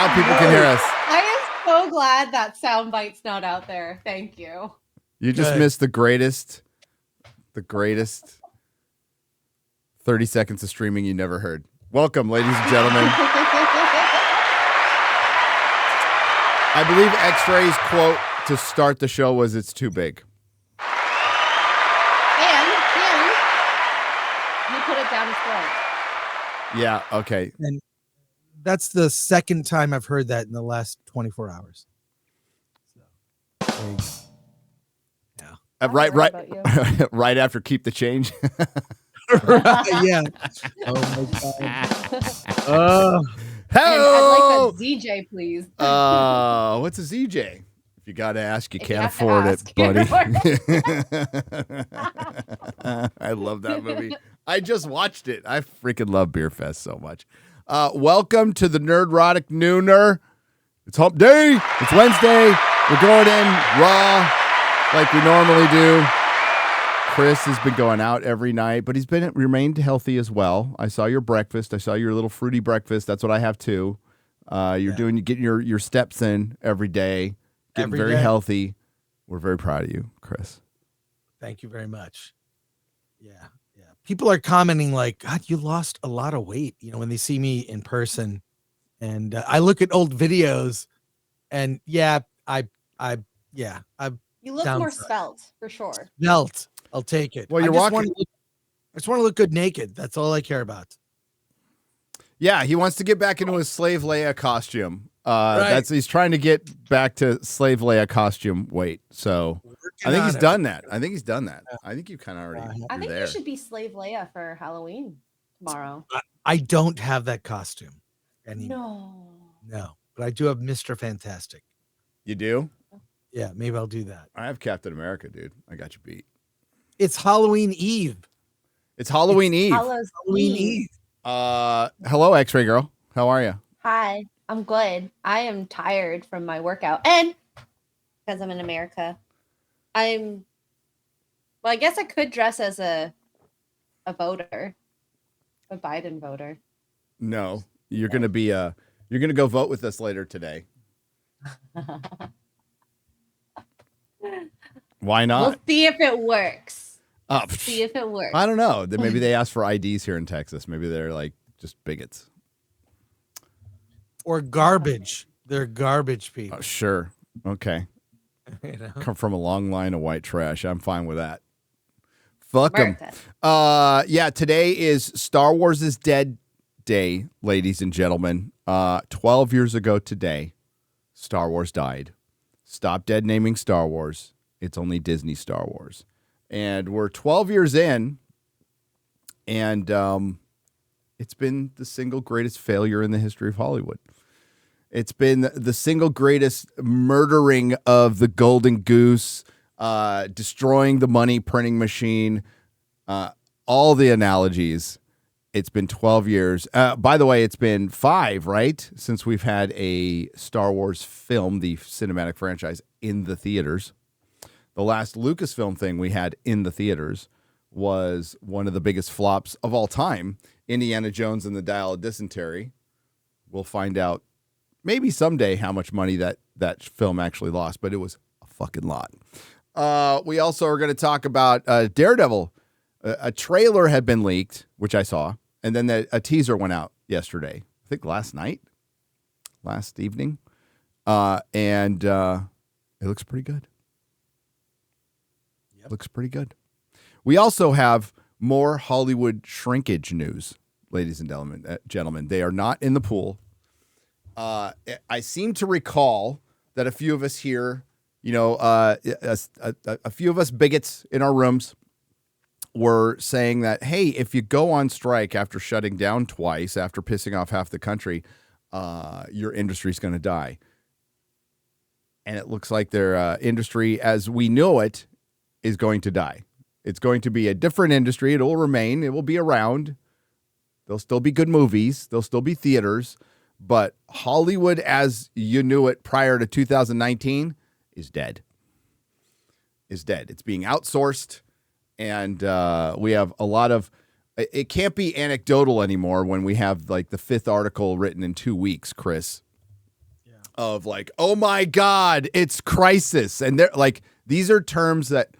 now people can hear us. I am so glad that soundbite's not out there. Thank you. You just missed the greatest 30 seconds of streaming you never heard. Welcome, ladies and gentlemen. I believe X-Ray's quote to start the show was, "It's too big." And you put it down his throat. Yeah, okay. And that's the second time I've heard that in the last 24 hours. So, yeah. Right after Keep the Change. Yeah. Oh my God. I'd like a ZJ, please. What's a ZJ? If you got to ask, you can't afford it, buddy. I love that movie. I just watched it. I freaking love Beer Fest so much. Welcome to the Nerdrotic Nooner. It's hump day. It's Wednesday. We're going in raw like we normally do. Chris has been going out every night, but he's remained healthy as well. I saw your breakfast. I saw your little fruity breakfast. That's what I have too. You're getting your steps in every day, getting very healthy. We're very proud of you, Chris. Thank you very much. Yeah. People are commenting like, "God, you lost a lot of weight." You know, when they see me in person, and I look at old videos, and I've You look more svelte for sure. Svelte. I'll take it. Well, you're walking. I just want to look good naked. That's all I care about. Yeah, he wants to get back into his Slave Leia costume. Right. He's trying to get back to Slave Leia costume weight. So I think he's done that. I think you kind of already. I think you should be Slave Leia for Halloween tomorrow. I don't have that costume anymore. No, but I do have Mr. Fantastic. You do? Yeah, maybe I'll do that. I have Captain America, dude. I got you beat. It's Halloween Eve. Halloween Eve. Halloween Eve. Hello, X-Ray girl. How are you? Hi, I'm good. I am tired from my workout, and because I'm in America, I guess I could dress as a voter, a Biden voter. No, you're gonna go vote with us later today. Why not? We'll see if it works. See if it works. I don't know. Maybe they ask for IDs here in Texas. Maybe they're like just bigots. Or garbage. They're garbage people. Sure. Okay. Come from a long line of white trash. I'm fine with that. Fuck them. Today is Star Wars is Dead Day, ladies and gentlemen. 12 years ago today, Star Wars died. Stop dead naming Star Wars. It's only Disney Star Wars. And we're 12 years in, and it's been the single greatest failure in the history of Hollywood. It's been the single greatest murdering of the golden goose, destroying the money printing machine, all the analogies. It's been 12 years. By the way, it's been 5, right, since we've had a Star Wars film, the cinematic franchise, in the theaters. The last Lucasfilm thing we had in the theaters was one of the biggest flops of all time, Indiana Jones and the Dial of Dysentery. We'll find out maybe someday how much money that film actually lost, but it was a fucking lot. We also are going to talk about Daredevil. A trailer had been leaked, which I saw, and then a teaser went out yesterday. I think last evening, and it looks pretty good. Looks pretty good. We also have more Hollywood shrinkage news, ladies and gentlemen. They are not in the pool. I seem to recall that a few of us here, a few of us bigots in our rooms were saying that, hey, if you go on strike after shutting down twice, after pissing off half the country, your industry's going to die. And it looks like their industry, as we know it, is going to die. It's going to be a different industry. It will remain. It will be around. There'll still be good movies. There'll still be theaters. But Hollywood, as you knew it prior to 2019, is dead. It's being outsourced. And we have a lot of... It can't be anecdotal anymore when we have like the 5th article written in 2 weeks, Chris. of like, oh my God, it's crisis. And they're like, these are terms that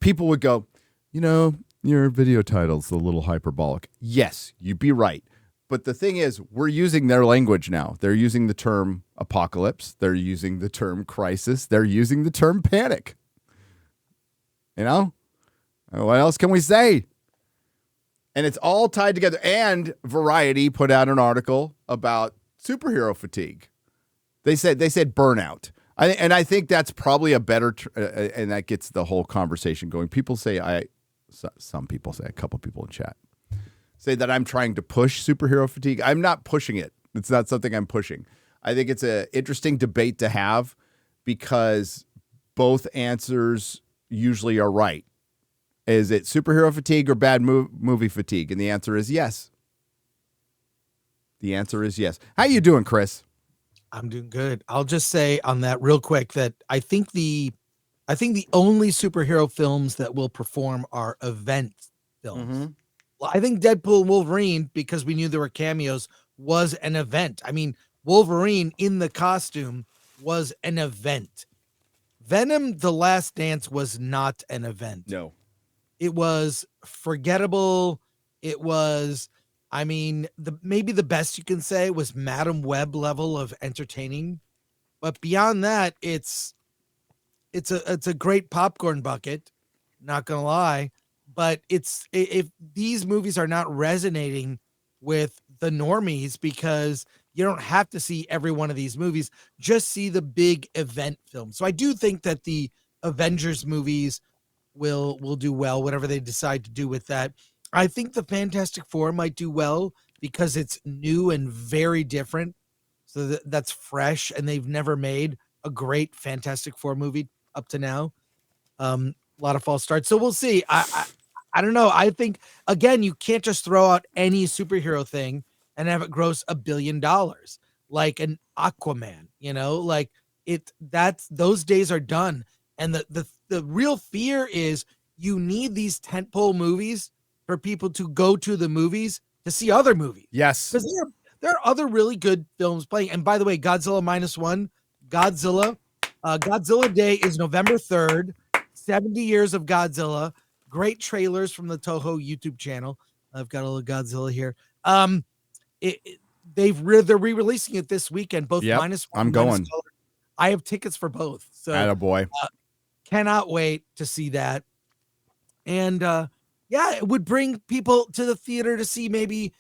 people would go, your video title's a little hyperbolic. Yes, you'd be right. But the thing is, we're using their language now. They're using the term apocalypse. They're using the term crisis. They're using the term panic. What else can we say? And it's all tied together. And Variety put out an article about superhero fatigue. They said burnout. I think that's probably a better, and that gets the whole conversation going. People say, some people say, a couple people in chat, say that I'm trying to push superhero fatigue. I'm not pushing it. It's not something I'm pushing. I think it's an interesting debate to have because both answers usually are right. Is it superhero fatigue or bad movie fatigue? And the answer is yes. The answer is yes. How you doing, Chris? I'm doing good. I'll just say on that real quick that I think the only superhero films that will perform are event films. Mm-hmm. Well, I think Deadpool and Wolverine, because we knew there were cameos, was an event. I mean, Wolverine in the costume was an event. Venom: The Last Dance was not an event. No. It was forgettable. It was, maybe the best you can say was Madam Web level of entertaining. But beyond that, it's a great popcorn bucket, not gonna lie. But if these movies are not resonating with the normies, because you don't have to see every one of these movies, just see the big event films. So I do think that the Avengers movies will do well, whatever they decide to do with that. I think the Fantastic Four might do well because it's new and very different. So that's fresh, and they've never made a great Fantastic Four movie up to now. A lot of false starts. So we'll see. I don't know. I think, again, you can't just throw out any superhero thing and have it gross $1 billion like an Aquaman, those days are done. And the real fear is you need these tentpole movies for people to go to the movies to see other movies. Yes. Because there are other really good films playing. And by the way, Godzilla -1, Godzilla Day is November 3rd, 70 years of Godzilla. Great trailers from the Toho YouTube channel. I've got a little Godzilla here. They're re-releasing it this weekend, both -1. I'm going. I have tickets for both. So attaboy. Cannot wait to see that. And it would bring people to the theater to see maybe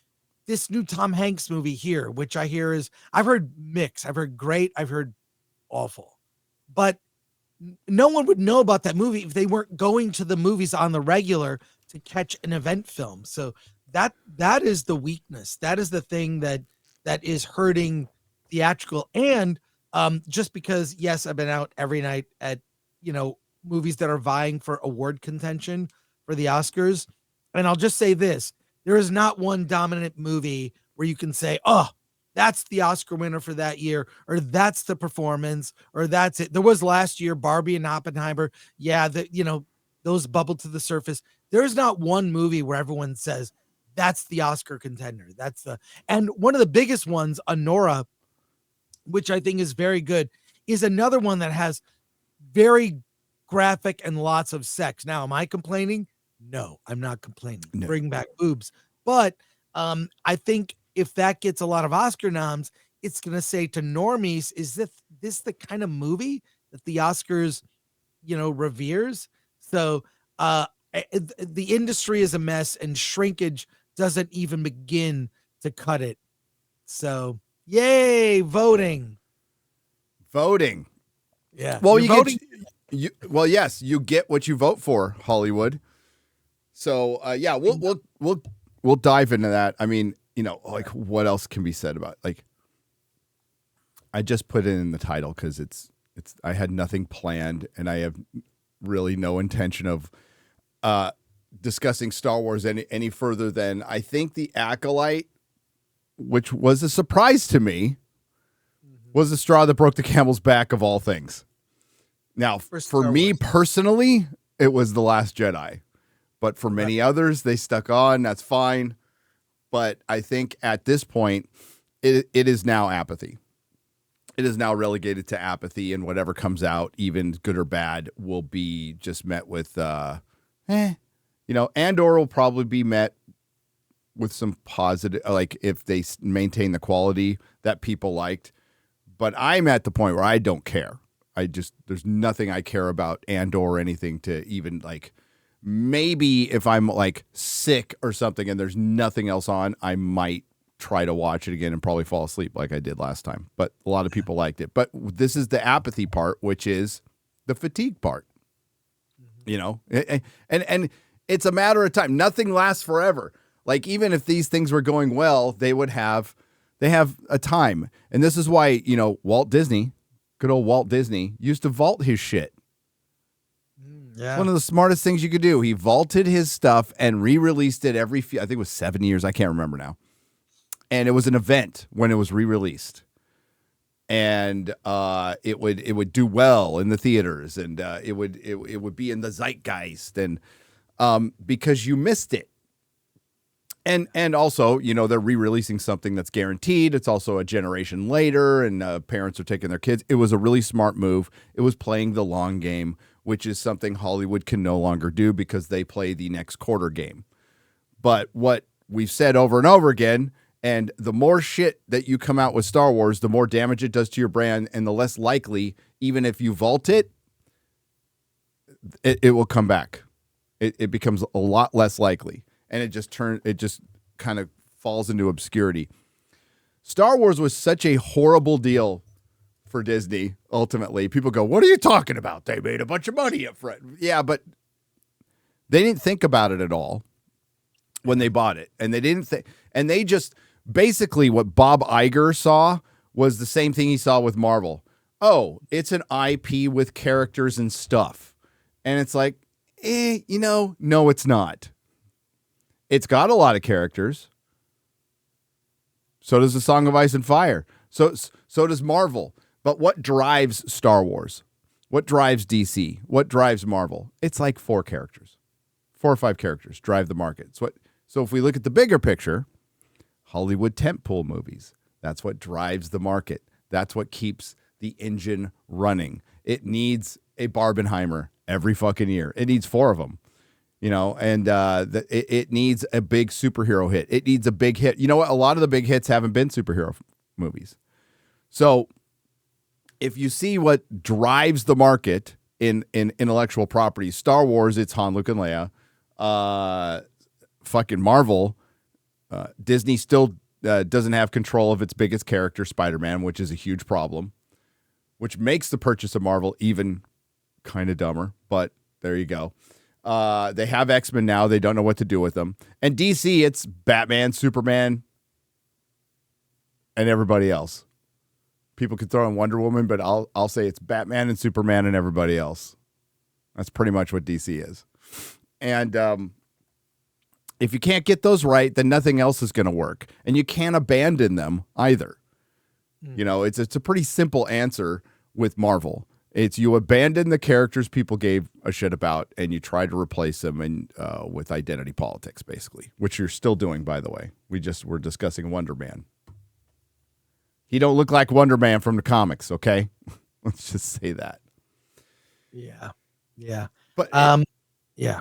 this new Tom Hanks movie here, which I hear I've heard mixed. I've heard great. I've heard awful. But no one would know about that movie if they weren't going to the movies on the regular to catch an event film. So that is the weakness. That is the thing that is hurting theatrical. And just because, yes, I've been out every night at, movies that are vying for award contention for the Oscars. And I'll just say this, there is not one dominant movie where you can say, oh, that's the Oscar winner for that year, or that's the performance, or that's it. There was last year, Barbie and Oppenheimer. Yeah, those bubbled to the surface. There's not one movie where everyone says that's the Oscar contender. And one of the biggest ones, Anora, which I think is very good, is another one that has very graphic and lots of sex. Now, am I complaining? No, I'm not complaining. No. Bring back boobs. But I think if that gets a lot of Oscar noms, it's going to say to normies, is this the kind of movie that the Oscars, reveres? So the industry is a mess, and Shrinkage doesn't even begin to cut it. So, yay, voting. Yeah. Well, yes, you get what you vote for, Hollywood. So, we'll dive into that. I mean, what else can be said about it? I just put it in the title because I had nothing planned, and I have really no intention of discussing Star Wars any further than I think The Acolyte, which was a surprise to me, was the straw that broke the camel's back of all things. Now, for me personally, it was The Last Jedi. But for many others, they stuck on. That's fine. But I think at this point, it is now apathy. it is now relegated to apathy, and whatever comes out, even good or bad, will be just met with, Andor will probably be met with some positive, like if they maintain the quality that people liked. But I'm at the point where I don't care. There's nothing I care about Andor or anything to even like, maybe if I'm like sick or something and there's nothing else on, I might try to watch it again and probably fall asleep like I did last time. But a lot of people liked it. But this is the apathy part, which is the fatigue part. And it's a matter of time. Nothing lasts forever. Like, even if these things were going well, they have a time. And this is why, Walt Disney, good old Walt Disney, used to vault his shit. Yeah. One of the smartest things you could do. He vaulted his stuff and re-released it every I think it was 7 years. I can't remember now. And it was an event when it was re-released. And it would do well in the theaters, and it would be in the zeitgeist, and because you missed it. And also, they're re-releasing something that's guaranteed. It's also a generation later, and parents are taking their kids. It was a really smart move. It was playing the long game, which is something Hollywood can no longer do because they play the next quarter game. But what we've said over and over again, and the more shit that you come out with Star Wars, the more damage it does to your brand, and the less likely, even if you vault it, it will come back. It becomes a lot less likely. And it just kind of falls into obscurity. Star Wars was such a horrible deal for Disney, ultimately. People go, what are you talking about? They made a bunch of money up front. Yeah, but they didn't think about it at all when they bought it. And they didn't think, and they just, basically what Bob Iger saw was the same thing he saw with Marvel. Oh, it's an IP with characters and stuff. And it's like, no, it's not. It's got a lot of characters. So does The Song of Ice and Fire. So does Marvel. But what drives Star Wars? What drives DC? What drives Marvel? It's like 4 characters. 4 or 5 characters drive the market. So if we look at the bigger picture, Hollywood tentpole movies, that's what drives the market. That's what keeps the engine running. It needs a Barbenheimer every fucking year. It needs 4 of them. And it needs a big superhero hit. It needs a big hit. You know what? A lot of the big hits haven't been superhero movies. So if you see what drives the market in intellectual property, Star Wars, it's Han, Luke, and Leia. Fucking Marvel, Disney still doesn't have control of its biggest character, Spider-Man, which is a huge problem, which makes the purchase of Marvel even kind of dumber. But there you go. They have X-Men now. They don't know what to do with them. And DC, it's Batman, Superman, and everybody else. People could throw in Wonder Woman, but I'll say it's Batman and Superman and everybody else. That's pretty much what DC is. And if you can't get those right, then nothing else is going to work. And you can't abandon them either. It's a pretty simple answer with Marvel. It's you abandon the characters people gave a shit about, and you try to replace them with identity politics, basically, which you're still doing, by the way. We're discussing Wonder Man. He don't look like Wonder Man from the comics, okay? Let's just say that. Yeah. But yeah.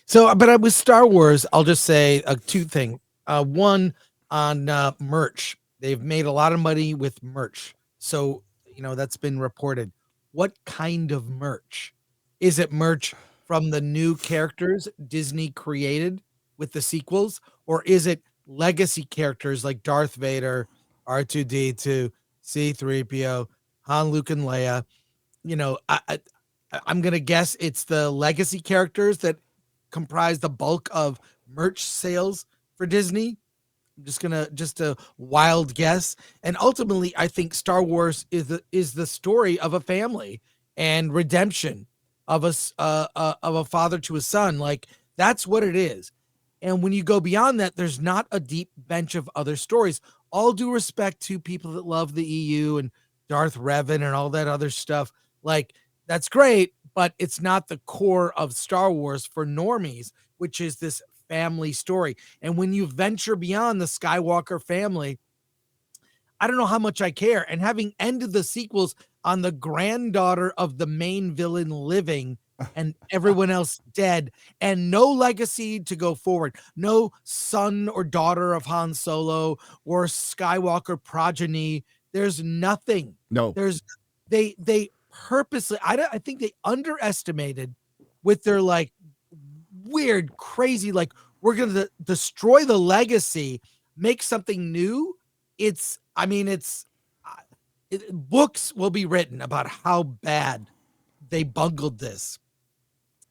So, but with Star Wars, I'll just say 2 things. One, on merch. They've made a lot of money with merch. So, that's been reported. What kind of merch? Is it merch from the new characters Disney created with the sequels? Or is it legacy characters like Darth Vader, R2-D2, C-3PO, Han, Luke, and Leia? I'm going to guess it's the legacy characters that comprise the bulk of merch sales for Disney. I'm just a wild guess. And ultimately, I think Star Wars is the story of a family and redemption of a father to a son. Like, that's what it is. And when you go beyond that, there's not a deep bench of other stories. All due respect to people that love the EU and Darth Revan and all that other stuff. Like, that's great, but it's not the core of Star Wars for normies, which is this family story. And when you venture beyond the Skywalker family, I don't know how much I care. And having ended the sequels on the granddaughter of the main villain living and everyone else dead, and no legacy to go forward, no son or daughter of Han Solo or Skywalker progeny. There's nothing. No. They purposely, I think they underestimated with their like weird, crazy, like we're going to destroy the legacy, make something new. Books will be written about how bad they bungled this.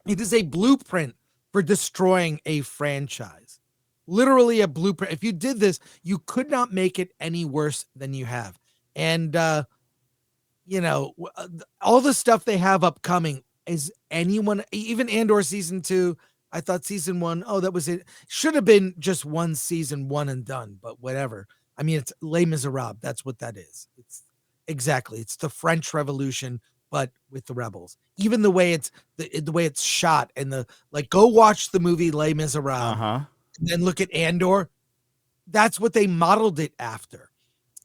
It is a blueprint for destroying a franchise. Literally a blueprint. If you did this, you could not make it any worse than you have. And, all the stuff they have upcoming, is anyone, even Andor season 2, I thought season 1, that was it. Should have been just one season, one and done, but whatever. I mean, it's Les Miserables. That's what that is. It's the French Revolution, but with the rebels. Even the way it's the way it's shot and go watch the movie Les Miserables and then look at Andor. That's what they modeled it after.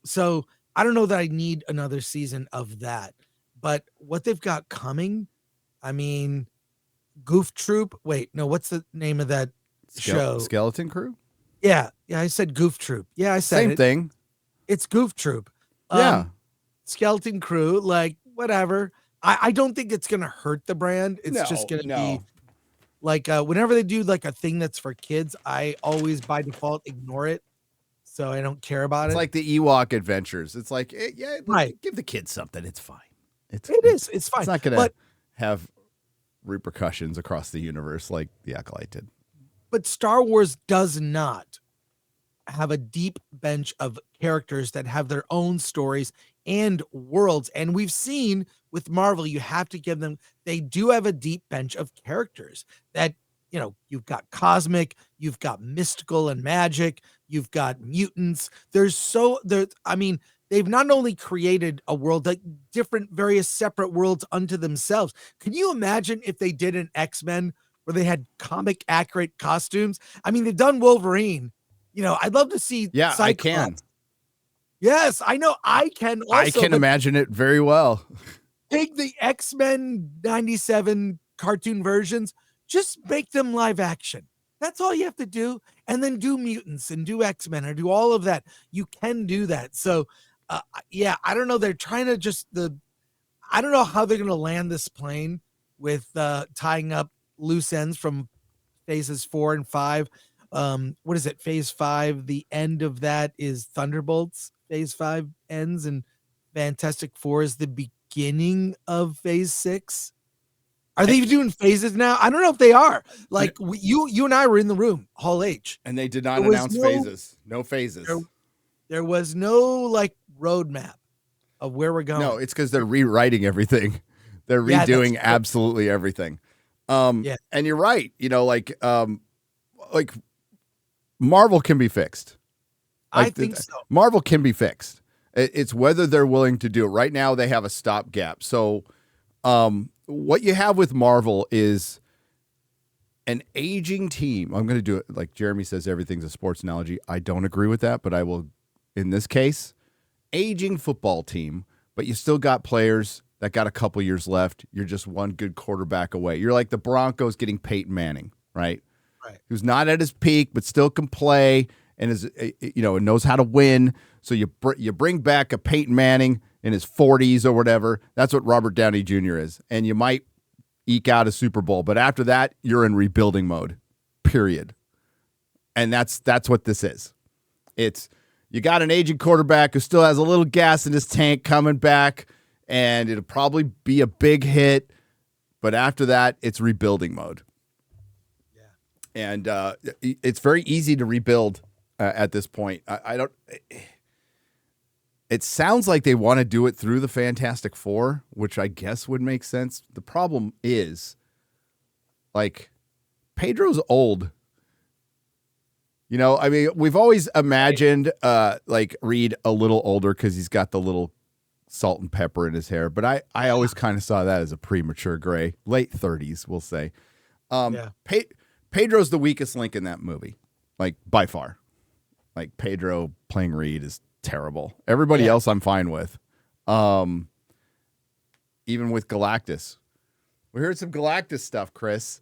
So I don't know that I need another season of that, but what they've got coming, I mean, Goof Troop. Wait, no, what's the name of that show? Skeleton Crew? Yeah, I said Goof Troop. Yeah, I said same thing. It's Goof Troop. Yeah. Skeleton Crew, like whatever. I don't think it's gonna hurt the brand. It's just gonna be like whenever they do like a thing that's for kids, I always by default ignore it. So I don't care about it. It's like the Ewok Adventures. It's like, right. Give the kids something. It's fine. It's fine. It's fine. It's not gonna have repercussions across the universe like the Acolyte did. But Star Wars does not have a deep bench of characters that have their own stories and worlds. And we've seen with Marvel, you have to give them, they do have a deep bench of characters that, you've got cosmic, you've got mystical and magic, you've got mutants. They've not only created a world, like different, various separate worlds unto themselves. Can you imagine if they did an X-Men where they had comic accurate costumes? I mean, they've done Wolverine. I'd love to see. Yeah, Cyclops. I can. Yes, I know. I can also. I can imagine it very well. Take the X-Men 97 cartoon versions, just make them live action. That's all you have to do. And then do mutants and do X-Men or do all of that. You can do that. So, I don't know. They're trying to I don't know how they're going to land this plane with tying up loose ends from phases 4 and 5. What is it? Phase 5. The end of that is Thunderbolts. Phase 5 ends and Fantastic Four is the beginning of phase 6. Are they doing phases now? I don't know if they are. Like you and I were in the room, Hall H, and they did not announce phases. No phases. There was no roadmap of where we're going. No, it's because they're rewriting everything. They're redoing absolutely everything. And you're right. Like Marvel can be fixed. I think so. Marvel can be fixed. It's whether they're willing to do it. Right now, they have a stopgap. So, what you have with Marvel is an aging team. I'm going to do it like Jeremy says, everything's a sports analogy. I don't agree with that, but I will, in this case, aging football team, but you still got players that got a couple years left. You're just one good quarterback away. You're like the Broncos getting Peyton Manning, right? Right. Who's not at his peak, but still can play and is, and knows how to win. So you bring back a Peyton Manning in his 40s or whatever. That's what Robert Downey Jr. is. And you might eke out a Super Bowl, but after that, you're in rebuilding mode, period. And that's what this is. It's, you got an aging quarterback who still has a little gas in his tank coming back, and it'll probably be a big hit. But after that, it's rebuilding mode. Yeah. And it's very easy to rebuild at this point. I don't... It sounds like they want to do it through the Fantastic Four, which I guess would make sense. The problem is, like, Pedro's old. I mean, we've always imagined, like, Reed a little older because he's got the little salt and pepper in his hair. But I always kind of saw that as a premature gray, late 30s, we'll say. Pedro's the weakest link in that movie, like, by far. Like, Pedro playing Reed is terrible. Everybody else I'm fine with. Even with Galactus. We heard some Galactus stuff, Chris,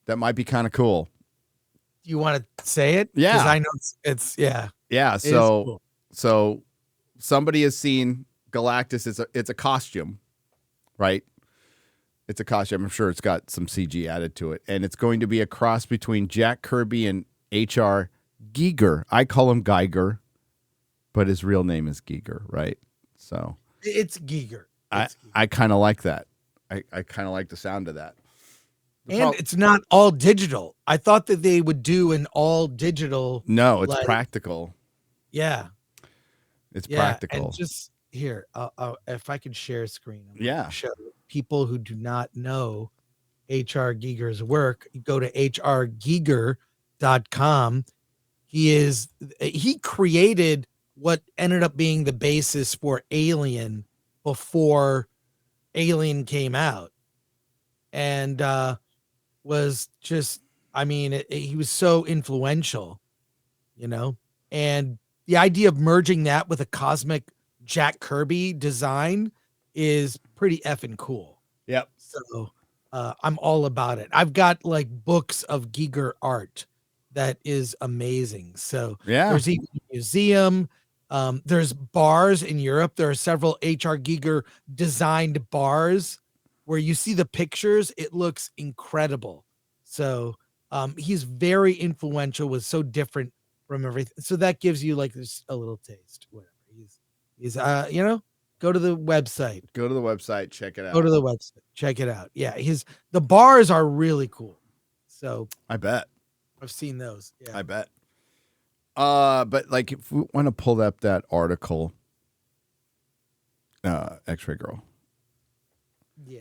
that might be kind of cool. Do you want to say it? Yeah. Because I know it's yeah. Yeah, so somebody has seen Galactus. It's a costume, right? It's a costume. I'm sure it's got some CG added to it. And it's going to be a cross between Jack Kirby and H.R. Giger. I call him Geiger, but his real name is Giger, right? So it's Giger. I kind of like that. I kind of like the sound of that. And it's not all digital. I thought that they would do an all digital. No, it's practical. Yeah. It's practical. And just here, if I could share a screen. Show people who do not know H.R. Giger's work, you go to hrgiger.com. He created what ended up being the basis for Alien before Alien came out. And was just, I mean, he was so influential, you know, and the idea of merging that with a cosmic Jack Kirby design is pretty effing cool. Yep. So I'm all about it. I've got like books of Giger art that is amazing. So there's even a museum. There's bars in Europe. There are several H.R. Giger designed bars where you see the pictures. It looks incredible. So he's very influential, was so different from everything. So that gives you like this a little taste. Whatever. He's you know, go to the website. Go to the website, check it out. Go to the website, check it out. Yeah, the bars are really cool. So I bet. I've seen those. Yeah. I bet. But like if we want to pull up that article, X-Ray Girl. Yeah.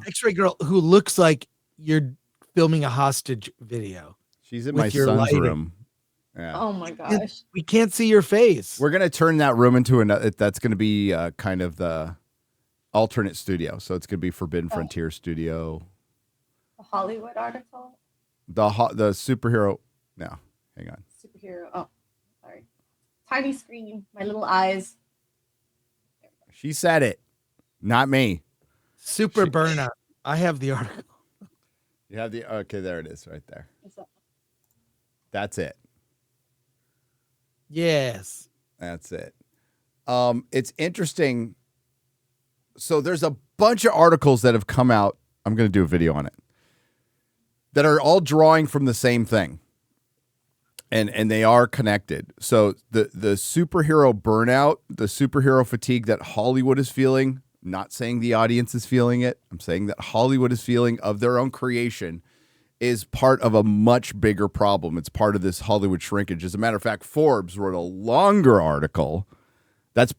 X-Ray Girl who looks like you're filming a hostage video. She's in my son's room. Yeah. Oh my gosh. We can't see your face. We're going to turn that room into that's going to be kind of the alternate studio. So it's going to be Forbidden Frontier Studio. A Hollywood article? The superhero. No, hang on. Superhero. Oh, sorry. Tiny screen. My little eyes. She said it. Not me. Burnout. I have the article. You have okay, there it is right there. That's it. Yes. That's it. It's interesting. So there's a bunch of articles that have come out. I'm going to do a video on it. That are all drawing from the same thing. And they are connected. So the superhero burnout, the superhero fatigue that Hollywood is feeling, not saying the audience is feeling it. I'm saying that Hollywood is feeling of their own creation is part of a much bigger problem. It's part of this Hollywood shrinkage. As a matter of fact, Forbes wrote a longer article. That's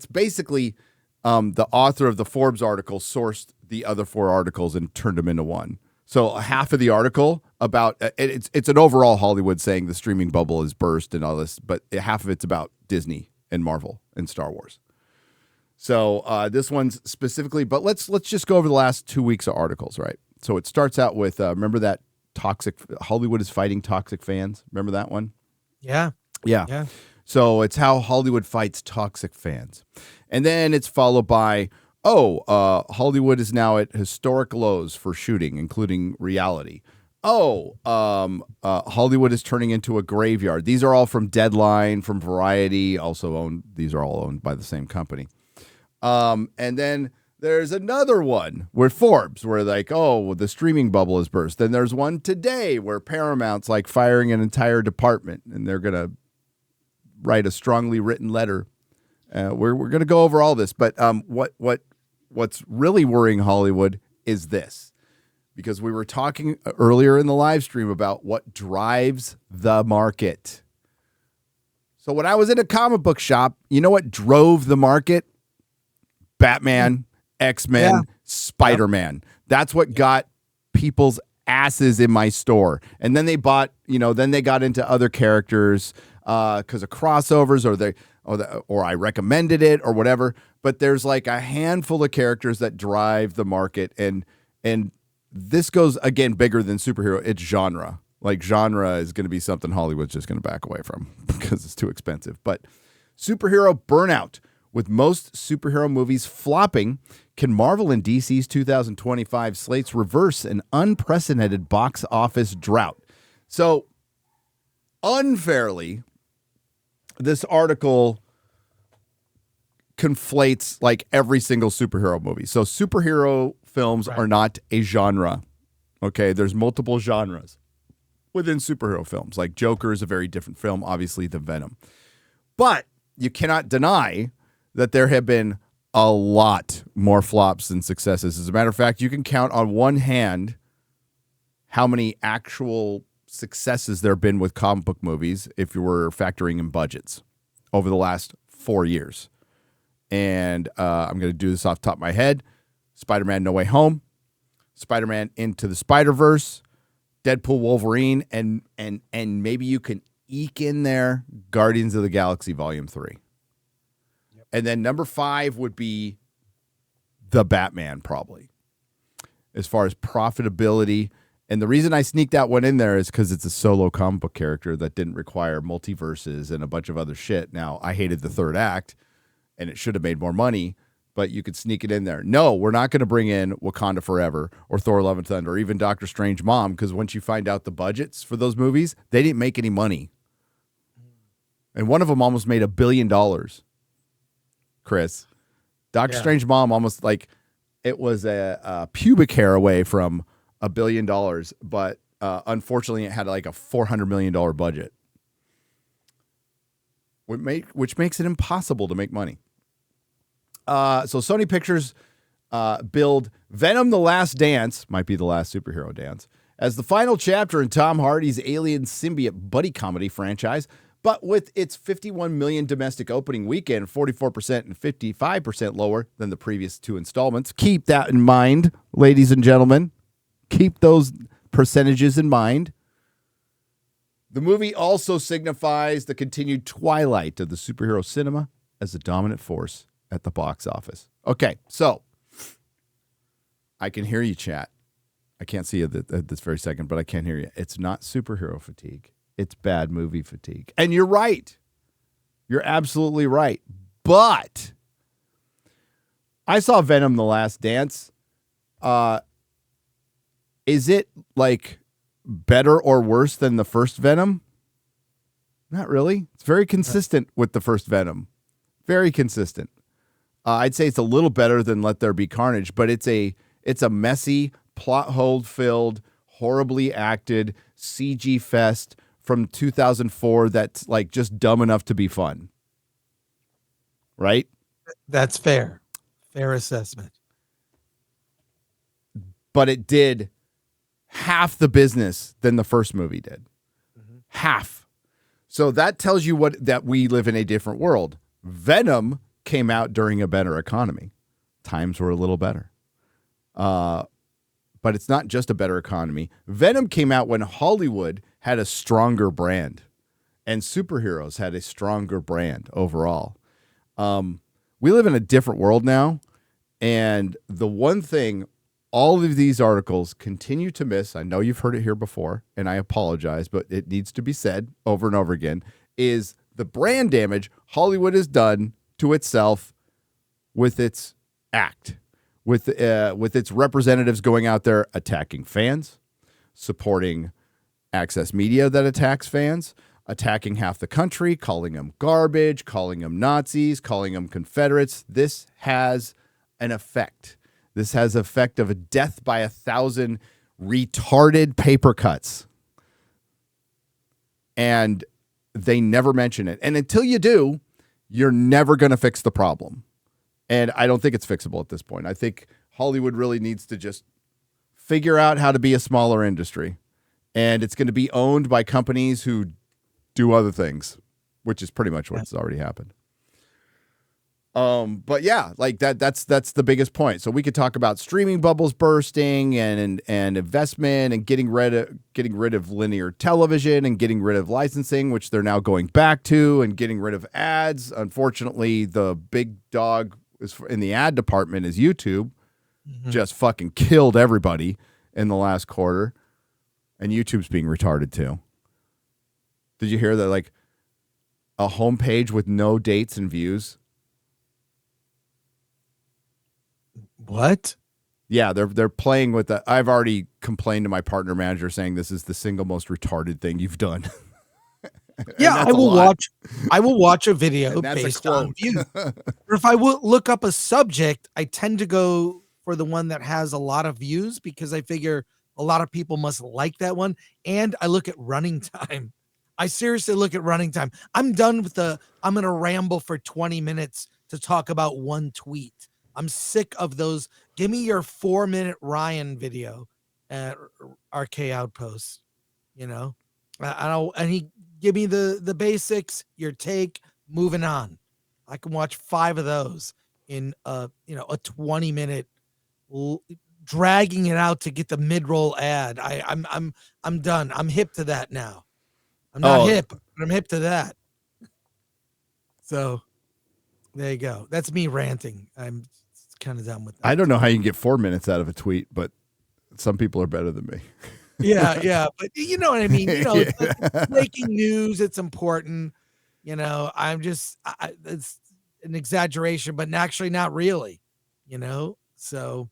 basically the author of the Forbes article sourced the other 4 articles and turned them into one. So half of the article about it's an overall Hollywood saying the streaming bubble is burst and all this, but half of it's about Disney and Marvel and Star Wars. So this one's specifically, but let's just go over the last 2 weeks of articles, right? So it starts out with remember that Hollywood is fighting toxic fans. Remember that one? Yeah. So it's how Hollywood fights toxic fans, and then it's followed by Hollywood is now at historic lows for shooting, including reality. Hollywood is turning into a graveyard. These are all from Deadline, from Variety, these are all owned by the same company. And then there's another one where Forbes, where like, the streaming bubble has burst. Then there's one today where Paramount's like firing an entire department, and they're going to write a strongly written letter. We're going to go over all this, but what's really worrying Hollywood is this, because we were talking earlier in the live stream about what drives the market. So when I was in a comic book shop, you know what drove the market? Batman, X-Men, Spider-Man. That's what got people's asses in my store. And then they bought, then they got into other characters because of crossovers or I recommended it or whatever. But there's like a handful of characters that drive the market. And this goes, again, bigger than superhero. It's genre. Like genre is going to be something Hollywood's just going to back away from because it's too expensive. But Superhero burnout. With most superhero movies flopping, can Marvel and DC's 2025 slates reverse an unprecedented box office drought? So, unfairly, this article conflates like every single superhero movie. So, superhero films are not a genre. Okay, there's multiple genres within superhero films. Like Joker is a very different film, obviously, than Venom. But you cannot deny that there have been a lot more flops than successes. As a matter of fact, you can count on one hand how many actual successes there have been with comic book movies if you were factoring in budgets over the last 4 years. And I'm going to do this off the top of my head. Spider-Man No Way Home, Spider-Man Into the Spider-Verse, Deadpool Wolverine, and maybe you can eke in there Guardians of the Galaxy Volume 3. And then number 5 would be The Batman, probably, as far as profitability. And the reason I sneaked that one in there is because it's a solo comic book character that didn't require multiverses and a bunch of other shit. Now, I hated the third act, and it should have made more money, but you could sneak it in there. No, we're not going to bring in Wakanda Forever or Thor Love and Thunder or even Doctor Strange Mom, because once you find out the budgets for those movies, they didn't make any money. And one of them almost made $1 billion. Chris, Doctor Strange Mom almost like it was a pubic hair away from $1 billion, but unfortunately it had like a $400 million budget, which makes it impossible to make money. So Sony Pictures billed Venom: The Last Dance, might be the last superhero dance, as the final chapter in Tom Hardy's alien symbiote buddy comedy franchise. But with its $51 million domestic opening weekend, 44% and 55% lower than the previous 2 installments. Keep that in mind, ladies and gentlemen. Keep those percentages in mind. The movie also signifies the continued twilight of the superhero cinema as the dominant force at the box office. Okay, so I can hear you, chat. I can't see you at this very second, but I can hear you. It's not superhero fatigue. It's bad movie fatigue. And you're right. You're absolutely right. But I saw Venom: The Last Dance. Is it like better or worse than the first Venom? Not really. It's very consistent with the first Venom. Very consistent. I'd say it's a little better than Let There Be Carnage, but it's a messy, plot hole filled, horribly acted CG fest from 2004 that's like just dumb enough to be fun. Right? That's fair. Fair assessment. But it did half the business than the first movie did. Mm-hmm. Half. So that tells you that we live in a different world. Venom came out during a better economy. Times were a little better. But it's not just a better economy. Venom came out when Hollywood had a stronger brand and superheroes had a stronger brand overall. We live in a different world now. And the one thing all of these articles continue to miss, I know you've heard it here before, and I apologize, but it needs to be said over and over again, is the brand damage Hollywood has done to itself with its act. With its representatives going out there attacking fans, supporting access media that attacks fans, attacking half the country, calling them garbage, calling them Nazis, calling them Confederates. This has an effect. This has effect of a death by 1,000 retarded paper cuts. And they never mention it. And until you do, you're never going to fix the problem. And I don't think it's fixable at this point. I think Hollywood really needs to just figure out how to be a smaller industry. And it's going to be owned by companies who do other things, which is pretty much what's already happened. But yeah, like that's the biggest point. So we could talk about streaming bubbles bursting and investment and getting rid of linear television and getting rid of licensing, which they're now going back to, and getting rid of ads. Unfortunately, the big dog in the ad department is YouTube. Mm-hmm. Just fucking killed everybody in the last quarter. And YouTube's being retarded too. Did you hear that? Like a homepage with no dates and views? What? Yeah, they're playing with that. I've already complained to my partner manager saying this is the single most retarded thing you've done. Yeah, I will watch a video based on views. Or if I will look up a subject, I tend to go for the one that has a lot of views because I figure a lot of people must like that one. And I look at running time. I seriously look at running time. I'm done with I'm going to ramble for 20 minutes to talk about one tweet. I'm sick of those. Give me your 4-minute Ryan video at RK Outpost, you know, and he give me the basics, your take, moving on. I can watch 5 of those in a 20-minute dragging it out to get the mid-roll ad. I'm done. I'm hip to that now. I'm not hip, but I'm hip to that. So there you go. That's me ranting. I'm kind of done with that. I don't know how you can get 4 minutes out of a tweet, but some people are better than me. Yeah. But you know what I mean? It's breaking news. It's important. I'm just, it's an exaggeration, but actually not really, so.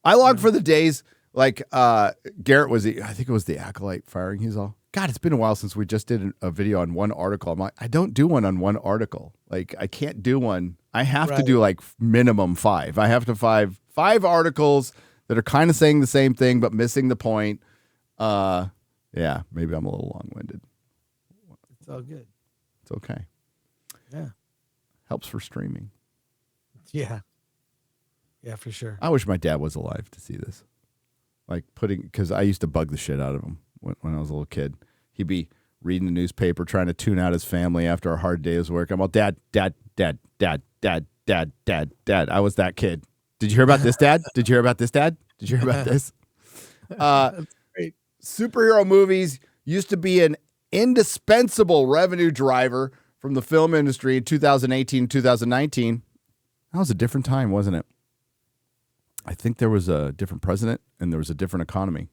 I log for the days like Garrett I think it was the Acolyte firing. He's all, God, it's been a while since we just did a video on one article. I'm like, I don't do one on one article. Like, I can't do one. I have to do like minimum 5. I have to five articles that are kind of saying the same thing, but missing the point. Yeah, maybe I'm a little long-winded. It's all good. It's okay. Yeah. Helps for streaming. Yeah, for sure. I wish my dad was alive to see this. Like because I used to bug the shit out of him when I was a little kid. He'd be reading the newspaper, trying to tune out his family after a hard day's work. I'm all, Dad. I was that kid. Did you hear about this, Dad? Did you hear about this, Dad? Did you hear about this? That's great. Superhero movies used to be an indispensable revenue driver from the film industry in 2018, 2019. That was a different time, wasn't it? I think there was a different president and there was a different economy.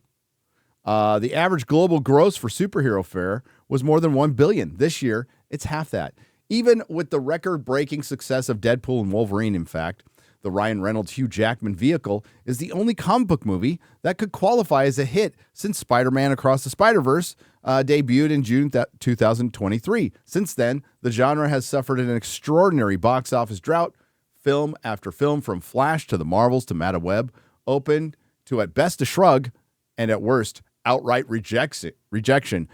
The average global gross for superhero fare was more than $1 billion. This year, it's half that. Even with the record-breaking success of Deadpool and Wolverine, in fact, the Ryan Reynolds-Hugh Jackman vehicle is the only comic book movie that could qualify as a hit since Spider-Man Across the Spider-Verse debuted in June 2023. Since then, the genre has suffered an extraordinary box office drought. Film after film, from Flash to the Marvels to Madame Web, opened to at best a shrug and at worst outright rejection.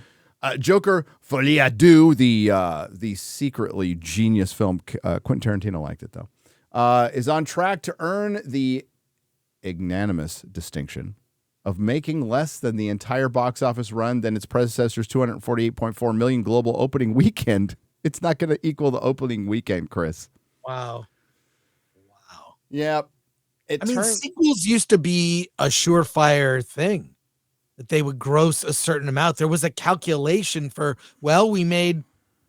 Joker Folie à Deux, the secretly genius film, Quentin Tarantino liked it though, is on track to earn the ignominious distinction of making less than the entire box office run than its predecessor's $248.4 million global opening weekend. It's not going to equal the opening weekend, Chris. Wow. Yeah. Sequels used to be a surefire thing that they would gross a certain amount. There was a calculation for, we made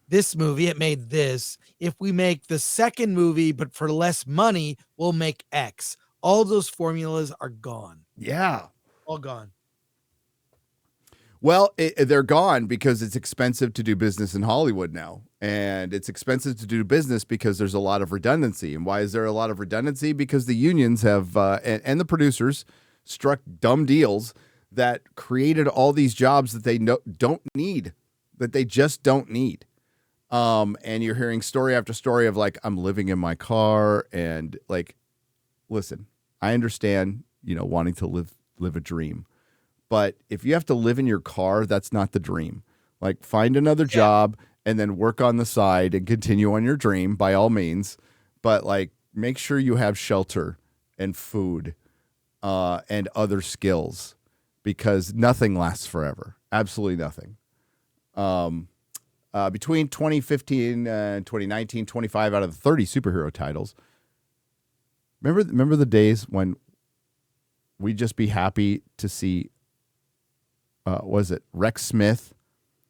this movie, it made this. If we make the second movie, but for less money, we'll make X. All those formulas are gone. Yeah. All gone. Well, they're gone because it's expensive to do business in Hollywood now. And it's expensive to do business because there's a lot of redundancy. And why is there a lot of redundancy? Because the unions have, and the producers struck dumb deals that created all these jobs that they don't need, that they just don't need. And you're hearing story after story of like, I'm living in my car and like, listen, I understand, wanting to live a dream. But if you have to live in your car, that's not the dream. Like, find another job and then work on the side and continue on your dream by all means. But like, make sure you have shelter and food and other skills, because nothing lasts forever. Absolutely nothing. Between 2015 and 2019, 25 out of the 30 superhero titles. Remember the days when we'd just be happy to see was it Rex Smith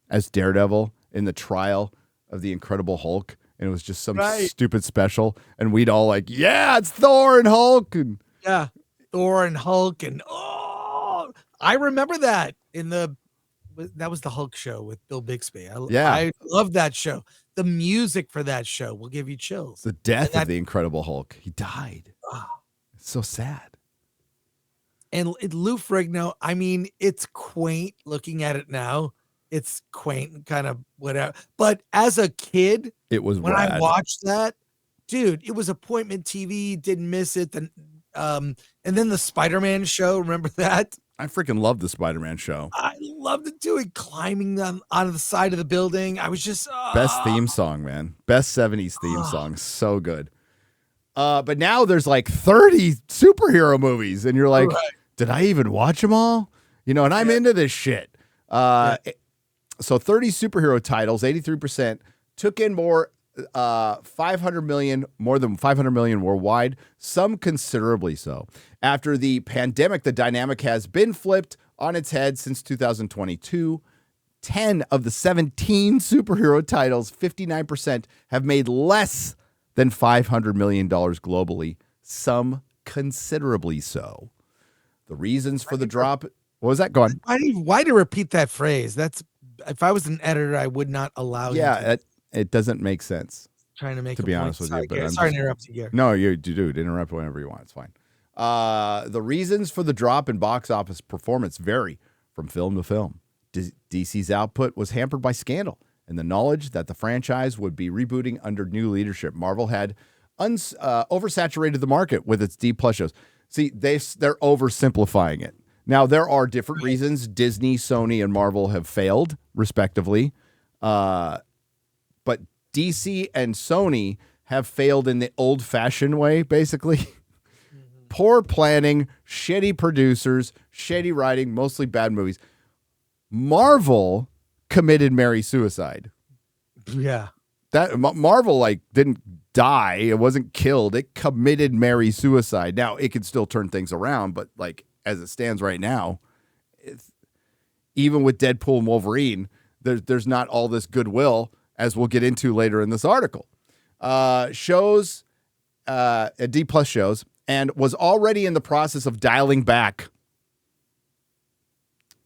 as Daredevil in the trial of the Incredible Hulk, and it was just some stupid special, and we'd all like, yeah, it's Thor and Hulk, and Thor and Hulk, and I remember that in the that was the Hulk show with Bill Bixby. Yeah. I love that show. The music for that show will give you chills. The death of the Incredible Hulk. He died. Ah. It's so sad. And Lou Ferrigno, I mean, it's quaint looking at it now. It's quaint and kind of whatever. But as a kid, it was when rad. I watched that, dude, it was appointment TV. Didn't miss it. And then the Spider-Man show. Remember that? I freaking loved the Spider-Man show. I loved it too. And climbing them on the side of the building. I was just best theme song, man. Best 70s theme song. So good. But now there's like 30 superhero movies, and you're like, did I even watch them all? You know, and I'm into this shit. So 30 superhero titles, 83%, took in more 500 million, more than 500 million worldwide, some considerably so. After the pandemic, the dynamic has been flipped on its head since 2022. 10 of the 17 superhero titles, 59%, have made less than $500 million globally, some considerably so. The reasons for the drop... What was that? Go on. Why to repeat that phrase? That's, if I was an editor, I would not allow you to. It doesn't make sense. Trying to make to be honest with you, but I'm sorry to interrupt you, Gary. No, you dude, interrupt whenever you want. It's fine. The reasons for the drop in box office performance vary from film to film. DC's output was hampered by Scandal and the knowledge that the franchise would be rebooting under new leadership. Marvel had oversaturated the market with its D+ shows. See, they're oversimplifying it. Now, there are different reasons Disney, Sony, and Marvel have failed, respectively. But DC and Sony have failed in the old-fashioned way, basically. Poor planning, shitty producers, shitty writing, mostly bad movies. Marvel committed Mary suicide. Yeah. That Marvel didn't die. It wasn't killed. It committed Mary suicide. Now, it can still turn things around, but as it stands right now, even with Deadpool and Wolverine, there's not all this goodwill, as we'll get into later in this article. Shows, D+ shows, and was already in the process of dialing back.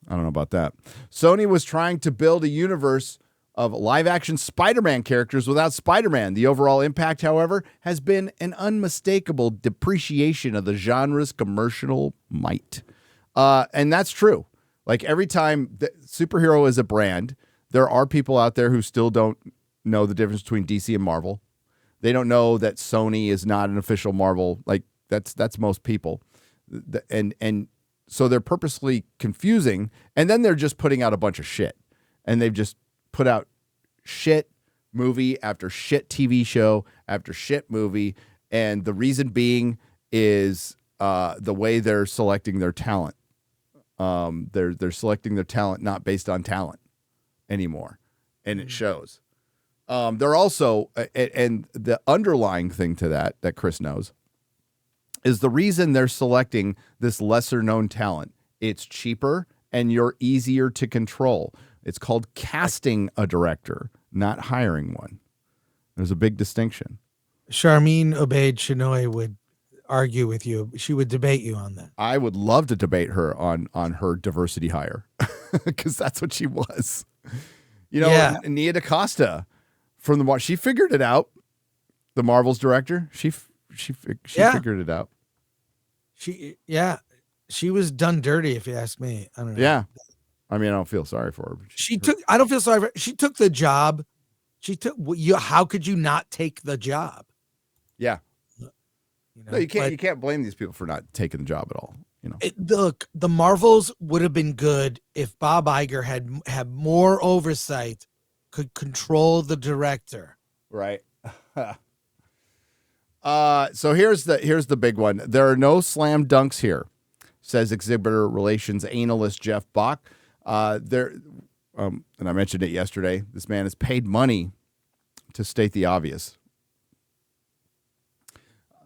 I don't know about that. Sony was trying to build a universe of live-action Spider-Man characters without Spider-Man. The overall impact, however, has been an unmistakable depreciation of the genre's commercial might. And that's true. Every time the superhero is a brand, there are people out there who still don't know the difference between DC and Marvel. They don't know that Sony is not an official Marvel. That's most people. And so they're purposely confusing, and then they're just putting out a bunch of shit. And they've just put out shit movie after shit TV show after shit movie, and the reason being is the way they're selecting their talent. They're selecting their talent not based on talent anymore, and it shows. They're also, and the underlying thing to that Chris knows, is the reason they're selecting this lesser known talent. It's cheaper and you're easier to control. It's called casting a director, not hiring one. There's a big distinction. Charmin Obaid Chinoy would argue with you. She would debate you on that. I would love to debate her on her diversity hire, because that's what she was. Nia DaCosta from she figured it out. The Marvel's director, she figured it out. She was done dirty, if you ask me. I don't know. Yeah. I mean, I don't feel sorry for her. I don't feel sorry for her. She took the job. How could you not take the job? Yeah. No, you can't blame these people for not taking the job at all. Look, the Marvels would have been good if Bob Iger had more oversight, could control the director. Right. So here's the big one. There are no slam dunks here, says exhibitor relations analyst Jeff Bach. And I mentioned it yesterday. This man is paid money to state the obvious.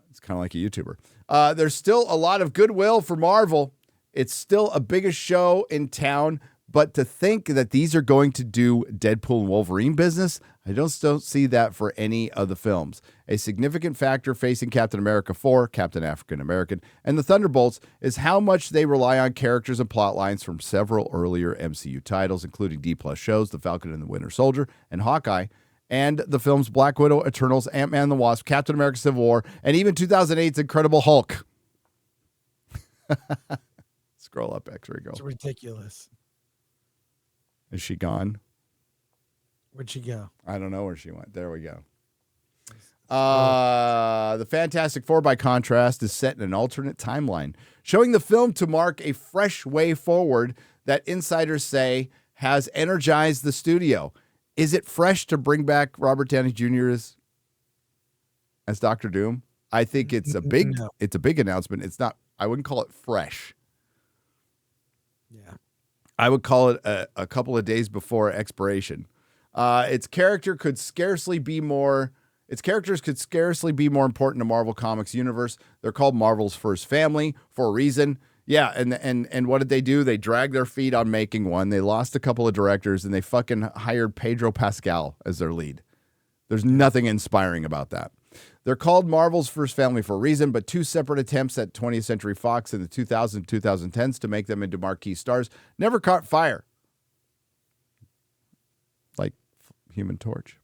It's kind of like a YouTuber. There's still a lot of goodwill for Marvel. It's still a biggest show in town, But to think that these are going to do Deadpool and Wolverine business, I don't see that for any of the films. A significant factor facing Captain America 4, Captain African American, and the Thunderbolts is how much they rely on characters and plot lines from several earlier MCU titles, including D+ shows, The Falcon and the Winter Soldier, and Hawkeye, and the films Black Widow, Eternals, Ant-Man and the Wasp, Captain America Civil War, and even 2008's Incredible Hulk. Scroll up, X-Ray Girl. It's ridiculous. Is she gone? Where'd she go? I don't know where she went. There we go. The Fantastic Four, by contrast, is set in an alternate timeline, showing the film to mark a fresh way forward that insiders say has energized the studio. Is it fresh to bring back Robert Downey Jr. as Dr. Doom? I think it's a big announcement. It's not. I wouldn't call it fresh. Yeah. I would call it a couple of days before expiration. Its characters could scarcely be more important to Marvel Comics universe. They're called Marvel's first family for a reason. Yeah, and what did they do? They dragged their feet on making one. They lost a couple of directors, and they fucking hired Pedro Pascal as their lead. There's nothing inspiring about that. They're called Marvel's first family for a reason, but two separate attempts at 20th Century Fox in the 2000s, 2010s to make them into marquee stars never caught fire. Like Human Torch.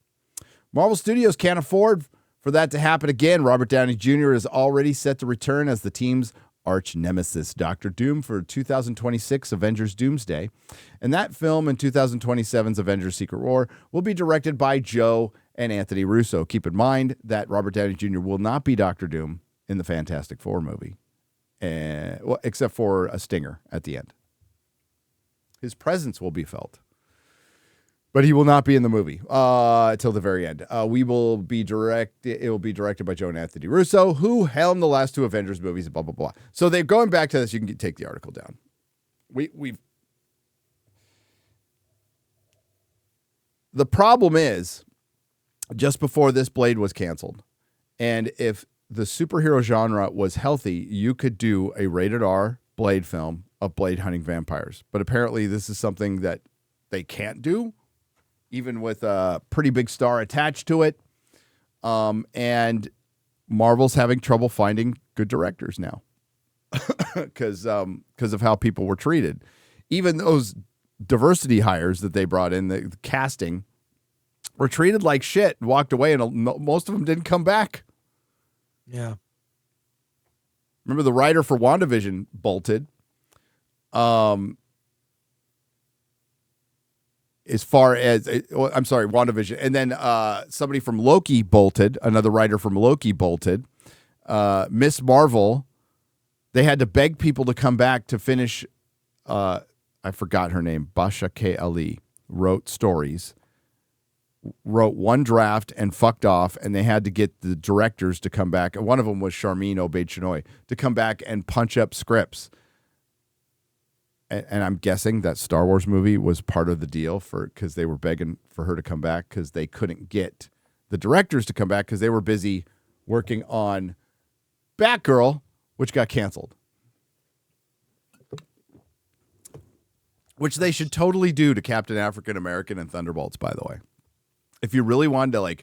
Marvel Studios can't afford for that to happen again. Robert Downey Jr. is already set to return as the team's arch nemesis, Dr. Doom, for 2026 Avengers Doomsday. And that film in 2027's Avengers Secret War will be directed by Joe and Anthony Russo. Keep in mind that Robert Downey Jr. will not be Dr. Doom in the Fantastic Four movie, except for a stinger at the end. His presence will be felt, but he will not be in the movie till the very end. It will be directed by Joe and Anthony Russo, who helmed the last two Avengers movies, blah, blah, blah. So they're going back to this. You can take the article down. The problem is, just before this, Blade was canceled. And if the superhero genre was healthy, you could do a rated R Blade film of Blade hunting vampires. But apparently this is something that they can't do, even with a pretty big star attached to it. And Marvel's having trouble finding good directors now because of how people were treated. Even those diversity hires that they brought in, the casting, were treated like shit and walked away, and most of them didn't come back. Yeah. Remember the writer for WandaVision bolted. WandaVision. And then somebody from Loki bolted, another writer from Loki bolted. Miss Marvel, they had to beg people to come back to finish. I forgot her name. Basha K. Ali wrote stories, wrote one draft and fucked off, and they had to get the directors to come back. And one of them was Charmin Obaid-Chinoy, to come back and punch up scripts. And I'm guessing that Star Wars movie was part of the deal because they were begging for her to come back because they couldn't get the directors to come back because they were busy working on Batgirl, which got canceled. Which they should totally do to Captain African American and Thunderbolts, by the way. If you really wanted to,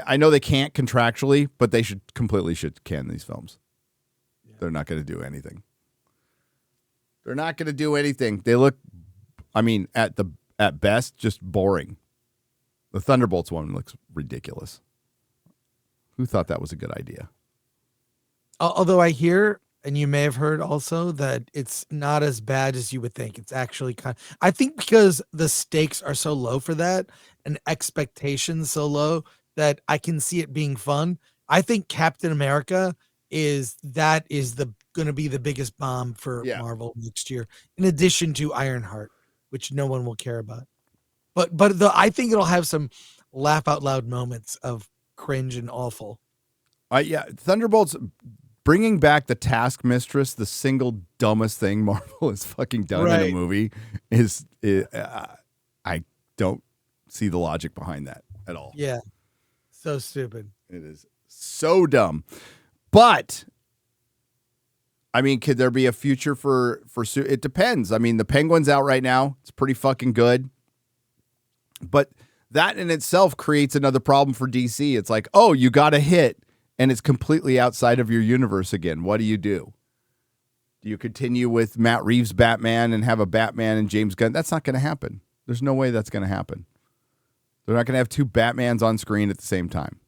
I know they can't contractually, but they should can these films. Yeah. They're not going to do anything. They're not going to do anything. They look, at best, just boring. The Thunderbolts one looks ridiculous. Who thought that was a good idea? Although I hear, and you may have heard also, that it's not as bad as you would think. It's actually I think because the stakes are so low for that and expectations so low that I can see it being fun. I think Captain America is going to be the biggest bomb for Marvel next year, in addition to Ironheart, which no one will care about. But I think it'll have some laugh out loud moments of cringe and awful. Thunderbolts. Bringing back the Task Mistress, the single dumbest thing Marvel has fucking done in a movie, I don't see the logic behind that at all. Yeah. So stupid. It is so dumb. But I mean, could there be a future for it depends. I mean, the Penguin's out right now. It's pretty fucking good. But that in itself creates another problem for DC. It's like, oh, you got a hit and it's completely outside of your universe again. What do? Do you continue with Matt Reeves' Batman and have a Batman and James Gunn? That's not going to happen. There's no way that's going to happen. They're not going to have two Batmans on screen at the same time.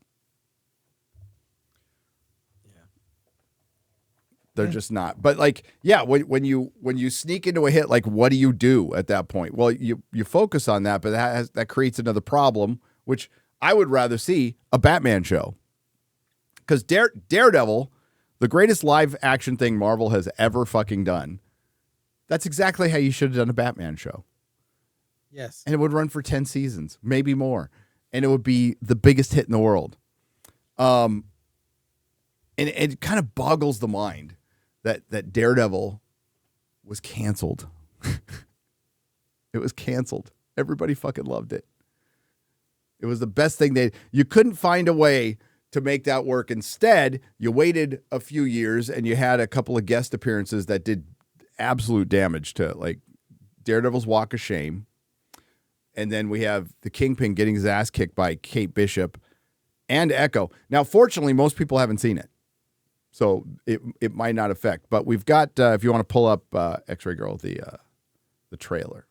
They're just not. But like, yeah, when you sneak into a hit, like, what do you do at that point? Well, you focus on that, but that creates another problem, which I would rather see a Batman show. Because Daredevil, the greatest live action thing Marvel has ever fucking done, that's exactly how you should have done a Batman show. Yes. And it would run for 10 seasons, maybe more. And it would be the biggest hit in the world. And it kind of boggles the mind that Daredevil was canceled. It was canceled. Everybody fucking loved it. It was the best thing you couldn't find a way to make that work. Instead, you waited a few years and you had a couple of guest appearances that did absolute damage to, like, Daredevil's Walk of Shame. And then we have the Kingpin getting his ass kicked by Kate Bishop and Echo. Now, fortunately, most people haven't seen it, so it might not affect. But we've got, if you want to pull up X-Ray Girl, the trailer.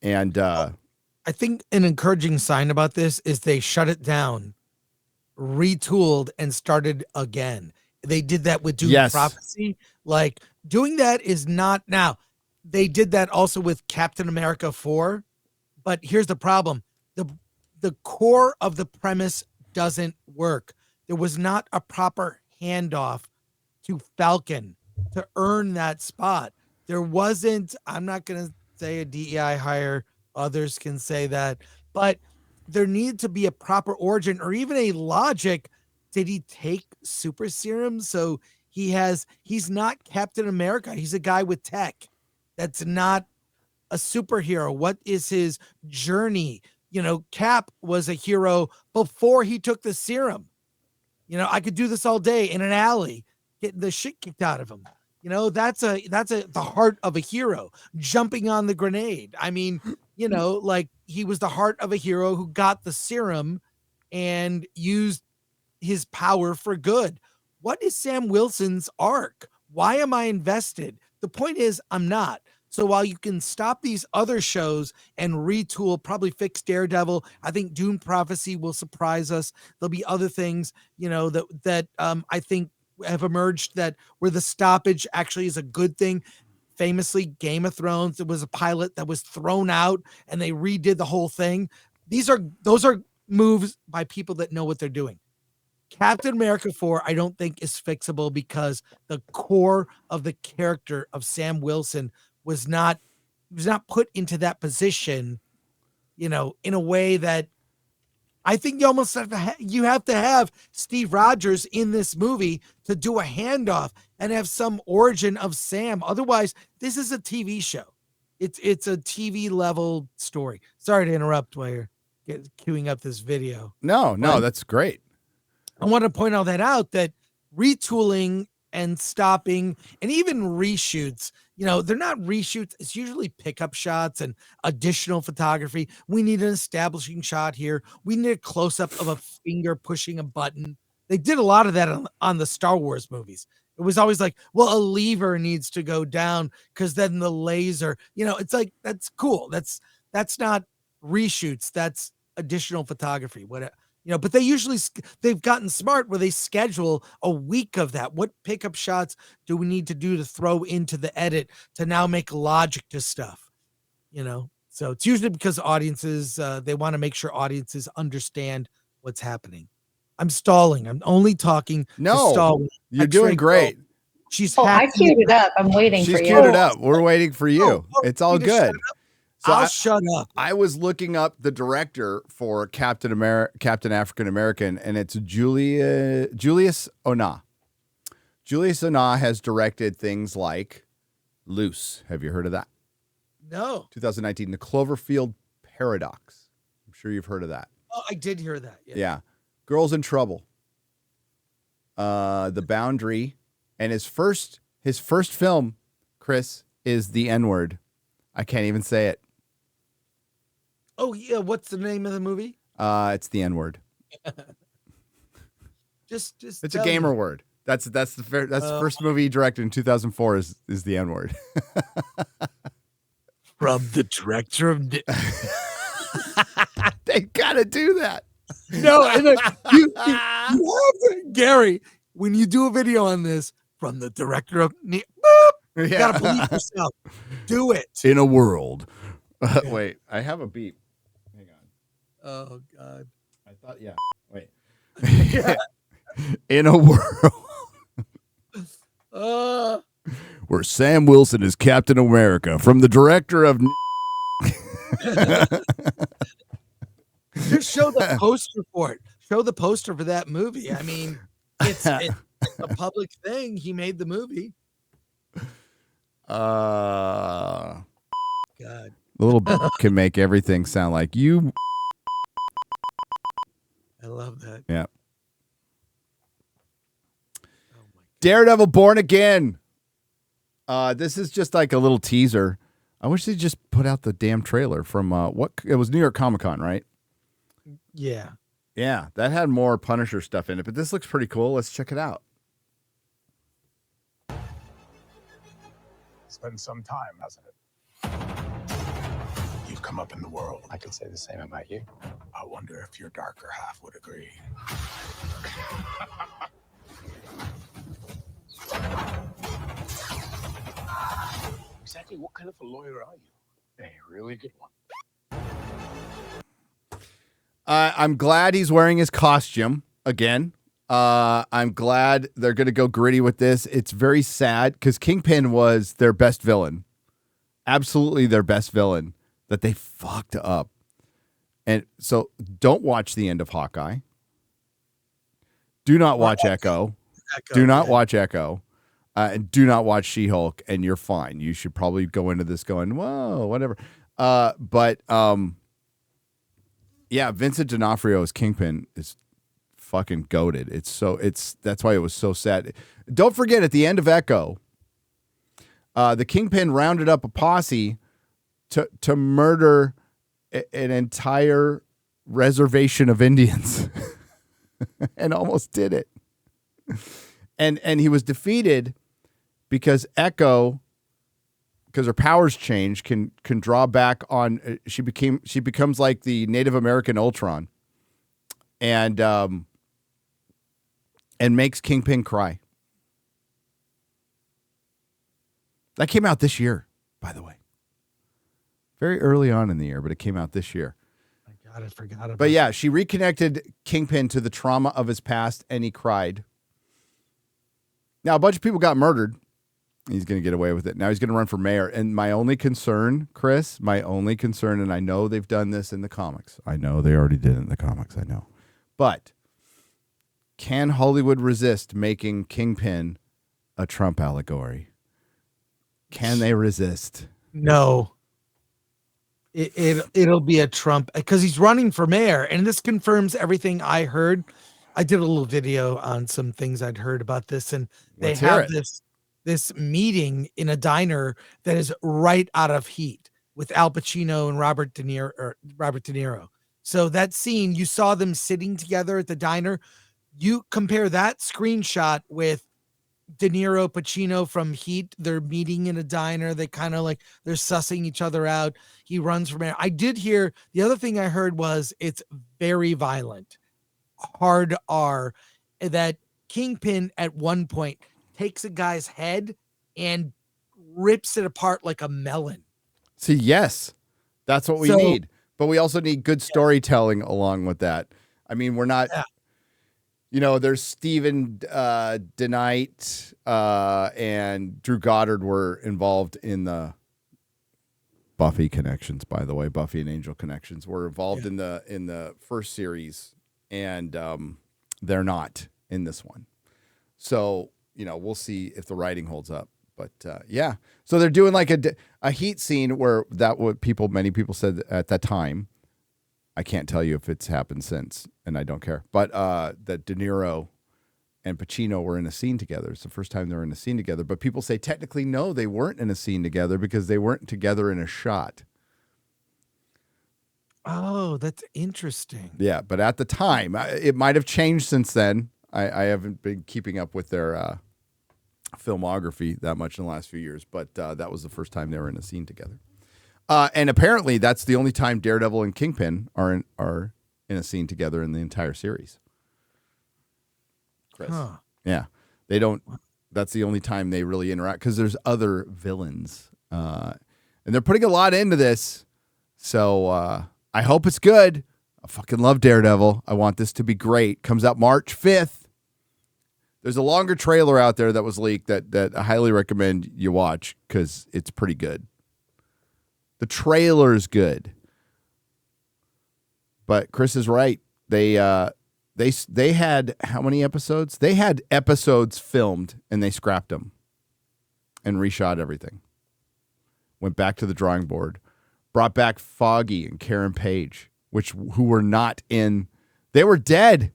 And I think an encouraging sign about this is they shut it down, retooled, and started again. They did that with Doom Prophecy. Like, doing that is not now. They did that also with Captain America 4, but here's the problem. The core of the premise doesn't work. There was not a proper handoff to Falcon to earn that spot. There wasn't, I'm not going to say a DEI hire, others can say that, but there needed to be a proper origin or even a logic. Did he take super serum? So he's not Captain America. He's a guy with tech. That's not a superhero. What is his journey? You know, Cap was a hero before he took the serum. You know, I could do this all day in an alley, getting the shit kicked out of him. You know, that's the heart of a hero, jumping on the grenade. I mean, you know, like, he was the heart of a hero who got the serum and used his power for good. What is Sam Wilson's arc? Why am I invested? The point is, I'm not. So while you can stop these other shows and retool, probably fix Daredevil, I think Doom Prophecy will surprise us. There'll be other things, you know, that I think have emerged that where the stoppage actually is a good thing. Famously, Game of Thrones, there was a pilot that was thrown out and they redid the whole thing. Those are moves by people that know what they're doing. Captain America 4, I don't think is fixable because the core of the character of Sam Wilson was not put into that position, you know, in a way that I think you almost have to have Steve Rogers in this movie to do a handoff and have some origin of Sam. Otherwise, this is a TV show. It's a TV level story. Sorry to interrupt while you're queuing up this video. No, that's great. I want to point all that out, that retooling and stopping and even reshoots, you know, they're not reshoots. It's usually pickup shots and additional photography. We need an establishing shot here. We need a close-up of a finger pushing a button. They did a lot of that on the Star Wars movies. It was always like, well, a lever needs to go down because then the laser, you know, it's like, that's cool. That's not reshoots. That's additional photography. What, you know, but they've gotten smart where they schedule a week of that. What pickup shots do we need to do to throw into the edit to now make logic to stuff? You know, so it's usually because audiences, they want to make sure audiences understand what's happening. I'm stalling. I'm only talking to stall. You're doing great. She's I queued it up. I'm waiting for you. She's queued it up. We're waiting for you. It's all good. So I'll shut up. I was looking up the director for Captain African American, and it's Julius Ona. Julius Ona has directed things like Loose. Have you heard of that? No. 2019, The Cloverfield Paradox. I'm sure you've heard of that. Oh, I did hear that. Yeah. Girls in Trouble. The Boundary, and his first film, Chris, is the N-word. I can't even say it. Oh yeah, what's the name of the movie? It's the N-word. Just it's a gamer word. That's the first movie he directed in 2004 is the N-word. From the director of They gotta do that. No, and you have to, Gary, when you do a video on this, from the director of boop, you gotta believe yourself. Do it. In a world. Wait, I have a beep. Hang on. Oh God. I thought wait. In a world where Sam Wilson is Captain America, from the director of Just show the poster for it. Show the poster for that movie. I mean, it's a public thing. He made the movie. God. The little can make everything sound like you. I love that. Yeah. Daredevil Born Again. This is just like a little teaser. I wish they just put out the damn trailer from it was New York Comic Con, right? Yeah. Yeah, that had more Punisher stuff in it, but this looks pretty cool. Let's check it out. It's been some time, hasn't it? You've come up in the world. I could say the same about you. I wonder if your darker half would agree. Exactly what kind of a lawyer are you? A really good one. I'm glad he's wearing his costume again. I'm glad they're going to go gritty with this. It's very sad because Kingpin was their best villain. Absolutely their best villain that they fucked up. And so don't watch the end of Hawkeye. Do not watch Echo. Do not watch Echo. And do not watch She-Hulk, and you're fine. You should probably go into this going, whoa, whatever. Yeah, Vincent D'Onofrio as Kingpin is fucking goated. That's why it was so sad. Don't forget, at the end of Echo, the Kingpin rounded up a posse to murder an entire reservation of Indians and almost did it. And he was defeated because Echo, because her powers change, can draw back on. She becomes like the Native American Ultron, and makes Kingpin cry. That came out this year, by the way. Very early on in the year, but it came out this year. My God, I forgot about. But yeah, she reconnected Kingpin to the trauma of his past, and he cried. Now a bunch of people got murdered. He's going to get away with it. Now he's going to run for mayor. And my only concern, Chris, and I know they've done this in the comics. I know they already did it in the comics. I know. But can Hollywood resist making Kingpin a Trump allegory? Can they resist? No. It'll be a Trump, because he's running for mayor. And this confirms everything I heard. I did a little video on some things I'd heard about this. And they have this meeting in a diner that is right out of Heat with Al Pacino and Robert De Niro. So that scene, you saw them sitting together at the diner. You compare that screenshot with De Niro, Pacino from Heat. They're meeting in a diner. They kind of like, they're sussing each other out. He runs for mayor. I did hear, the other thing I heard was it's very violent. Hard R. That Kingpin at one point takes a guy's head and rips it apart like a melon. See, yes, that's what we need. But we also need good storytelling along with that. I mean, we're not, there's Stephen DeKnight and Drew Goddard were involved in the Buffy connections, by the way. Buffy and Angel connections were involved in the first series, and they're not in this one. So, we'll see if the writing holds up. But yeah, so they're doing like a Heat scene where many people said at that time. I can't tell you if it's happened since, and I don't care. But that De Niro and Pacino were in a scene together. It's the first time they were in a scene together. But people say technically, no, they weren't in a scene together because they weren't together in a shot. Oh, that's interesting. Yeah, but at the time, it might have changed since then. I haven't been keeping up with their filmography that much in the last few years, but that was the first time they were in a scene together. And apparently, that's the only time Daredevil and Kingpin are in a scene together in the entire series. Chris. Huh. Yeah, they don't. That's the only time they really interact because there's other villains, and they're putting a lot into this. So I hope it's good. I fucking love Daredevil. I want this to be great. Comes out March 5th. There's a longer trailer out there that was leaked that I highly recommend you watch because it's pretty good. The trailer is good, but Chris is right. They had how many episodes? They had episodes filmed and they scrapped them and reshot everything. Went back to the drawing board, brought back Foggy and Karen Page, who were not in. They were dead.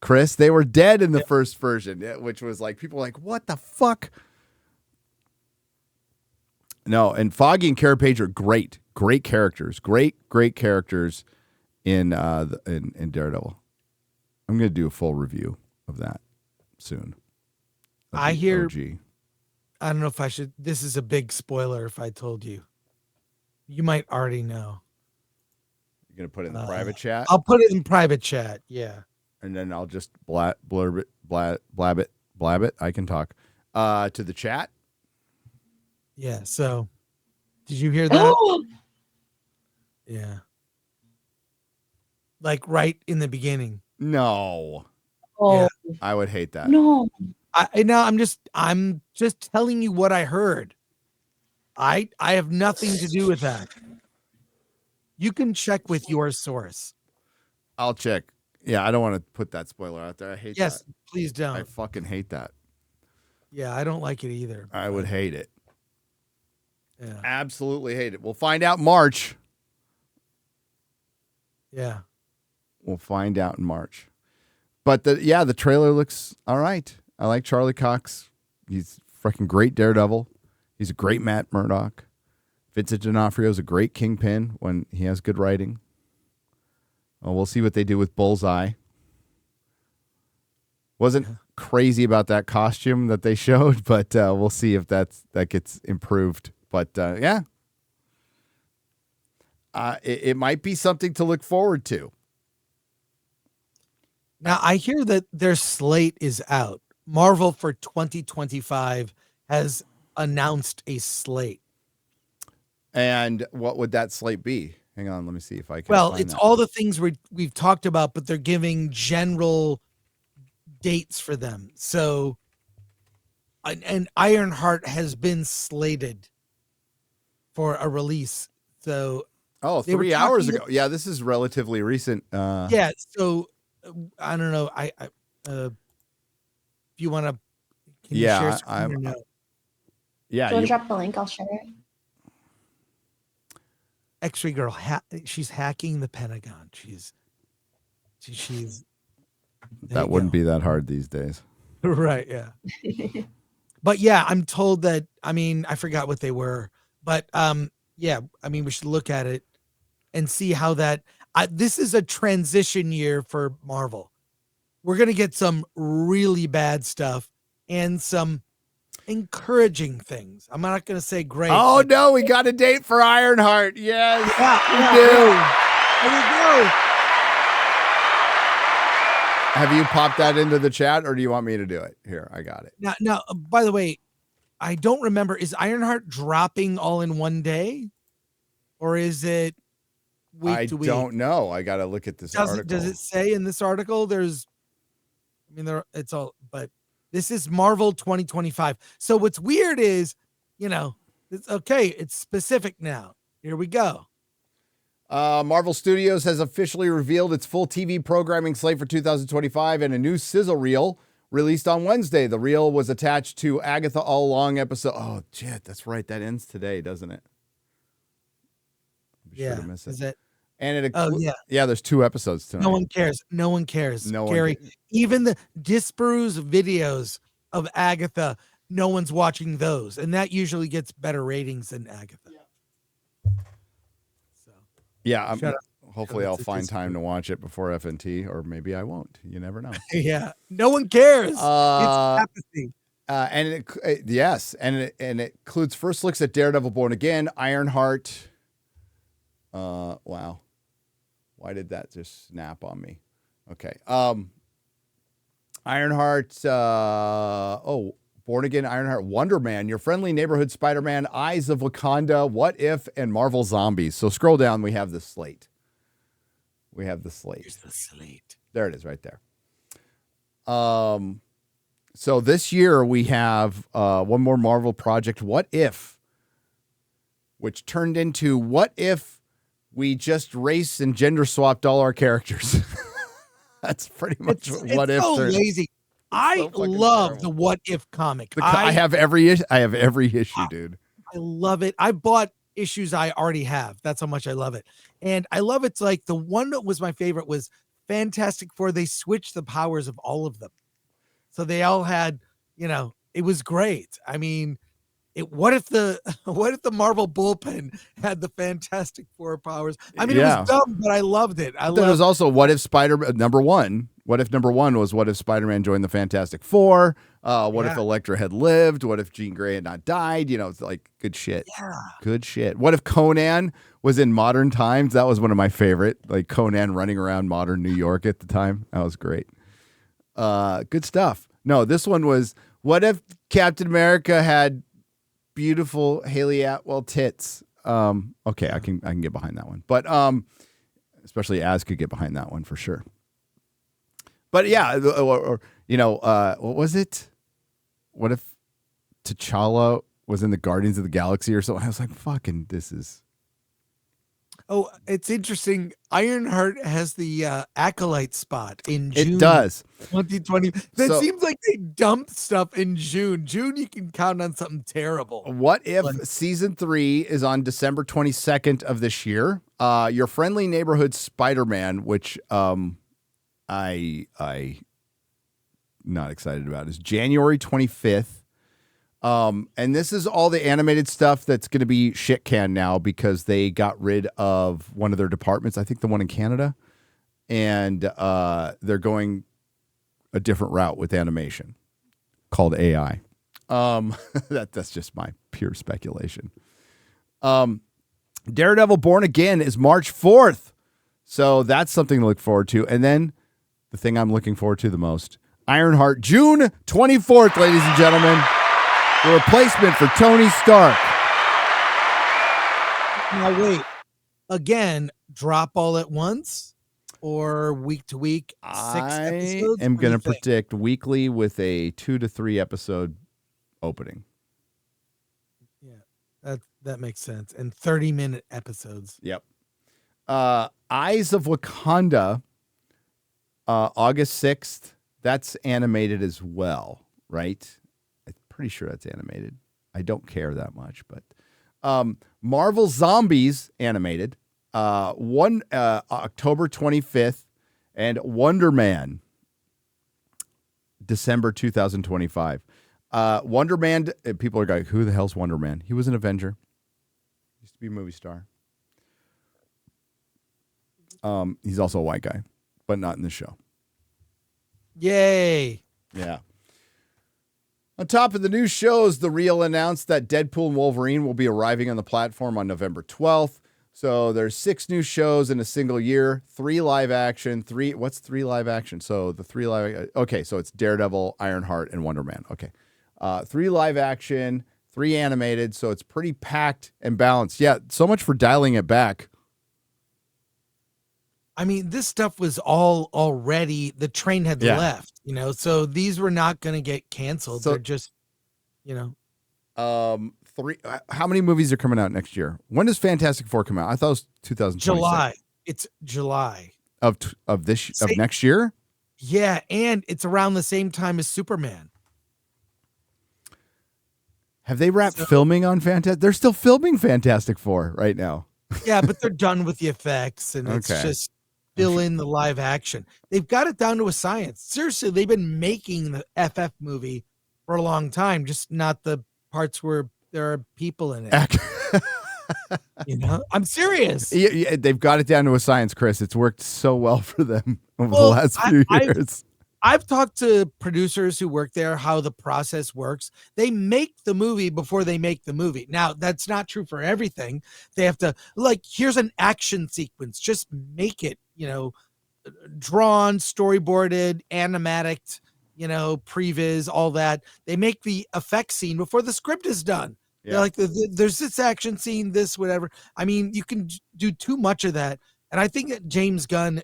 Chris, they were dead in the first version, which was like people were like, what the fuck? No, and Foggy and Karen Page are great characters, great characters in Daredevil. I'm going to do a full review of that soon. I hear. OG. I don't know if I should. This is a big spoiler. If I told you, you might already know. You're going to put it in the private chat. I'll put it in private chat. Yeah, and then I'll just blab it. I can talk to the chat. Yeah. So, did you hear that? Yeah. Like right in the beginning. No. Oh, Yeah. I would hate that. no. I'm just telling you what I heard. I have nothing to do with that. You can check with your source. I'll check. Yeah, I don't want to put that spoiler out there. I hate that. Yes, please don't. I fucking hate that. Yeah, I don't like it either. I would hate it. Yeah. Absolutely hate it. We'll find out March. Yeah. We'll find out in March. But the trailer looks all right. I like Charlie Cox. He's freaking great Daredevil. He's a great Matt Murdock. Vincent D'Onofrio is a great Kingpin when he has good writing. Well, we'll see what they do with Bullseye. Wasn't crazy about that costume that they showed, but we'll see if that gets improved. But it might be something to look forward to. Now, I hear that their slate is out. Marvel for 2025 has announced a slate. And what would that slate be? Hang on, let me see if I can. Well, find it's that. all the things we've talked about, but they're giving general dates for them. So, and Ironheart has been slated for a release. So, 3 hours ago. Yeah, this is relatively recent. Yeah. So, I don't know. If you want to, can you share screen or no? Yeah. Do you want to drop the link? I'll share it. X-ray girl, she's hacking the Pentagon. She's that wouldn't be that hard these days. Right. Yeah. But yeah, I'm told that, I forgot what they were, but yeah, we should look at it and see how that, this is a transition year for Marvel. We're going to get some really bad stuff and some encouraging things. I'm not going to say great. Oh, no, we got a date for Ironheart. Yes, we do. There we go. Have you popped that into the chat, or do you want me to do it? Here, I got it. Now, by the way, I don't remember. Is Ironheart dropping all in one day, or is it week to week? I don't know. I got to look at this article. Does it say in this article? It's all, but this is Marvel 2025. So what's weird is, it's okay. It's specific now. Here we go. Marvel Studios has officially revealed its full TV programming slate for 2025 and a new Sizzle Reel released on Wednesday. The reel was attached to Agatha All Along episode. Oh, shit, that's right. That ends today, doesn't it? Yeah. Is it? And there's 2 episodes tonight. No one cares. No one cares. No one Gary, cares. even the Disparu's videos of Agatha, no one's watching those. And that usually gets better ratings than Agatha. So Yeah, Shut up. hopefully Shut up I'll to find Disparu. time to watch it before FNT, or maybe I won't. You never know. Yeah. No one cares. It's apathy. And it includes first looks at Daredevil Born Again, Ironheart. Wow. Why did that just snap on me? Okay. Ironheart, Born Again, Ironheart, Wonder Man, Your Friendly Neighborhood Spider-Man, Eyes of Wakanda, What If, and Marvel Zombies. So scroll down, we have the slate. Here's the slate. There it is right there. So this year we have one more Marvel project, What If, which turned into What If We Just Race and Gender Swapped all our characters. That's pretty much What If. So lazy. I love terrible. the What If comic. I have every issue, dude. I love it. I bought issues I already have. That's how much I love it. And I love it's like the one that was my favorite was Fantastic Four. They switched the powers of all of them. So they all had, it was great. I mean, what if the Marvel bullpen had the Fantastic Four powers? I mean, It was dumb, but I loved it. There was also What If number one was What If Spider-Man joined the Fantastic Four? What if Elektra had lived? What if Jean Grey had not died? It's like good shit. Yeah. Good shit. What if Conan was in modern times? That was one of my favorite. Like Conan running around modern New York at the time. That was great. Good stuff. No, this one was what if Captain America had beautiful Haley Atwell tits? Okay, I can get behind that one. But especially Az could get behind that one for sure. But yeah, what was it? What if T'Challa was in the Guardians of the Galaxy or something? I was like, fucking, this is. Oh, it's interesting. Ironheart has the Acolyte spot in June. It does. 2020. That seems like they dumped stuff in June. June, you can count on something terrible. What if season 3 is on December 22nd of this year? Your Friendly Neighborhood Spider-Man, which I not excited about, is January 25th. And this is all the animated stuff that's going to be shit canned now because they got rid of one of their departments. I think the one in Canada, and they're going a different route with animation called AI. That's just my pure speculation. Daredevil Born Again is March 4th. So that's something to look forward to. And then the thing I'm looking forward to the most, Ironheart, June 24th, ladies and gentlemen. The replacement for Tony Stark. Now wait, again, drop all at once or week to week? 6 episodes? I am going to predict weekly with a 2 to 3 episode opening. Yeah, that makes sense. And 30-minute episodes. Yep. Eyes of Wakanda, August 6th. That's animated as well, right? Pretty sure that's animated. I don't care that much, but Marvel Zombies animated, October 25th, and Wonder Man, December 2025. Wonder Man, people are going, who the hell's Wonder Man? He was an Avenger. Used to be a movie star. He's also a white guy, but not in the show. Yay. Yeah. On top of the new shows, The Reel announced that Deadpool and Wolverine will be arriving on the platform on November 12th. So there's 6 new shows in a single year, 3 live action, 3 live action? So the 3 live, okay, so it's Daredevil, Ironheart, and Wonder Man. Okay. 3 live action, 3 animated, so it's pretty packed and balanced. Yeah, so much for dialing it back. I mean, this stuff was all already, the train had left, so these were not going to get canceled. So, they're just, 3, how many movies are coming out next year? When does Fantastic Four come out? I thought it was 2026. July. It's July. Of next year? Yeah, and it's around the same time as Superman. Have they wrapped filming on Fantastic? They're still filming Fantastic Four right now. Yeah, but they're done with the effects, and it's Okay. just fill in the live action. They've got it down to a science. Seriously, they've been making the FF movie for a long time, just not the parts where there are people in it. I'm serious. Yeah, they've got it down to a science, Chris. It's worked so well for them over the Well, last few years. I've talked to producers who work there, how the process works. They make the movie before they make the movie. Now, that's not true for everything. They have to, like, here's an action sequence. Just make it, drawn, storyboarded, animatic, previs, all that. They make the effect scene before the script is done. Yeah. They're like, there's this action scene, this, whatever. I mean, you can do too much of that. And I think that James Gunn,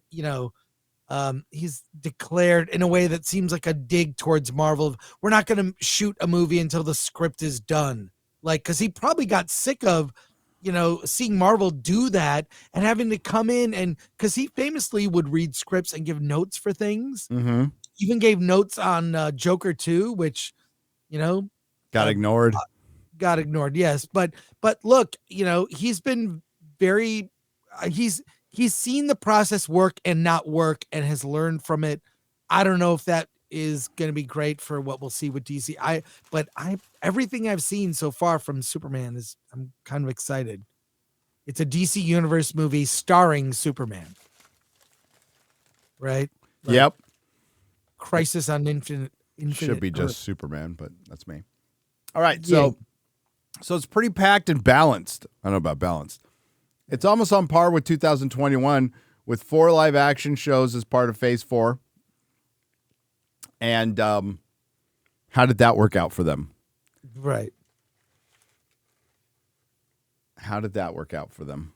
he's declared in a way that seems like a dig towards Marvel. We're not going to shoot a movie until the script is done. Like, because he probably got sick of, seeing Marvel do that and having to come in and because he famously would read scripts and give notes for things. Mm-hmm. Even gave notes on Joker 2, which, got ignored. Got ignored. Yes. But look, he's been very, he's seen the process work and not work and has learned from it. I don't know if that is going to be great for what we'll see with DC. Everything I've seen so far from Superman I'm kind of excited. It's a DC Universe movie starring Superman. Right? Like, yep. Crisis on Infinite Should be Earth. just Superman, but that's me. All right. So it's pretty packed and balanced. I don't know about balanced. It's almost on par with 2021 with 4 live action shows as part of Phase 4. And how did that work out for them? Right. How did that work out for them?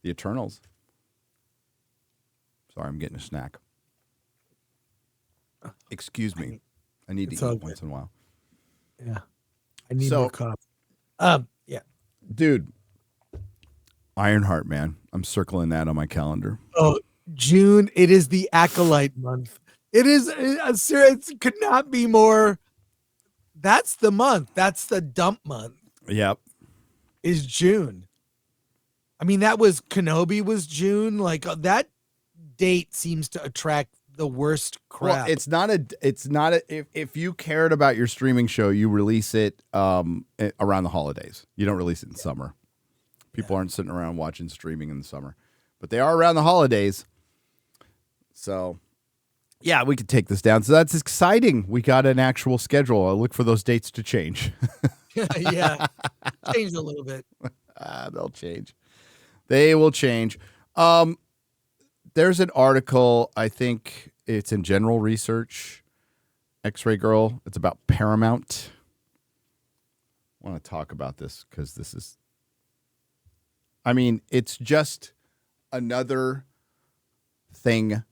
The Eternals. Sorry, I'm getting a snack. Excuse me. I need to eat once in a while. Yeah. I need more coffee. Yeah. Dude. Ironheart, man. I'm circling that on my calendar. Oh, June. It is the Acolyte month. It is it could not be more. That's the month. That's the dump month. Yep. Is June. I mean, that was Kenobi was June. Like that date seems to attract the worst crap. Well, it's not if you cared about your streaming show, you release it around the holidays. You don't release it in summer. People aren't sitting around watching streaming in the summer, but they are around the holidays. So, yeah, we could take this down. So that's exciting. We got an actual schedule. I'll look for those dates to change. Yeah, change a little bit. They'll change. They will change. There's an article, I think it's in General Research, X-Ray Girl. It's about Paramount. I want to talk about this because this is, I mean, it's just another thing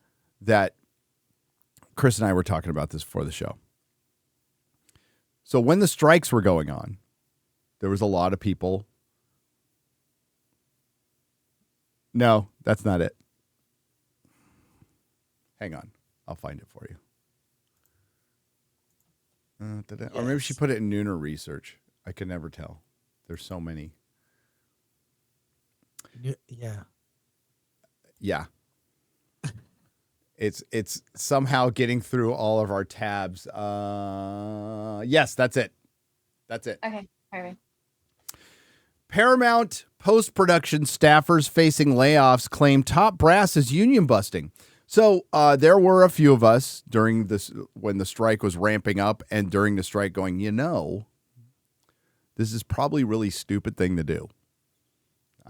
that Chris and I were talking about this before the show. So when the strikes were going on, there was a lot of people. No, that's not it. Hang on. I'll find it for you. Yes. Or maybe she put it in Nooner Research. I could never tell. There's so many. Yeah. Yeah. It's somehow getting through all of our tabs. Yes, that's it. That's it. Okay, perfect. Paramount post-production staffers facing layoffs claim top brass is union busting. So there were a few of us during this when the strike was ramping up and during the strike going, this is probably a really stupid thing to do.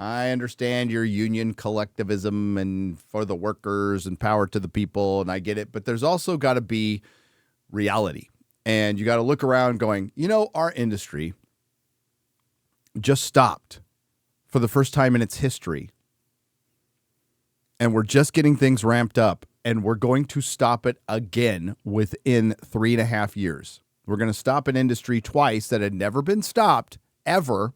I understand your union collectivism and for the workers and power to the people, and I get it. But there's also got to be reality. And you got to look around going, our industry just stopped for the first time in its history. And we're just getting things ramped up. And we're going to stop it again within 3.5 years. We're going to stop an industry twice that had never been stopped ever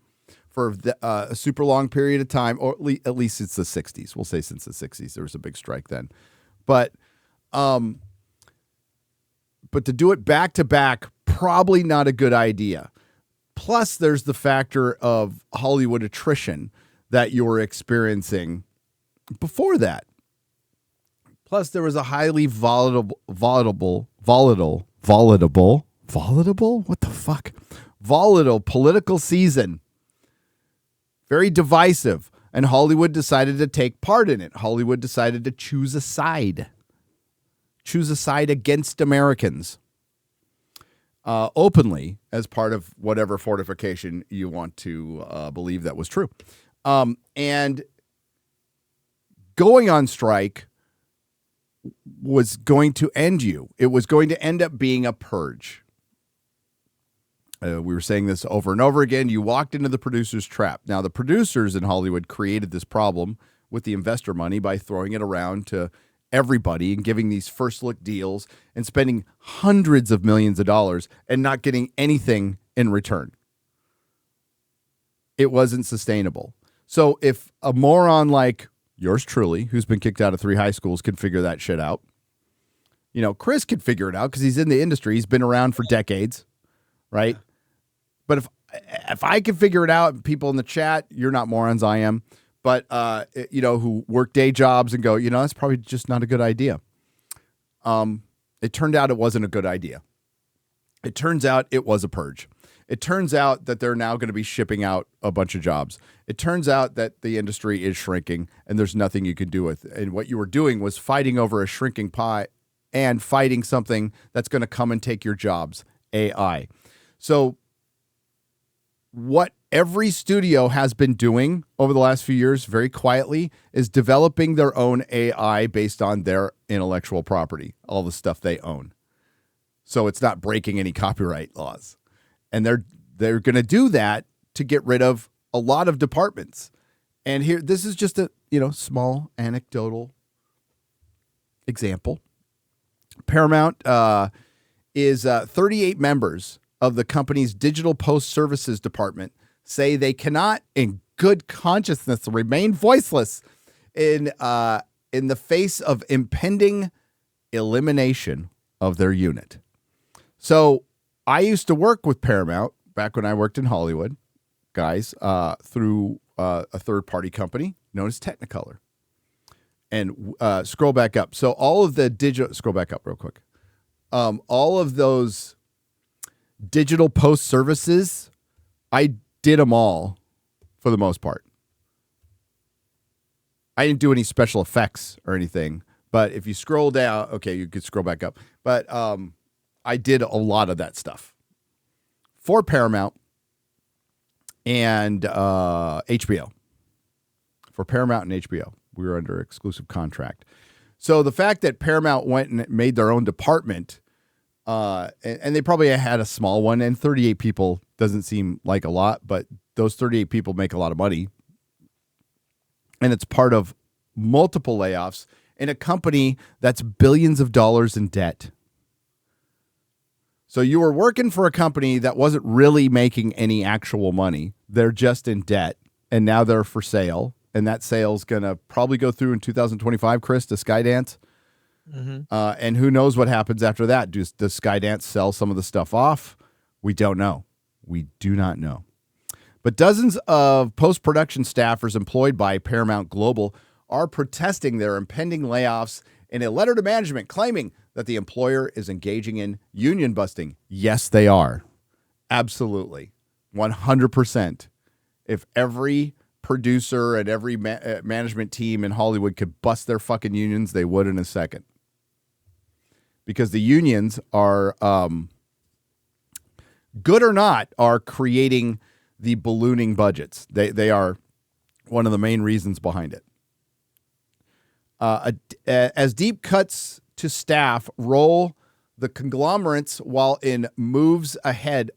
for a super long period of time, or at least since the 60s. We'll say since the 60s. There was a big strike then. But to do it back to back, probably not a good idea. Plus, there's the factor of Hollywood attrition that you were experiencing before that. Plus, there was a highly volatile, what the fuck? Volatile political season. Very divisive. And Hollywood decided to take part in it. Hollywood decided to choose a side. Choose a side against Americans. Openly, as part of whatever fortification you want to believe that was true. And going on strike was going to end you. It was going to end up being a purge. We were saying this over and over again. You walked into the producer's trap. Now, the producers in Hollywood created this problem with the investor money by throwing it around to everybody and giving these first look deals and spending hundreds of millions of dollars and not getting anything in return. It wasn't sustainable. So if a moron like yours truly, who's been kicked out of 3 high schools, can figure that shit out, Chris could figure it out because he's in the industry. He's been around for decades, right? But if I can figure it out, people in the chat, you're not morons, I am. But, who work day jobs and go, that's probably just not a good idea. It turned out it wasn't a good idea. It turns out it was a purge. It turns out that they're now going to be shipping out a bunch of jobs. It turns out that the industry is shrinking and there's nothing you can do with it. And what you were doing was fighting over a shrinking pie and fighting something that's going to come and take your jobs, AI. So what every studio has been doing over the last few years, very quietly, is developing their own AI based on their intellectual property, all the stuff they own. So it's not breaking any copyright laws. And they're going to do that to get rid of a lot of departments. And here, this is just a small anecdotal example. Paramount is 38 members of the company's digital post services department say they cannot, in good consciousness, remain voiceless in the face of impending elimination of their unit. So I used to work with Paramount back when I worked in Hollywood, guys, through a third-party company known as Technicolor. And scroll back up. So all of the digital, scroll back up real quick. All of those digital post services, I did them all for the most part. I didn't do any special effects or anything, but if you scroll down, okay, you could scroll back up. But I did a lot of that stuff for Paramount and HBO. For Paramount and HBO, we were under exclusive contract. So the fact that Paramount went and made their own department, and they probably had a small one, and 38 people doesn't seem like a lot, but those 38 people make a lot of money. And it's part of multiple layoffs in a company that's billions of dollars in debt. So you were working for a company that wasn't really making any actual money. They're just in debt, and now they're for sale. And that sale's going to probably go through in 2025, Chris, to Skydance. Mm-hmm. And who knows what happens after that? Does Skydance sell some of the stuff off? We don't know. We do not know. But dozens of post-production staffers employed by Paramount Global are protesting their impending layoffs in a letter to management claiming that the employer is engaging in union busting. Yes, they are. Absolutely. 100%. If every producer and every management team in Hollywood could bust their fucking unions, they would in a second. Because the unions are, good or not, are creating the ballooning budgets. They are one of the main reasons behind it. As deep cuts to staff roll the conglomerates while it moves ahead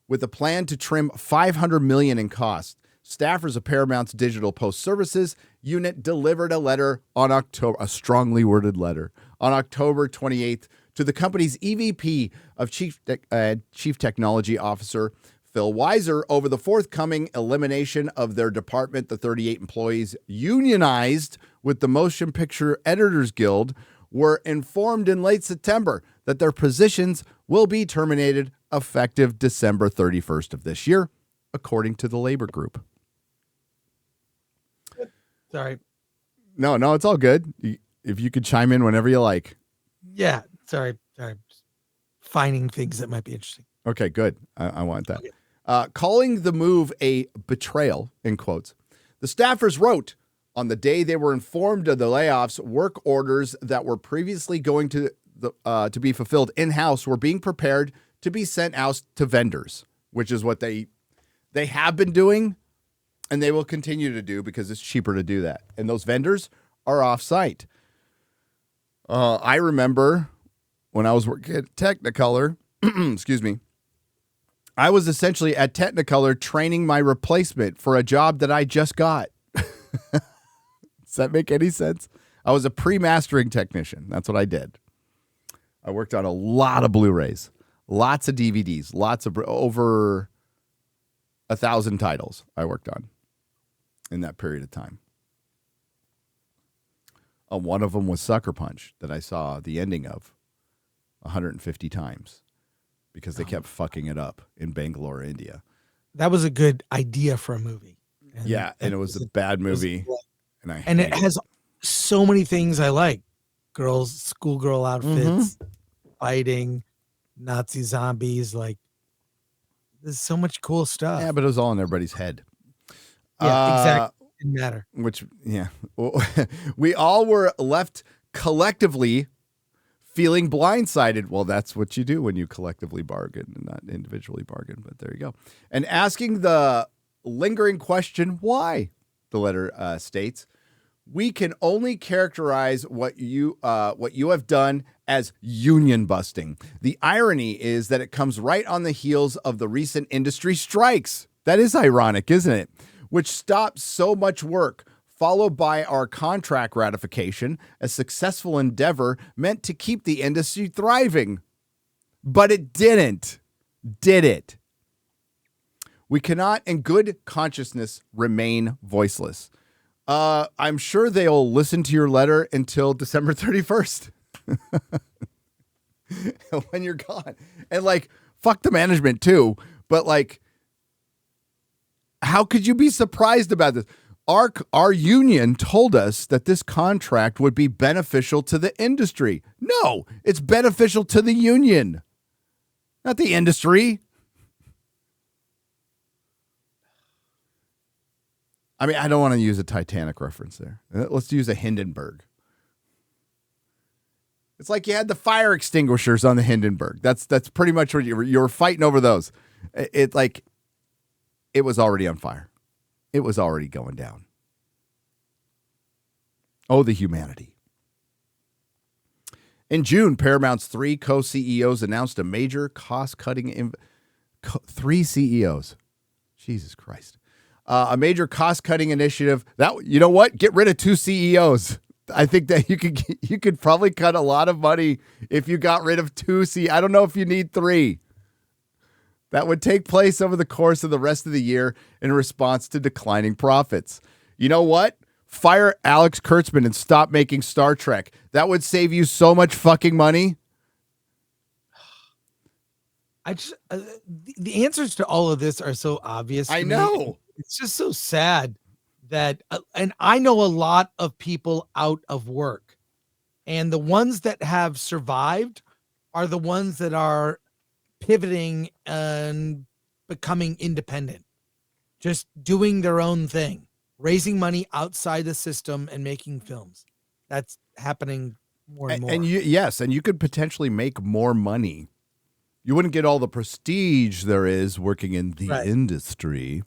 with a plan to trim $500 million in costs. Staffers of Paramount's digital post services unit delivered a letter on a strongly worded letter on October 28th to the company's EVP of Chief Technology Officer Phil Weiser over the forthcoming elimination of their department. The 38 employees unionized with the Motion Picture Editors Guild were informed in late September that their positions will be terminated effective December 31st of this year. according to the labor group. Sorry. No, it's all good. If you could chime in whenever you like. Yeah. Sorry. Just finding things that might be interesting. Okay, good. I want that. Okay. Calling the move a betrayal, in quotes, the staffers wrote, on the day they were informed of the layoffs, work orders that were previously going to be fulfilled in-house were being prepared to be sent out to vendors, which is what they have been doing, and they will continue to do because it's cheaper to do that. And those vendors are off-site. I remember when I was working at Technicolor, excuse me, I was essentially at Technicolor training my replacement for a job that I just got. Does that make any sense? I was a pre-mastering technician. That's what I did. I worked on a lot of Blu-rays, lots of DVDs, lots of over 1,000 titles I worked on in that period of time. One of them was Sucker Punch that I saw the ending of 150 times because they kept fucking it up in Bangalore, India. That was a good idea for a movie. And it was a bad movie. And it has so many things I like. Girls, schoolgirl outfits, fighting, Nazi zombies. Like, there's so much cool stuff. Yeah, but it was all in everybody's head. Yeah, exactly. Didn't matter. Which, yeah. We all were left collectively feeling blindsided. Well, that's what you do when you collectively bargain and not individually bargain, but there you go. And asking the lingering question, why? The letter states, we can only characterize what you have done as union busting. The irony is that it comes right on the heels of the recent industry strikes. That is ironic, isn't it? Which stopped so much work, followed by our contract ratification, a successful endeavor meant to keep the industry thriving. But it didn't, did it? We cannot, in good consciousness, remain voiceless. I'm sure they'll listen to your letter until December 31st. When you're gone. And like, fuck the management too. But like, how could you be surprised about this? Our union told us that this contract would be beneficial to the industry. No, it's beneficial to the union, not the industry. I mean, I don't want to use a Titanic reference there. Let's use a Hindenburg. It's like you had the fire extinguishers on the Hindenburg. That's pretty much what you were fighting over those. It was already on fire. It was already going down. Oh, the humanity. In June, Paramount's 3 co-CEOs announced a major cost-cutting... 3 CEOs. Jesus Christ. A major cost-cutting initiative. That, you know what? Get rid of 2 CEOs. I think that you could probably cut a lot of money if you got rid of 2 CEOs. I don't know if you need 3. That would take place over the course of the rest of the year in response to declining profits. You know what? Fire Alex Kurtzman and stop making Star Trek. That would save you so much fucking money. I just the answers to all of this are so obvious. I know. It's just so sad that, and I know a lot of people out of work, and the ones that have survived are the ones that are pivoting and becoming independent, just doing their own thing, raising money outside the system and making films. That's happening more and more. And you could potentially make more money. You wouldn't get all the prestige there is working in the industry,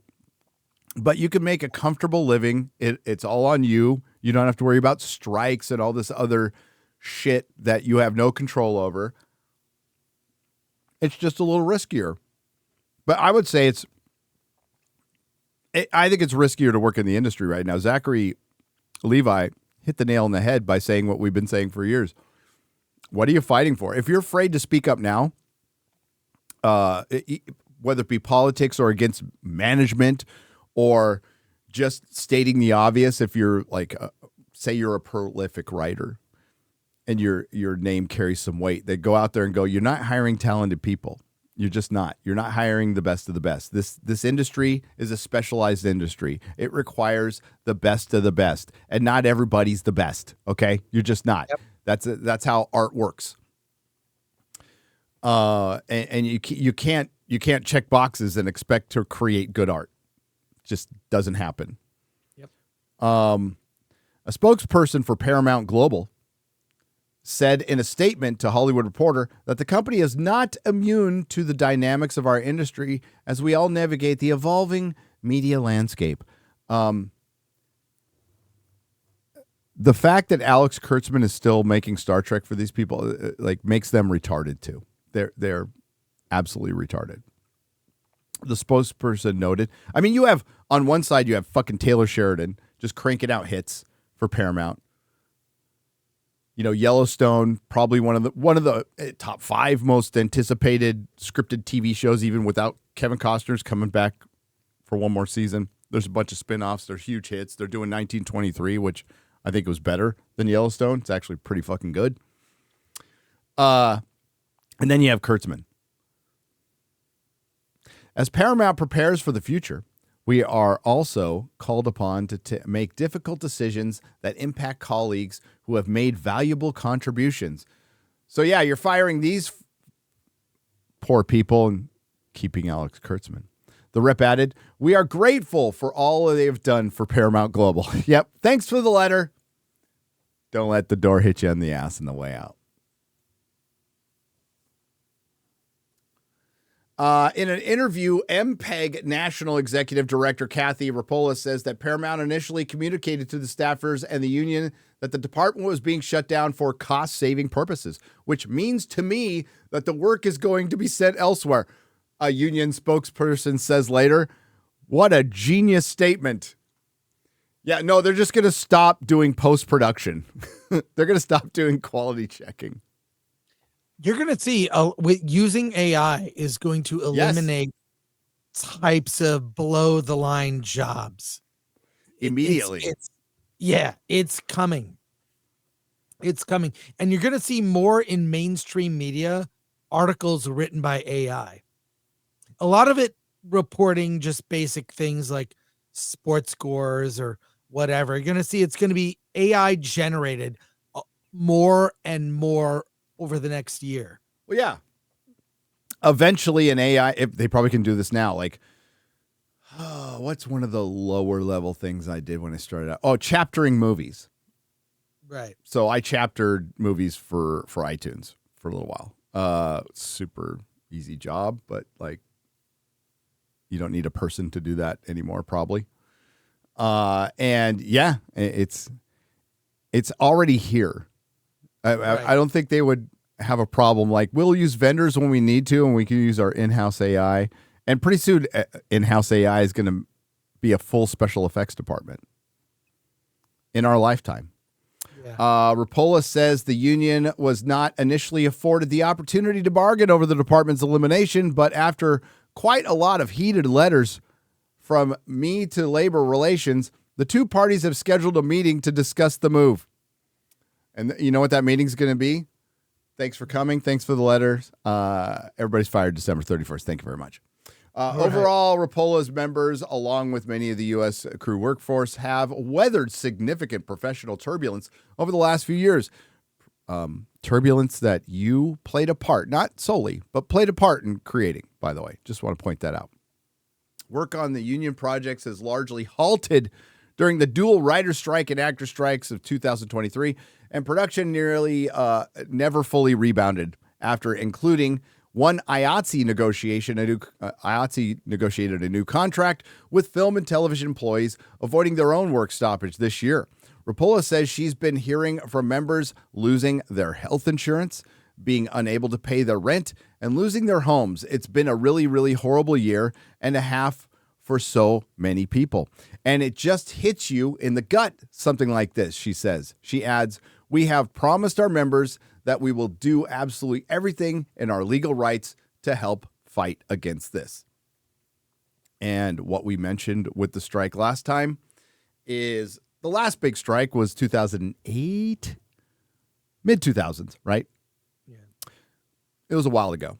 but you can make a comfortable living. It's all on you. You don't have to worry about strikes and all this other shit that you have no control over. It's just a little riskier. But I would say I think it's riskier to work in the industry right now. Zachary Levi hit the nail on the head by saying what we've been saying for years. What are you fighting for? If you're afraid to speak up now, whether it be politics or against management or just stating the obvious, if you're like, say you're a prolific writer and your name carries some weight, they go out there and go, you're not hiring talented people. You're just not. You're not hiring the best of the best. This industry is a specialized industry. It requires the best of the best, and not everybody's the best. Okay, you're just not. Yep. That's how art works. And you can't check boxes and expect to create good art. It just doesn't happen. Yep. A spokesperson for Paramount Global said in a statement to Hollywood Reporter that the company is not immune to the dynamics of our industry as we all navigate the evolving media landscape. The fact that Alex Kurtzman is still making Star Trek for these people like makes them retarded too. They're absolutely retarded. The spokesperson noted, I mean, you have on one side you have fucking Taylor Sheridan just cranking out hits for Paramount. You know, Yellowstone, probably one of the top 5 most anticipated scripted TV shows, even without Kevin Costner's coming back for one more season. There's a bunch of spinoffs. They're huge hits. They're doing 1923, which I think was better than Yellowstone. It's actually pretty fucking good. And then you have Kurtzman. As Paramount prepares for the future, we are also called upon to make difficult decisions that impact colleagues who have made valuable contributions. So, yeah, you're firing these poor people and keeping Alex Kurtzman. The rep added, we are grateful for all they've done for Paramount Global. Yep, thanks for the letter. Don't let the door hit you on the ass on the way out. In an interview, MPEG National Executive Director Kathy Rapola says that Paramount initially communicated to the staffers and the union that the department was being shut down for cost-saving purposes, which means to me that the work is going to be sent elsewhere. A union spokesperson says later, what a genius statement. Yeah, no, they're just going to stop doing post-production. They're going to stop doing quality checking. You're going to see with using AI is going to eliminate types of below the line jobs Immediately. It's coming. It's coming. And you're going to see more in mainstream media articles written by AI. A lot of it reporting just basic things like sports scores or whatever. You're going to see it's going to be AI generated more and more over the next year. Well, yeah. Eventually an AI, if they probably can do this now. Like, what's one of the lower level things I did when I started out? Oh, chaptering movies. Right. So I chaptered movies for iTunes for a little while. Super easy job, but like, you don't need a person to do that anymore, probably. And yeah, it's already here. I don't think they would have a problem. Like, we'll use vendors when we need to, and we can use our in-house AI. And pretty soon, in-house AI is going to be a full special effects department in our lifetime. Yeah. Rapola says the union was not initially afforded the opportunity to bargain over the department's elimination, but after quite a lot of heated letters from me to labor relations, the two parties have scheduled a meeting to discuss the move. And you know what that meeting's going to be? Thanks for coming. Thanks for the letters. Everybody's fired December 31st. Thank you very much. Overall, Rapola's members, along with many of the U.S. crew workforce, have weathered significant professional turbulence over the last few years. Turbulence that you played a part, not solely, but played a part in creating, by the way. Just want to point that out. Work on the union projects has largely halted during the dual writer strike and actor strikes of 2023, and production nearly never fully rebounded after including one IATSE negotiated a new contract with film and television employees, avoiding their own work stoppage this year. Rapola says she's been hearing from members losing their health insurance, being unable to pay their rent, and losing their homes. It's been a really, really horrible year and a half for so many people. And it just hits you in the gut, something like this, she says. She adds, we have promised our members that we will do absolutely everything in our legal rights to help fight against this. And what we mentioned with the strike last time is the last big strike was 2008, mid-2000s, right? Yeah. It was a while ago.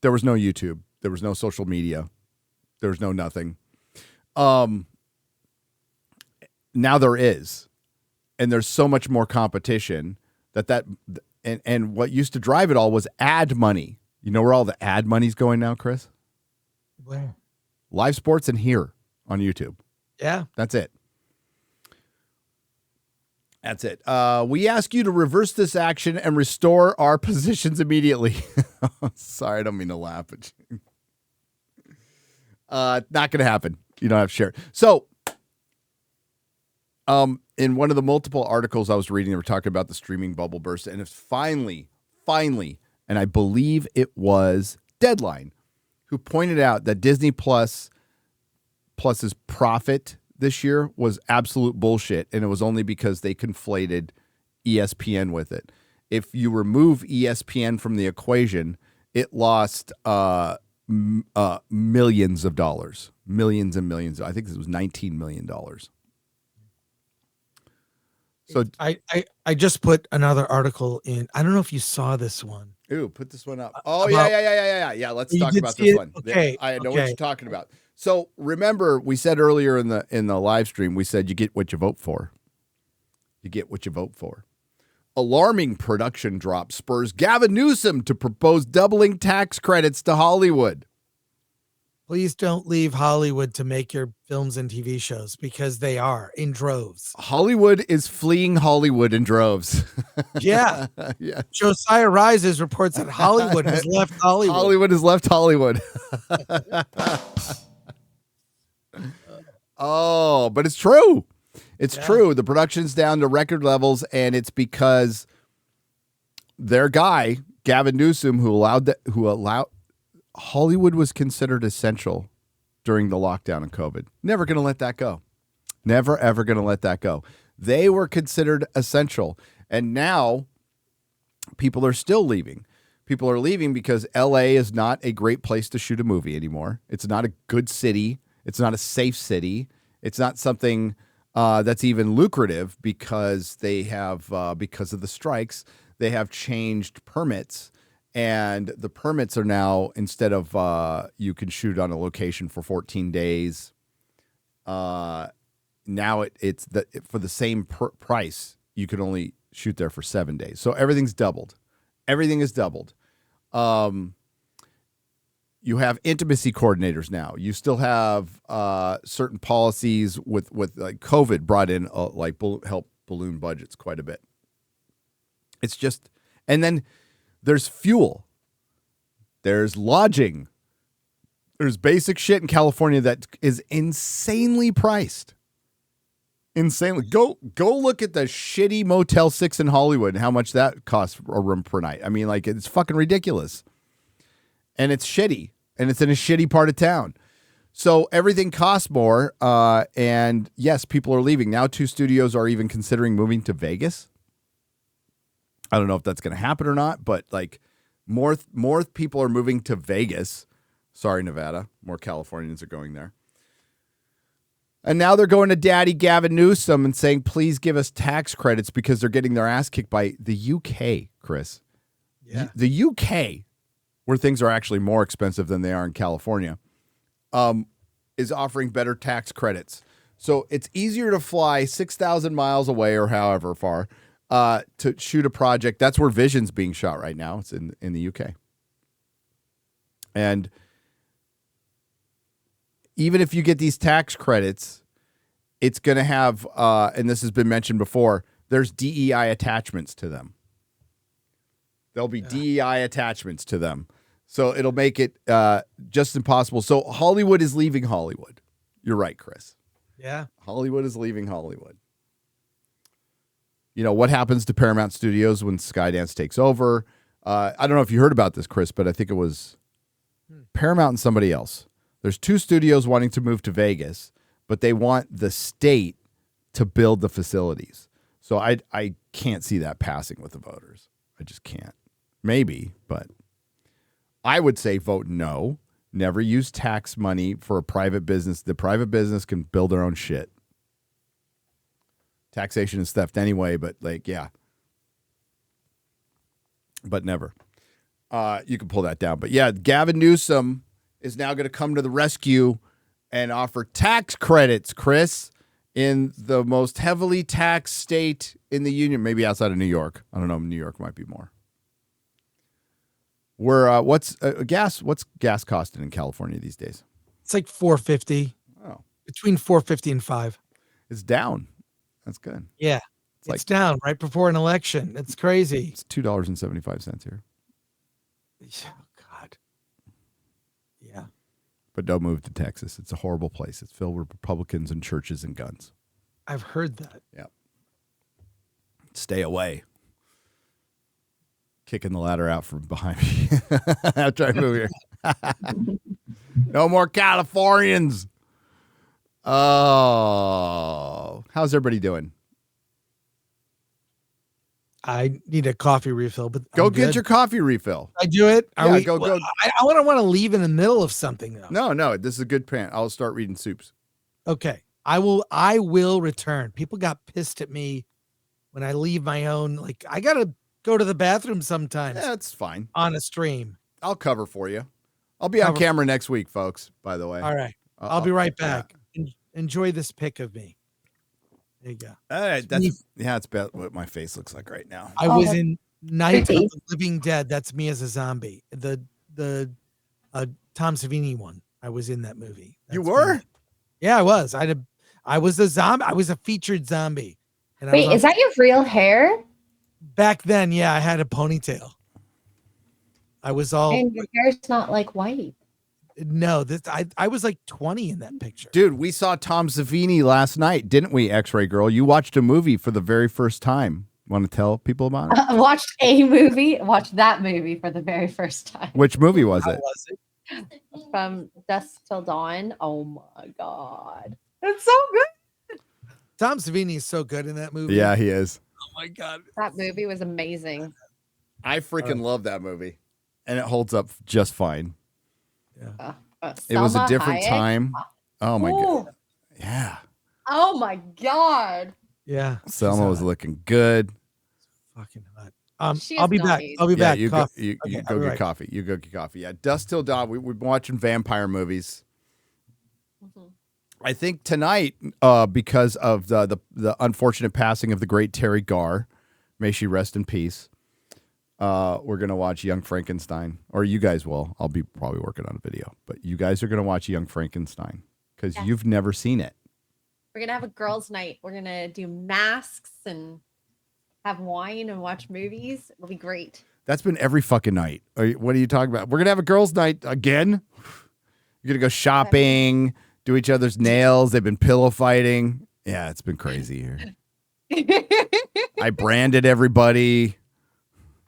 There was no YouTube. There was no social media. There was no nothing. Now there is. And there's so much more competition and what used to drive it all was ad money. You know where all the ad money's going now, Chris? Where? Live sports and here on YouTube. Yeah. That's it. That's it. We ask you to reverse this action and restore our positions immediately. Sorry, I don't mean to laugh at you. Not going to happen. You don't have to share. So, in one of the multiple articles I was reading, they were talking about the streaming bubble burst, and it's finally, and I believe it was Deadline, who pointed out that Disney Plus's profit this year was absolute bullshit, and it was only because they conflated ESPN with it. If you remove ESPN from the equation, it lost millions of dollars, millions and millions. I think it was $19 million. So I just put another article in. I don't know if you saw this one. Ooh, put this one up. Oh, yeah. Let's talk about this one. Okay, I know what you're talking about. So remember, we said earlier in the live stream, we said you get what you vote for. You get what you vote for. Alarming production drop spurs Gavin Newsom to propose doubling tax credits to Hollywood. Please don't leave Hollywood to make your films and TV shows, because they are in droves. Hollywood is fleeing Hollywood in droves. Yeah. Yeah. Josiah Rises reports that Hollywood has left Hollywood. Hollywood has left Hollywood. Oh, but it's true. It's true. The production's down to record levels, and it's because their guy, Gavin Newsom, who allowed Hollywood was considered essential during the lockdown and COVID. Never going to let that go. Never, ever going to let that go. They were considered essential. And now people are still leaving. People are leaving because LA is not a great place to shoot a movie anymore. It's not a good city. It's not a safe city. It's not something that's even lucrative because they have, because of the strikes, they have changed permits. And the permits are now, instead of you can shoot on a location for 14 days, now it's for the same price, you can only shoot there for 7 days. So everything's doubled. Everything is doubled. You have intimacy coordinators now. You still have certain policies with like COVID brought in help balloon budgets quite a bit. It's just, and then there's fuel, there's lodging, there's basic shit in California that is insanely priced. Insanely. Go look at the shitty Motel 6 in Hollywood and how much that costs a room per night. I mean, like, it's fucking ridiculous. And it's shitty. And it's in a shitty part of town. So everything costs more. And yes, people are leaving. Now 2 studios are even considering moving to Vegas. I don't know if that's going to happen or not, but like more people are moving to Vegas. Sorry, Nevada. More Californians are going there. And now they're going to Daddy Gavin Newsom and saying, please give us tax credits because they're getting their ass kicked by the UK, Chris. Yeah. The UK, where things are actually more expensive than they are in California, is offering better tax credits. So it's easier to fly 6,000 miles away or however far to shoot a project. That's where Vision's being shot right now. It's in the UK. And even if you get these tax credits, it's going to have, and this has been mentioned before, there's DEI attachments to them. There'll be DEI attachments to them. So it'll make it just impossible. So Hollywood is leaving Hollywood. You're right, Chris. Yeah. Hollywood is leaving Hollywood. You know, what happens to Paramount Studios when Skydance takes over? I don't know if you heard about this, Chris, but I think it was Paramount and somebody else. There's 2 studios wanting to move to Vegas, but they want the state to build the facilities. So I can't see that passing with the voters. I just can't. Maybe, but I would say vote no. Never use tax money for a private business. The private business can build their own shit. Taxation is theft anyway, but like, yeah. But never. You can pull that down. But yeah, Gavin Newsom is now going to come to the rescue and offer tax credits, Chris, in the most heavily taxed state in the union, maybe outside of New York. I don't know. New York might be more. What's gas costing in California these days? It's like $4.50. Oh, between $4.50 and $5. It's down. That's good. Yeah, it's down right before an election. It's crazy. It's $2.75 here. Oh God. Yeah. But don't move to Texas. It's a horrible place. It's filled with Republicans and churches and guns. I've heard that. Yeah. Stay away. Kicking the ladder out from behind me. I'll try to move here. No more Californians. Oh, how's everybody doing? I need a coffee refill, but go get your coffee refill. I do it. Go. I don't want to leave in the middle of something though. No. This is a good plan. I'll start reading soups. Okay. I will return. People got pissed at me when I leave my own. Like I gotta go to the bathroom sometimes. Yeah, that's fine. On a stream. I'll cover for you. I'll be on camera next week, folks. By the way. All right. I'll be right back. Enjoy this pic of me. There you go. All right, it's about what my face looks like right now. I was in Night of the Living Dead. That's me as a zombie. The Tom Savini one. I was in that movie. You were? Me. Yeah, I was. I was a zombie. I was a featured zombie. And wait, is that your real hair? Back then, yeah, I had a ponytail. I was all. And your hair's not like white. No, I was like 20 in that picture. Dude, we saw Tom Savini last night, didn't we, X-Ray Girl? You watched a movie for the very first time. Want to tell people about it? I watched a movie. Watched that movie for the very first time. Which movie was it? How was it? From Dusk Till Dawn. Oh my God. It's so good. Tom Savini is so good in that movie. Yeah, he is. Oh my God. That movie was amazing. I freaking love that movie. And it holds up just fine. Yeah. It was a different Hayek. time. Oh my God. Yeah. Oh my God. Yeah. Selma was looking good. Fucking hot. I'll be back. I'll be back. You go get coffee. You go get coffee. Yeah. Dusk Till Dawn. We've been watching vampire movies. Mm-hmm. I think tonight, because of the unfortunate passing of the great Terry Gore, may she rest in peace. We're going to watch Young Frankenstein, or you guys will. I'll be probably working on a video, but you guys are going to watch Young Frankenstein because you've never seen it. We're going to have a girls' night. We're going to do masks and have wine and watch movies. It'll be great. That's been every fucking night. What are you talking about? We're going to have a girls' night again. You're going to go shopping, do each other's nails. They've been pillow fighting. Yeah, it's been crazy here. I branded everybody.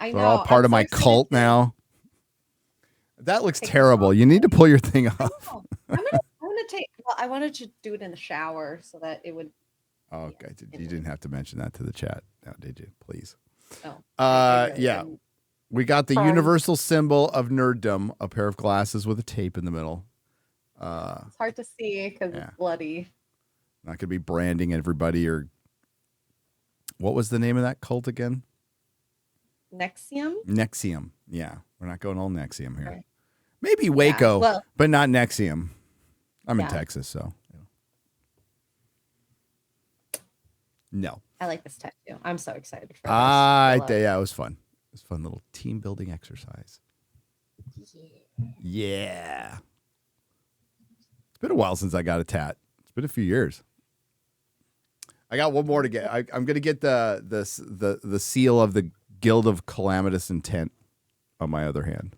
I know. They're all part of my cult now. That looks terrible. You need to pull your thing off. I'm gonna take. Well, I wanted to do it in the shower so that it would. Oh, okay. You didn't have to mention that to the chat, now, did you? Please. Oh. Yeah. We got the universal symbol of nerddom, a pair of glasses with a tape in the middle. It's hard to see because it's bloody. Not gonna be branding everybody or. What was the name of that cult again? Nexium. Yeah, we're not going all Nexium here. Right. Maybe Waco, but not Nexium. I'm in Texas, so no. I like this tattoo. I'm so excited for this. Yeah, it was fun. It was a fun little team building exercise. Yeah. It's been a while since I got a tat. It's been a few years. I got one more to get. I'm gonna get the seal of the Guild of Calamitous Intent on my other hand.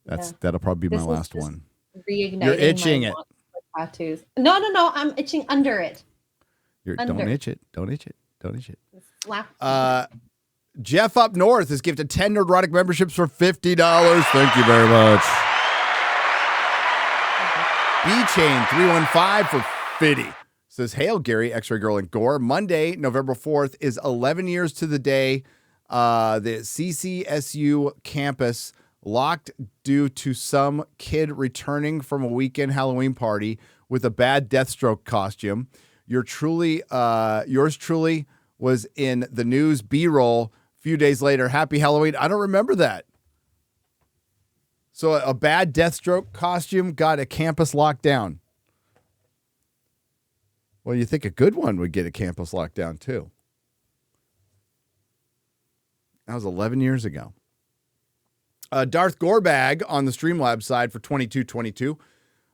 That'll probably be my last one. You're itching it. Tattoos. No. I'm itching under it. Don't itch it. Don't itch it. Jeff up north has gifted 10 Nerdrotic memberships for $50. Thank you very much. B-Chain 315 for 50. Says, hail Gary, X-Ray Girl, and Gore. Monday, November 4th is 11 years to the day. The CCSU campus locked due to some kid returning from a weekend Halloween party with a bad Deathstroke costume. Yours truly was in the news B-roll a few days later. Happy Halloween. I don't remember that. So a bad Deathstroke costume got a campus locked down. Well, you think a good one would get a campus locked down too. That was 11 years ago. Darth Gorebag on the Streamlabs side for 2222.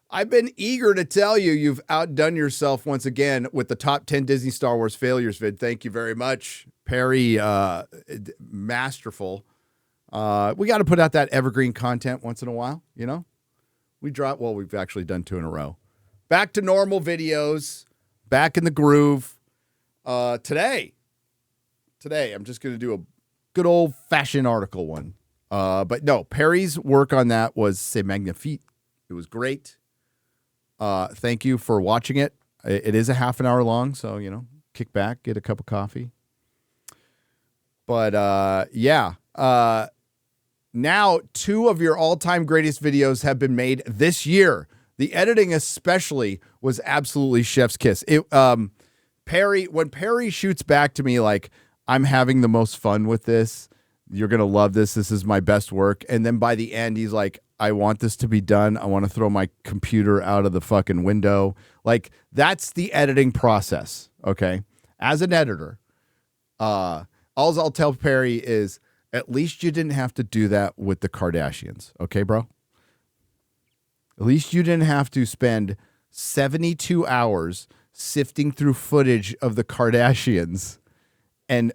I've been eager to tell you you've outdone yourself once again with the top 10 Disney Star Wars failures vid. Thank you very much, Perry. Masterful. We got to put out that evergreen content once in a while, you know? We've actually done 2 in a row. Back to normal videos, back in the groove. Today, I'm just going to do a good old-fashioned article one. But no, Perry's work on that was c'est magnifique. It was great. Thank you for watching it. It is a half an hour long, so, you know, kick back, get a cup of coffee. But, now 2 of your all-time greatest videos have been made this year. The editing especially was absolutely chef's kiss. When Perry shoots back to me like, I'm having the most fun with this, you're going to love this, this is my best work. And then by the end, he's like, I want this to be done. I want to throw my computer out of the fucking window. Like, that's the editing process, okay? As an editor, all I'll tell Perry is, at least you didn't have to do that with the Kardashians, okay, bro? At least you didn't have to spend 72 hours sifting through footage of the Kardashians and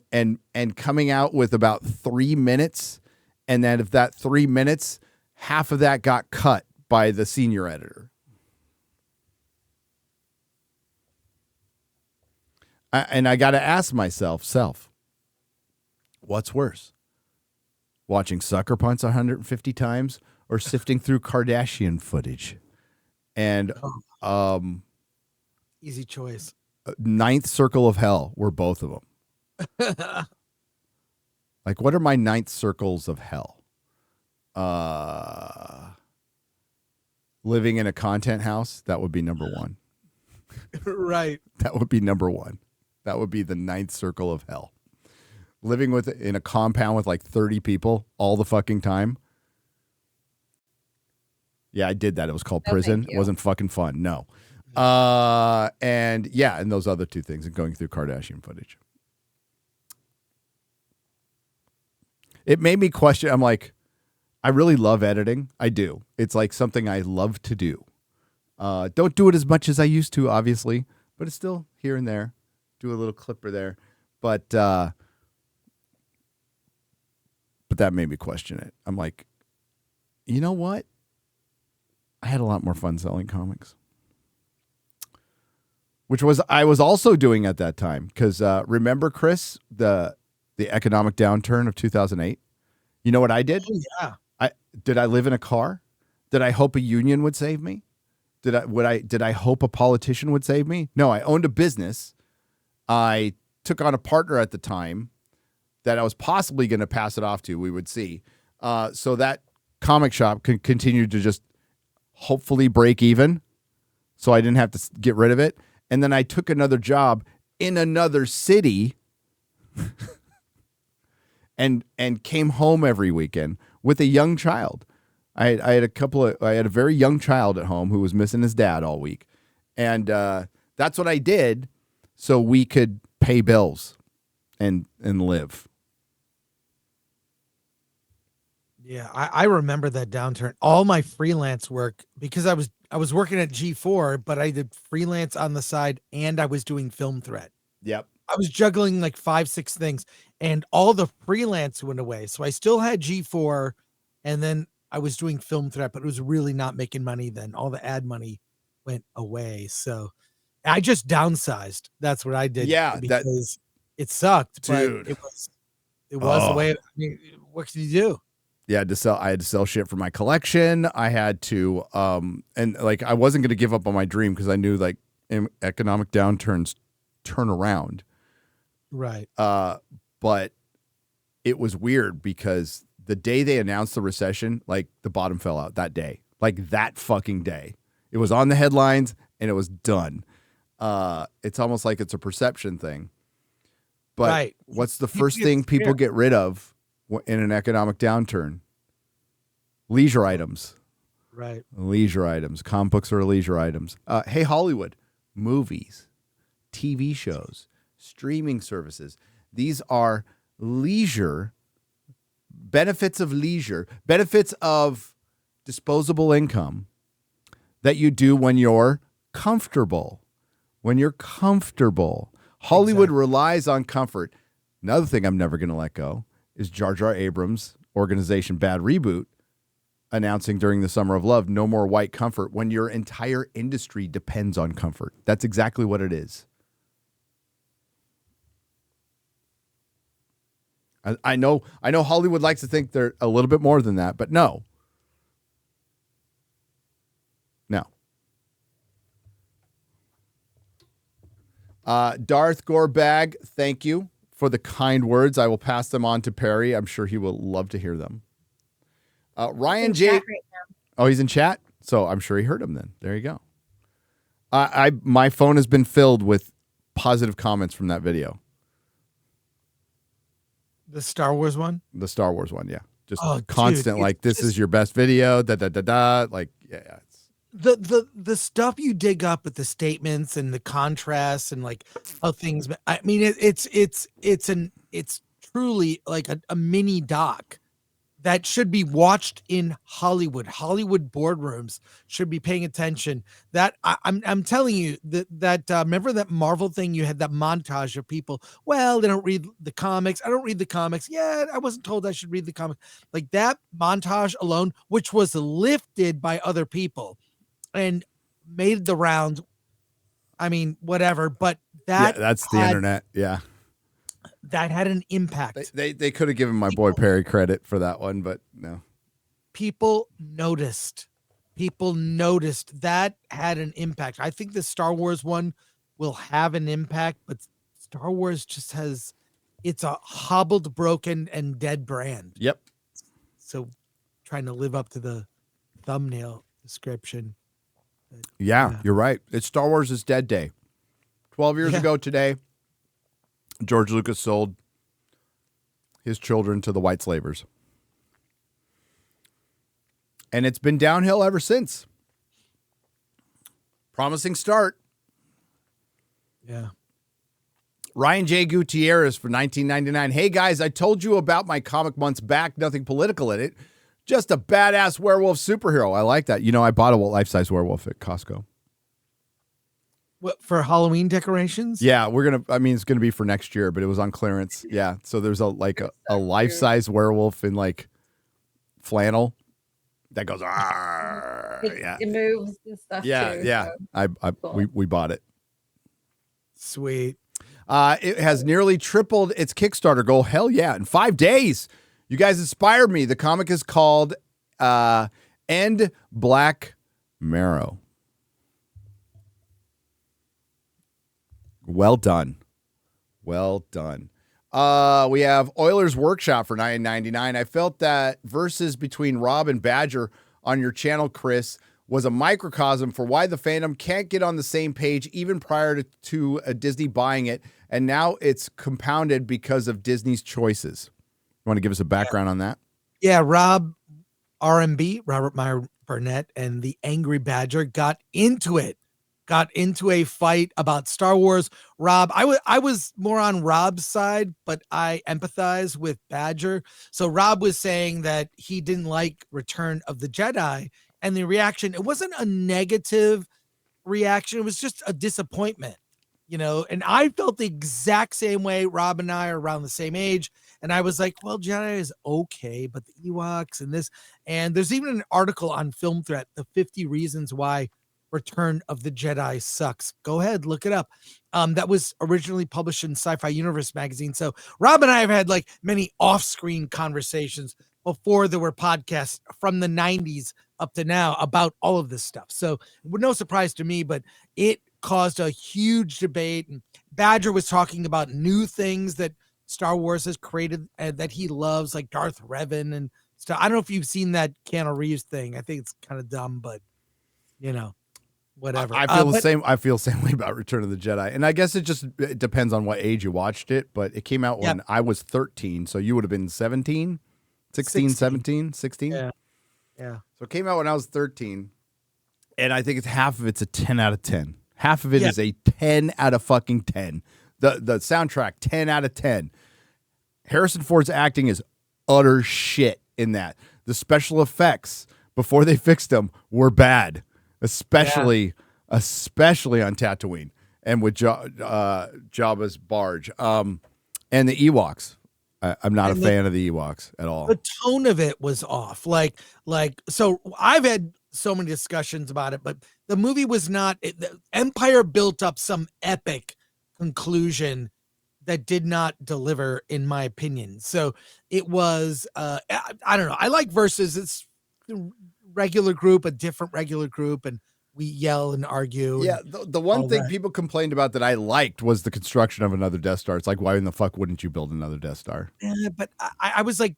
coming out with about 3 minutes, and then if that 3 minutes, half of that got cut by the senior editor. I got to ask myself, what's worse? Watching Sucker Punch 150 times or sifting through Kardashian footage? And easy choice. Ninth Circle of Hell were both of them. Like, what are my 9th circles of hell? Living in a content house, that would be number 1. Right. That would be number 1. That would be the 9th circle of hell. Living in a compound with like 30 people all the fucking time. Yeah, I did that. It was called prison. It wasn't fucking fun. No. And those other 2 things, and going through Kardashian footage. It made me question. I'm like, I really love editing. I do. It's like something I love to do. Don't do it as much as I used to, obviously, but it's still here and there. Do a little clipper there. But that made me question it. I'm like, you know what? I had a lot more fun selling comics. Which I was also doing at that time. Because remember, Chris, the economic downturn of 2008? You know what I did? Oh, yeah. Did I live in a car? Did I hope a union would save me? Did I hope a politician would save me? No, I owned a business. I took on a partner at the time that I was possibly going to pass it off to. We would see. So that comic shop could continue to just hopefully break even. So I didn't have to get rid of it. And then I took another job in another city and came home every weekend with a young child. I had a very young child at home who was missing his dad all week. And that's what I did so we could pay bills and live. Yeah, I remember that downturn. All my freelance work, because I was working at G4, but I did freelance on the side and I was doing Film Threat. Yep. I was juggling like 5-6 things, and all the freelance went away. So I still had G4, and then I was doing Film Threat, but it was really not making money then. All the ad money went away. So I just downsized. That's what I did. Yeah, because it sucked, dude. But it was the way. I mean, what can you do? Yeah, I had to sell shit for my collection. I had to, and like I wasn't going to give up on my dream because I knew like economic downturns turn around. Right. But it was weird because the day they announced the recession, like the bottom fell out that day, like that fucking day. It was on the headlines and it was done. It's almost like it's a perception thing. But right. What's the first thing people get rid of in an economic downturn? Leisure items. Right. Leisure items. Comic books are leisure items. Hey, Hollywood. Movies, TV shows, streaming services. These are leisure, benefits of disposable income that you do when you're comfortable. Hollywood relies on comfort. Another thing I'm never going to let go is Jar Jar Abrams' organization Bad Reboot announcing during the Summer of Love, no more white comfort when your entire industry depends on comfort. That's exactly what it is. I know Hollywood likes to think they're a little bit more than that, but no. Darth Gorebag, thank you for the kind words. I will pass them on to Perry. I'm sure he will love to hear them. Ryan J. Right, oh, he's in chat? So I'm sure he heard him then. There you go. My phone has been filled with positive comments from that video. The Star Wars one? The Star Wars one, yeah. Just constant, dude, like, this is your best video, da-da-da-da. Like, yeah. The stuff you dig up with the statements and the contrasts and like how things, I mean, it's truly like a mini doc that should be watched in Hollywood. Hollywood boardrooms should be paying attention. That I'm telling you that remember that Marvel thing? You had that montage of people. Well, they don't read the comics. I don't read the comics. Yeah, I wasn't told I should read the comics. Like that montage alone, which was lifted by other people and made the rounds. I mean, whatever. But that's the internet. Yeah. That had an impact. They could have given my boy Perry credit for that one, but no. People noticed. That had an impact. I think the Star Wars one will have an impact, but Star Wars just it's a hobbled, broken, and dead brand. Yep. So trying to live up to the thumbnail description. Yeah, you're right. It's Star Wars' dead day. 12 years ago today, George Lucas sold his children to the white slavers. And it's been downhill ever since. Promising start. Yeah. Ryan J. Gutierrez for $19.99. Hey, guys, I told you about my comic months back. Nothing political in it. Just a badass werewolf superhero. I like that. You know, I bought a life-size werewolf at Costco. What, for Halloween decorations? Yeah, it's gonna be for next year, but it was on clearance. Yeah, so there's a life-size werewolf in like flannel that goes. It moves and stuff. Yeah, too, yeah. So. Cool. We bought it. Sweet. It has nearly tripled its Kickstarter goal. Hell yeah! In 5 days. You guys inspired me. The comic is called End Black Marrow. Well done. Well done. We have Oilers Workshop for $9.99. I felt that versus between Rob and Badger on your channel, Chris, was a microcosm for why the fandom can't get on the same page even prior to Disney buying it. And now it's compounded because of Disney's choices. You want to give us a background on that? Yeah, Rob RMB, Robert Meyer Burnett, and the Angry Badger got into a fight about Star Wars. Rob, I was more on Rob's side, but I empathize with Badger. So Rob was saying that he didn't like Return of the Jedi, and the reaction, it wasn't a negative reaction, it was just a disappointment, you know, and I felt the exact same way. Rob and I are around the same age. And I was like, well, Jedi is okay, but the Ewoks and this, and there's even an article on Film Threat, the 50 reasons why Return of the Jedi sucks. Go ahead, look it up. That was originally published in Sci-Fi Universe magazine. So Rob and I have had like many off-screen conversations before there were podcasts from the 90s up to now about all of this stuff. So no surprise to me, but it caused a huge debate. And Badger was talking about new things that Star Wars has created that he loves, like Darth Revan and stuff. I don't know if you've seen that Keanu Reeves thing. I think it's kind of dumb, but you know, whatever. I feel the same. I feel the same way about Return of the Jedi, and I guess it depends on what age you watched it. But it came out when I was 13, so you would have been 17, 16, 17, 16. Yeah. Yeah. So it came out when I was 13, and I think it's half of it's a 10 out of 10. Half of it is a 10 out of fucking 10. The soundtrack, 10 out of 10. Harrison Ford's acting is utter shit in that. The special effects, before they fixed them, were bad, especially on Tatooine and with Jabba's barge. And the Ewoks. I'm not a fan of the Ewoks at all. The tone of it was off. So I've had so many discussions about it, but the movie was not. The Empire built up some epic conclusion that did not deliver, in my opinion. So it was. I don't know. I like Versus. It's a regular group, a different regular group, and we yell and argue. Yeah, the one thing people complained about that I liked was the construction of another Death Star. It's like, why in the fuck wouldn't you build another Death Star? Yeah, but I was like,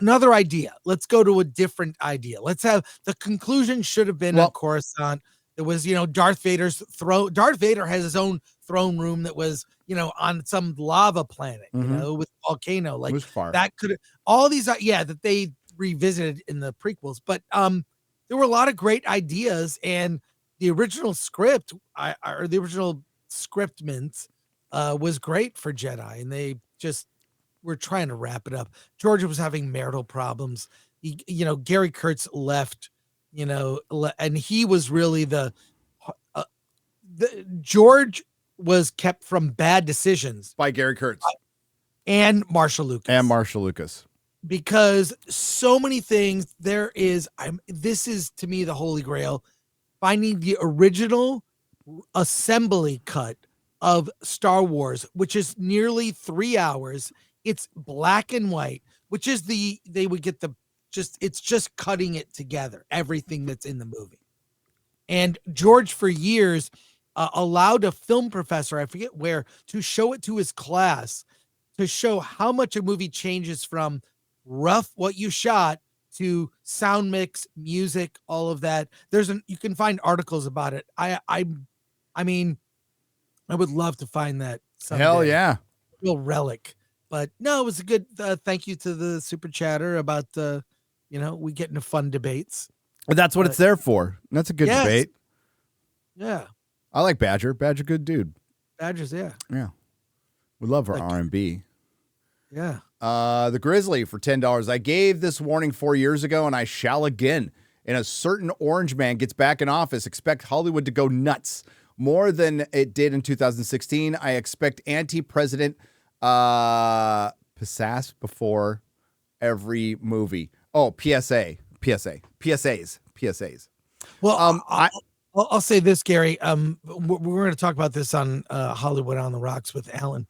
another idea. Let's go to a different idea. Let's have the conclusion should have been Coruscant. It was, Darth Vader's throne. Darth Vader has his own throne room that was, on some lava planet, with a volcano. Like that could all these, that they revisited in the prequels, but there were a lot of great ideas, and the original script, or the original scriptment, was great for Jedi, and they just were trying to wrap it up. George was having marital problems. Gary Kurtz left, and he was really the George was kept from bad decisions by Gary Kurtz and Marshall Lucas. Because so many things this is to me the holy grail, finding the original assembly cut of Star Wars, which is nearly 3 hours. It's black and white, which is they would get it's just cutting it together, everything that's in the movie. And George for years allowed a film professor, I forget where, to show it to his class, to show how much a movie changes from rough what you shot to sound mix, music, all of that. You can find articles about it. I mean, I would love to find that someday. Hell yeah. Real relic. But no, it was a good thank you to the super chatter about we get into fun debates. That's what it's there for. That's a good debate. Yeah. I like Badger. Badger, good dude. Badger's, yeah. Yeah. We love our R&B. Yeah. The Grizzly for $10. I gave this warning 4 years ago, and I shall again. And a certain orange man gets back in office. Expect Hollywood to go nuts more than it did in 2016. I expect anti-president PSAS before every movie. Oh, PSAs. Well, I'll say this, Gary. We're going to talk about this on Hollywood on the Rocks with Alan.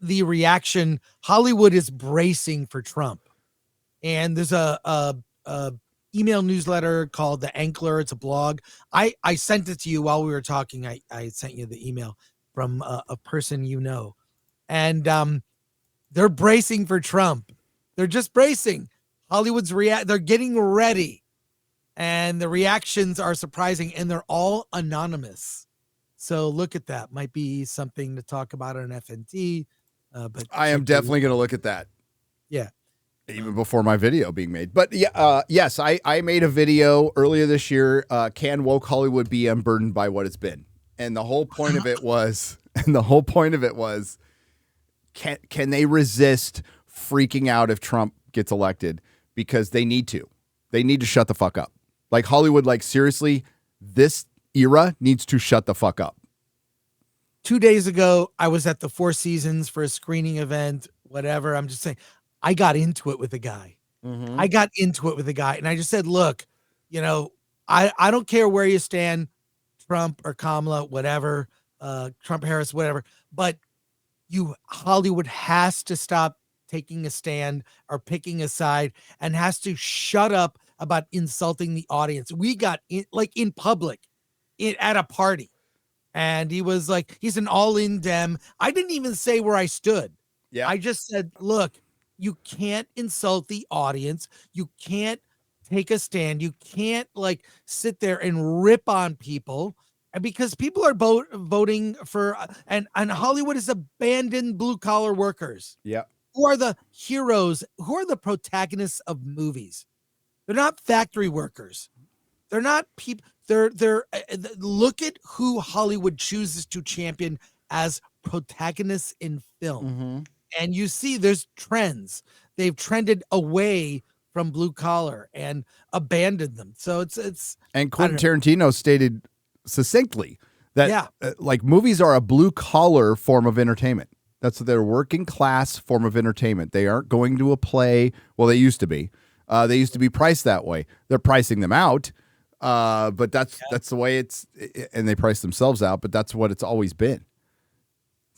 The reaction, Hollywood is bracing for Trump, and there's a email newsletter called The Ankler. It's a blog. I sent it to you while we were talking. I sent you the email from a person and they're bracing for Trump. They're just bracing. Hollywood's they're getting ready, and the reactions are surprising, and they're all anonymous. So look at that. Might be something to talk about on FNT. But I am definitely going to look at that. Yeah. Even before my video being made. But yes, I made a video earlier this year. Can woke Hollywood be unburdened by what it's been? And the whole point of it was, can they resist freaking out if Trump gets elected? Because they need to. They need to shut the fuck up. Like Hollywood, seriously, this era needs to shut the fuck up. 2 days ago, I was at the Four Seasons for a screening event, whatever. I'm just saying, I got into it with a guy. And I just said, look, I don't care where you stand, Trump or Kamala, whatever, Trump, Harris, whatever, but Hollywood has to stop taking a stand or picking a side and has to shut up about insulting the audience. We got in public at a party, and he was like, he's an all-in Dem. I didn't even say where I stood. Yeah. I just said, look, you can't insult the audience. You can't take a stand. You can't sit there and rip on people, and because people are voting for, and Hollywood has abandoned blue collar workers. Yeah. Who are the heroes? Who are the protagonists of movies? They're not factory workers. They're not people. They're look at who Hollywood chooses to champion as protagonists in film. And you see there's trends. They've trended away from blue collar and abandoned them. So it's and Quentin Tarantino stated succinctly that like movies are a blue collar form of entertainment. That's their working class form of entertainment. They aren't going to a play. Well, they used to be. They used to be priced that way. They're pricing them out. But that's the way it's, and they price themselves out, but that's what it's always been.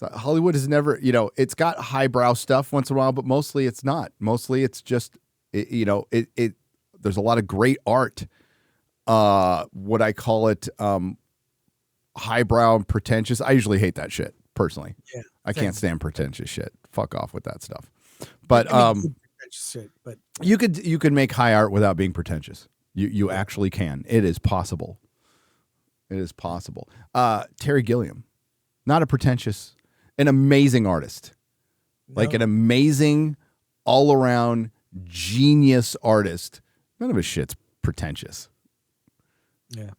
So Hollywood has never, it's got highbrow stuff once in a while, but mostly it's not. Mostly it's just, there's a lot of great art. What I call it, highbrow and pretentious. I usually hate that shit personally. Yeah, I can't stand pretentious shit. Fuck off with that stuff. But, you could make high art without being pretentious. You actually can. It is possible. It is possible. Terry Gilliam, not a pretentious, an amazing artist. No. Like an amazing, all-around genius artist. None of his shit's pretentious. Yeah.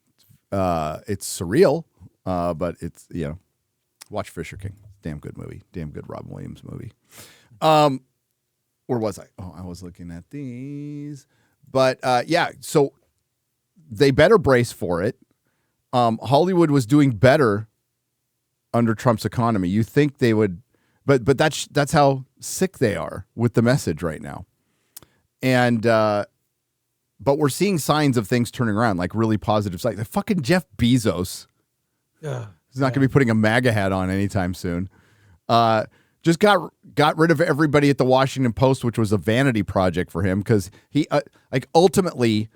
It's surreal, but it's, watch Fisher King. Damn good movie. Damn good Robin Williams movie. Where was I? Oh, I was looking at these. But so they better brace for it. Hollywood was doing better under Trump's economy. You think they would, but that's how sick they are with the message right now. And but we're seeing signs of things turning around, like really positive. Like the fucking Jeff Bezos. He's not going to be putting a MAGA hat on anytime soon. Just got rid of everybody at the Washington Post, which was a vanity project for him, because he ultimately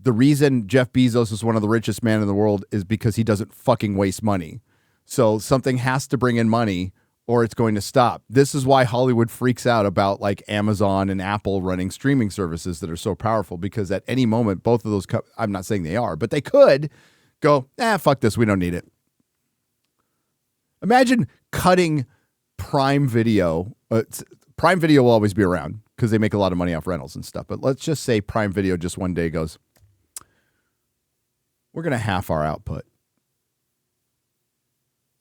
the reason Jeff Bezos is one of the richest men in the world is because he doesn't fucking waste money. So something has to bring in money or it's going to stop. This is why Hollywood freaks out about like Amazon and Apple running streaming services that are so powerful, because at any moment, both of those, I'm not saying they are, but they could go, fuck this. We don't need it. Imagine cutting Prime Video. Prime Video will always be around because they make a lot of money off rentals and stuff. But let's just say Prime Video just one day goes, we're going to half our output.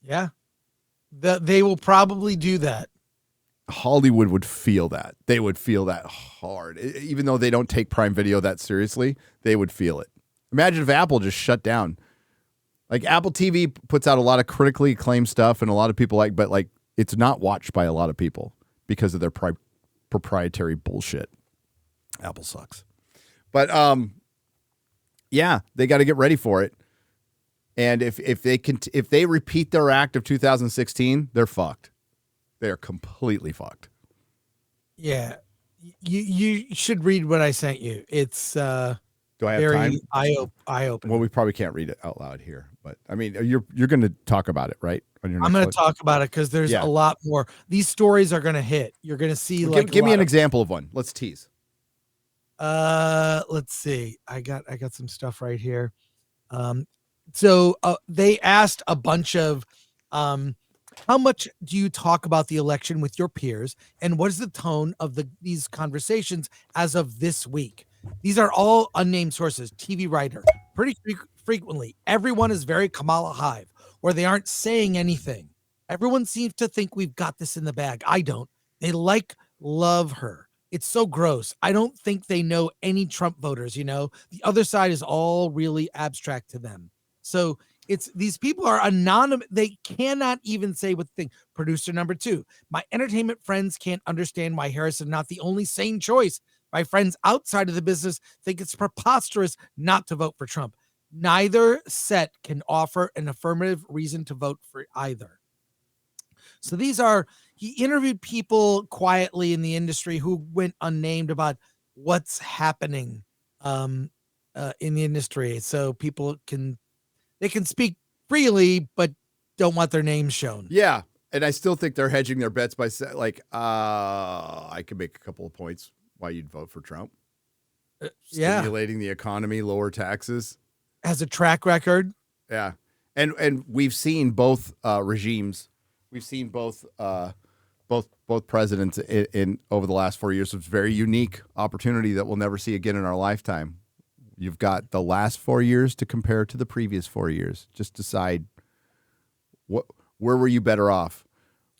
Yeah. They will probably do that. Hollywood would feel that. They would feel that hard. Even though they don't take Prime Video that seriously, they would feel it. Imagine if Apple just shut down. Like Apple TV puts out a lot of critically acclaimed stuff and a lot of people but like it's not watched by a lot of people because of their proprietary bullshit. Apple sucks. But they got to get ready for it. And if they repeat their act of 2016, they're fucked. They are completely fucked. Yeah. You should read what I sent you. It's do I have very time? eye-opening. Well, we probably can't read it out loud here, but I mean, you're going to talk about it, right? On your I'm going to talk about it because there's a lot more. These stories are going to hit. You're going to see give me an example of one. Let's tease. Let's see. I got some stuff right here. So they asked a bunch of how much do you talk about the election with your peers, and what is the tone of these conversations as of this week? These are all unnamed sources. TV writer. Pretty frequently, everyone is very Kamala Hive, or they aren't saying anything. Everyone seems to think we've got this in the bag. I don't. They love her. It's so gross. I don't think they know any Trump voters, The other side is all really abstract to them. So these people are anonymous. They cannot even say what thing. Producer number 2. My entertainment friends can't understand why Harris is not the only sane choice. My friends outside of the business think it's preposterous not to vote for Trump. Neither set can offer an affirmative reason to vote for either. So he interviewed people quietly in the industry who went unnamed about what's happening in the industry. So people can speak freely, but don't want their names shown. Yeah. And I still think they're hedging their bets by saying, I could make a couple of points why you'd vote for Trump. Stimulating the economy, lower taxes. Has a track record. Yeah. And we've seen both regimes. We've seen both both presidents in over the last 4 years was a very unique opportunity that we'll never see again in our lifetime. You've got the last 4 years to compare to the previous 4 years. Just decide where were you better off?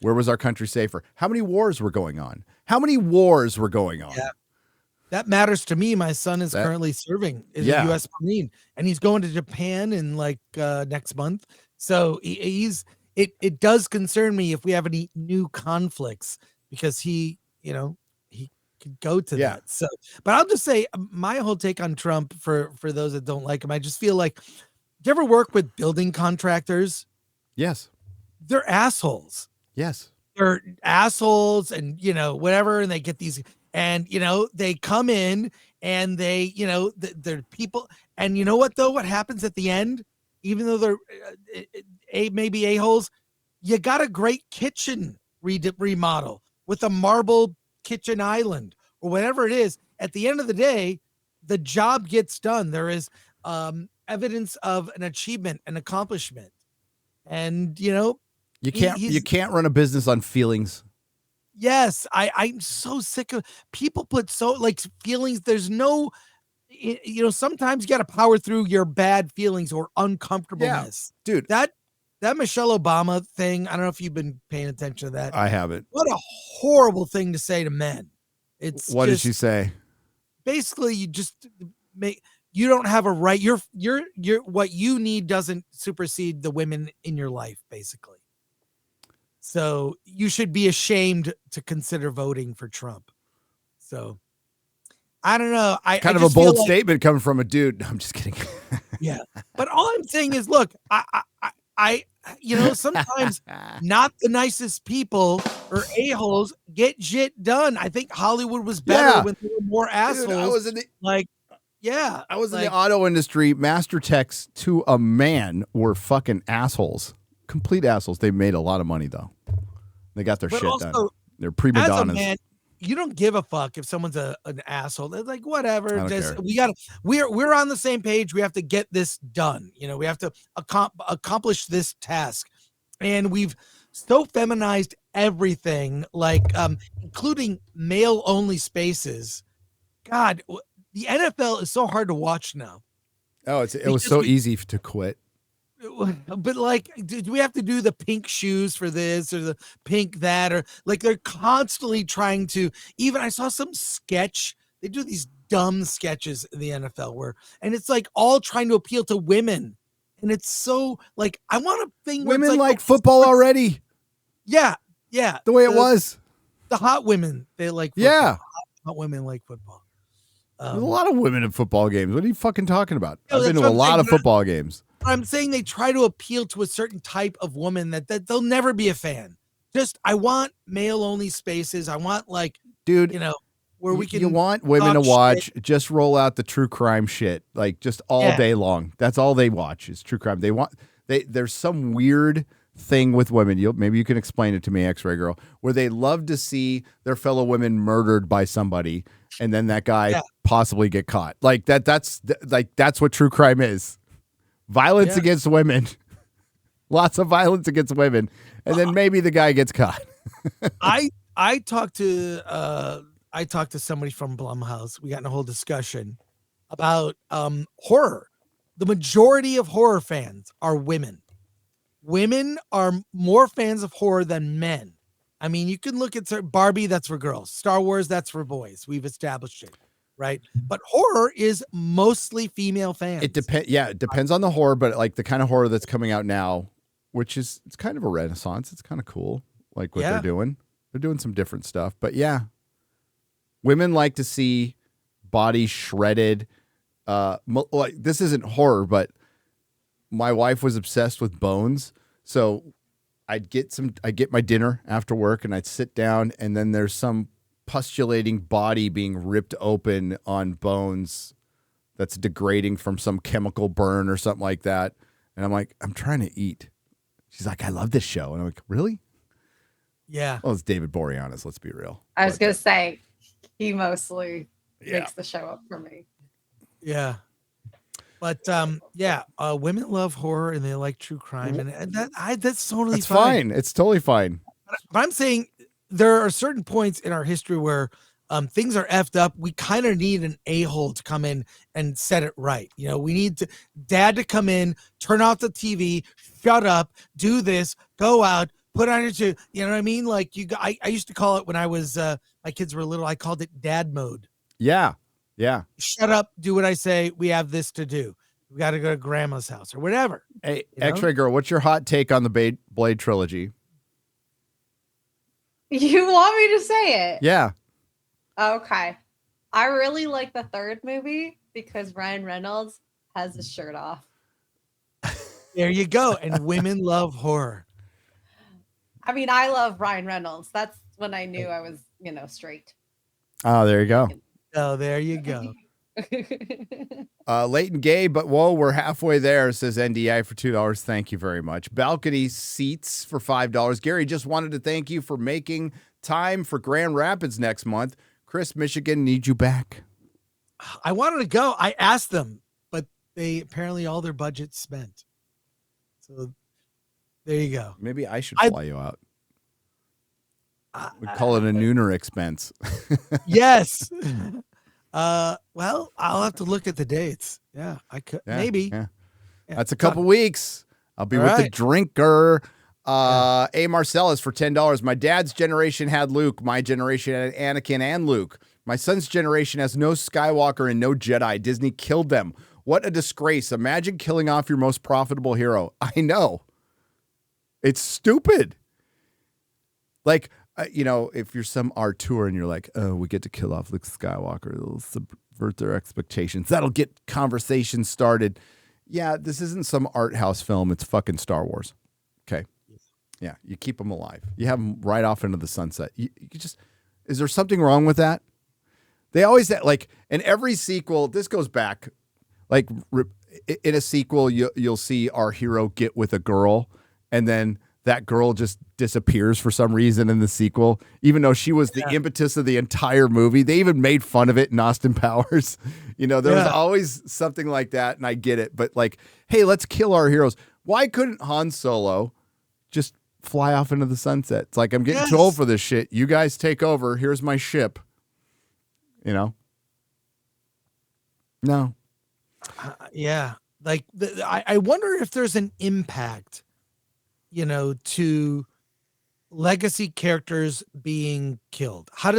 Where was our country safer? How many wars were going on? Yeah. That matters to me. My son is currently serving as a U.S. Marine, and he's going to Japan in like next month. So it does concern me if we have any new conflicts, because he could go to that. So, but I'll just say my whole take on Trump for those that don't like him. I just feel like, do you ever work with building contractors? Yes. They're assholes. Yes. They're assholes and, whatever. And they get these, and, they come in and they, they're people. And you know what, though? What happens at the end, even though they're maybe a-holes, you got a great kitchen remodel with a marble kitchen island or whatever it is. At the end of the day, the job gets done. There is evidence of an achievement, an accomplishment. And, you can't run a business on feelings. Yes, I'm so sick of people put feelings. There's no, sometimes you got to power through your bad feelings or uncomfortableness. Yeah, dude, that Michelle Obama thing. I don't know if you've been paying attention to that. I haven't. What a horrible thing to say to men. What did she say? Basically, you don't have a right. You're what you need doesn't supersede the women in your life, basically. So you should be ashamed to consider voting for Trump. So I don't know. I of a bold statement coming from a dude. No, I'm just kidding. Yeah. But all I'm saying is, look, I sometimes not the nicest people or a-holes get shit done. I think Hollywood was better when there were more assholes. Dude, I was in the auto industry. Master techs to a man were fucking assholes. Complete assholes. They made a lot of money though. They got their shit done. They're prima donnas. As a man, you don't give a fuck if someone's an asshole. They're like, whatever. Care. We're on the same page. We have to get this done. We have to accomplish this task. And we've so feminized everything, including male only spaces. God, the NFL is so hard to watch now. Oh, it was so easy to quit. But do we have to do the pink shoes for this or the pink that, or they're constantly trying to, even I saw some sketch. They do these dumb sketches in the NFL and it's all trying to appeal to women. And it's so I want a thing where women like football already. Yeah. Yeah. The way it was. The hot women, they like football. Yeah. Hot women like football. There's a lot of women in football games. What are you fucking talking about? I've been to a lot of football games. I'm saying they try to appeal to a certain type of woman that they'll never be a fan. I want male only spaces. I want dude, where we can. You want women to watch? Shit. Just roll out the true crime shit, just all day long. That's all they watch is true crime. There's some weird thing with women. Maybe you can explain it to me, X-Ray Girl, where they love to see their fellow women murdered by somebody, and then that guy possibly get caught. That's what true crime is. Violence against women, lots of violence against women, and then maybe the guy gets caught. I talked to somebody from Blumhouse. We got in a whole discussion about horror. The majority of horror fans are women. Women are more fans of horror than men. I mean, you can look at Barbie, that's for girls. Star Wars, that's for boys. We've established it. Right. But horror is mostly female fans. It depends. Yeah, it depends on the horror, but the kind of horror that's coming out now, which is, it's kind of a renaissance. It's kind of cool. What they're doing. They're doing some different stuff. But yeah, women like to see bodies shredded. This isn't horror, but my wife was obsessed with bones. So I'd get my dinner after work and I'd sit down, and then there's some postulating body being ripped open on bones that's degrading from some chemical burn or something like that. And I'm like, I'm trying to eat. She's like, I love this show. And I'm like, really? Yeah. Well, it's David Boreanaz. Let's be real. I was going to say, he mostly makes the show up for me. Yeah. But women love horror and they like true crime. And that's totally fine. It's totally fine. But I'm saying, there are certain points in our history where things are effed up. We kind of need an a-hole to come in and set it right. You know, we need dad to come in, turn off the TV, shut up, do this, go out, put on your, you know what I mean? Like I used to call it when I was, my kids were little, I called it dad mode. Yeah. Yeah. Shut up, do what I say. We have this to do. We got to go to grandma's house or whatever. Hey, X-Ray Girl, what's your hot take on the Blade trilogy? You want me to say it? Yeah. Okay. I really like the third movie because Ryan Reynolds has his shirt off. There you go. And women love horror. I mean, I love Ryan Reynolds. That's when I knew I was, straight. Oh, there you go. Oh, there you go. Late and gay, but whoa, we're halfway there, says NDI for $2. Thank you very much. Balcony seats for $5. Gary just wanted to thank you for making time for Grand Rapids next month. Chris, Michigan, need you back. I wanted to go. I asked them, but they apparently all their budget's spent. So there you go. Maybe I should fly you out. We call it a nooner expense. Yes. Well, I'll have to look at the dates. Yeah, I could maybe. Yeah. That's a couple weeks. I'll be with the drinker. A Marcellus for $10. My dad's generation had Luke. My generation had Anakin and Luke. My son's generation has no Skywalker and no Jedi. Disney killed them. What a disgrace. Imagine killing off your most profitable hero. I know. It's stupid. Like, if you're some auteur and you're like, oh, we get to kill off Luke Skywalker, it'll subvert their expectations. That'll get conversations started. Yeah, this isn't some art house film. It's fucking Star Wars. Okay. Yeah, you keep them alive. You have them right off into the sunset. You just, is there something wrong with that? They always, like, in every sequel, this goes back, like, in a sequel, you'll see our hero get with a girl, and then that girl just disappears for some reason in the sequel, even though she was the impetus of the entire movie. They even made fun of it in Austin Powers. There was always something like that, and I get it. But, like, hey, let's kill our heroes. Why couldn't Han Solo just fly off into the sunset? It's like, I'm getting too old for this shit. You guys take over. Here's my ship. No. Yeah. Like, I wonder if there's an impact, to legacy characters being killed. What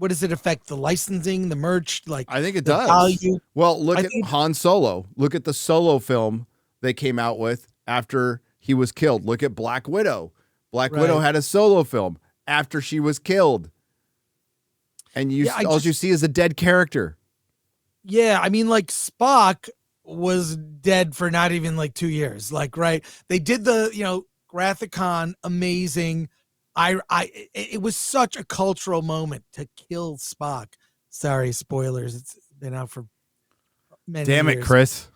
does it affect? The licensing, the merch? Like, I think it does. Value? Well, look at Han Solo. Look at the Solo film they came out with after he was killed. Look at Black Widow. Black Widow had a solo film after she was killed. And all you see is a dead character. Yeah, I mean, like, Spock was dead for not even like 2 years. Like, right? They did the, Grathicon, amazing. It was such a cultural moment to kill Spock. Sorry, spoilers. It's been out for many years. Damn it, Chris.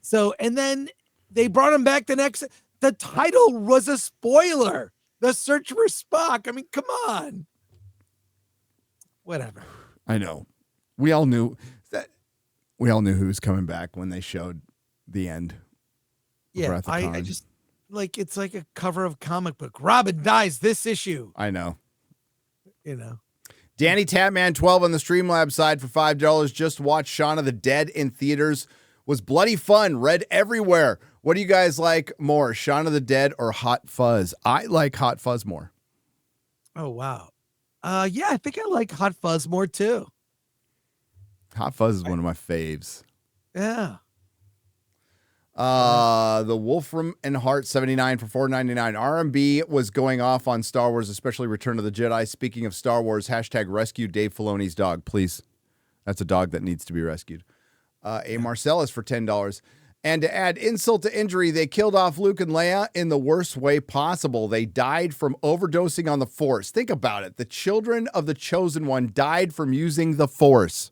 So, and then they brought him back the title was a spoiler. The Search for Spock. I mean, come on. Whatever. I know. We all knew who was coming back when they showed the end. Yeah, I just, like, it's like a cover of a comic book. Robin dies this issue. I know. Danny Tatman 12 on the Streamlabs side for $5. Just watched Shaun of the Dead in theaters. Was bloody fun. Read everywhere. What do you guys like more, Shaun of the Dead or Hot Fuzz? I like Hot Fuzz more. Oh, wow. Yeah, I think I like Hot Fuzz more too. Hot Fuzz is one of my faves. Yeah. The Wolfram and Hart 79 for $4.99. RMB was going off on Star Wars, especially Return of the Jedi. Speaking of Star Wars, # rescue Dave Filoni's dog, please. That's a dog that needs to be rescued. A Marcellus for $10. And to add insult to injury, they killed off Luke and Leia in the worst way possible. They died from overdosing on the Force. Think about it. The children of the Chosen One died from using the Force.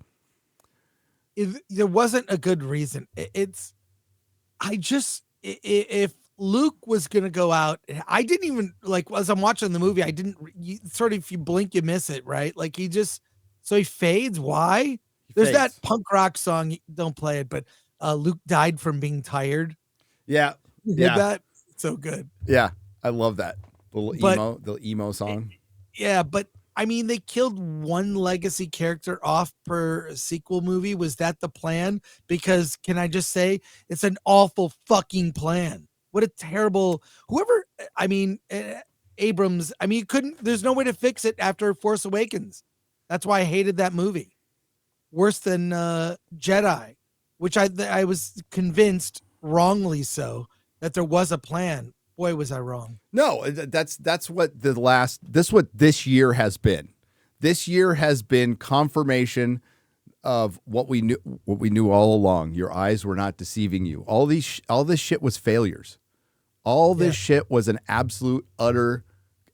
There wasn't a good reason. If Luke was going to go out, I didn't even, like, as I'm watching the movie, if you blink, you miss it, right? Like, he fades. Why? There's that punk rock song. Don't play it, but Luke died from being tired. Yeah. You heard that? So good. Yeah. I love that. The emo song. Yeah, but I mean, they killed one legacy character off per sequel movie. Was that the plan? Because can I just say it's an awful fucking plan. What a terrible whoever. I mean, Abrams. I mean, you couldn't. There's no way to fix it after Force Awakens. That's why I hated that movie. Worse than Jedi, which I was convinced wrongly so that there was a plan. Boy, was I wrong. No, that's what what this year has been. This year has been confirmation of what we knew all along. Your eyes were not deceiving you. All this shit was failures. All this shit was an absolute, utter,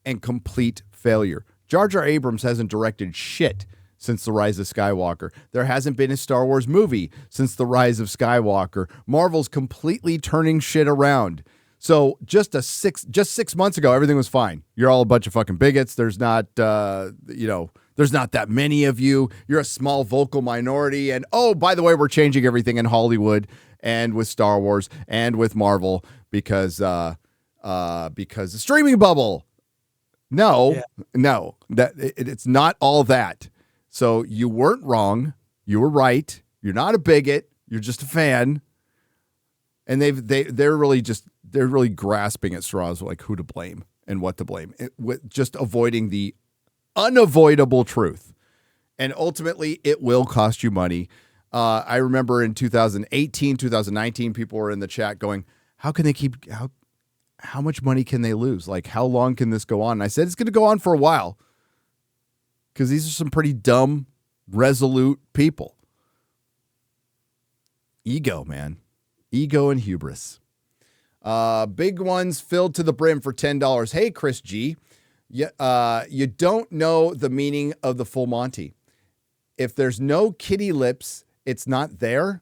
and complete failure. Jar Jar Abrams hasn't directed shit since The Rise of Skywalker. There hasn't been a Star Wars movie since The Rise of Skywalker. Marvel's completely turning shit around. So just 6 months ago, everything was fine. You're all a bunch of fucking bigots. There's not, there's not that many of you. You're a small vocal minority. And oh, by the way, we're changing everything in Hollywood and with Star Wars and with Marvel because the streaming bubble. No, it's not all that. So you weren't wrong. You were right. You're not a bigot. You're just a fan. And they're really grasping at straws, like who to blame and what to blame, just avoiding the unavoidable truth. And ultimately, it will cost you money. I remember in 2018, 2019, people were in the chat going, how much money can they lose? Like, how long can this go on? And I said, it's going to go on for a while because these are some pretty dumb, resolute people. Ego, man. Ego and hubris. Big ones filled to the brim for $10. Hey, Chris G. You don't know the meaning of the full Monty. If there's no kitty lips, it's not there.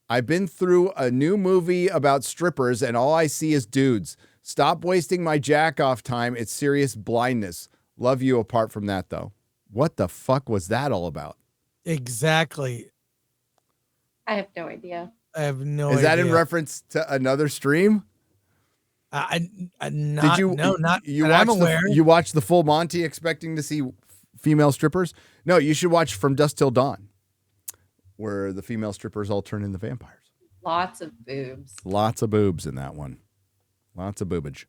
I've been through a new movie about strippers and all I see is dudes. Stop wasting my jack off time. It's serious blindness. Love you apart from that, though. What the fuck was that all about? Exactly. I have no idea. I have no idea. Is that in reference to another stream? Not you I'm aware. You watched the full Monty expecting to see female strippers? No, you should watch From Dusk Till Dawn, where the female strippers all turn into vampires. Lots of boobs. Lots of boobs in that one. Lots of boobage.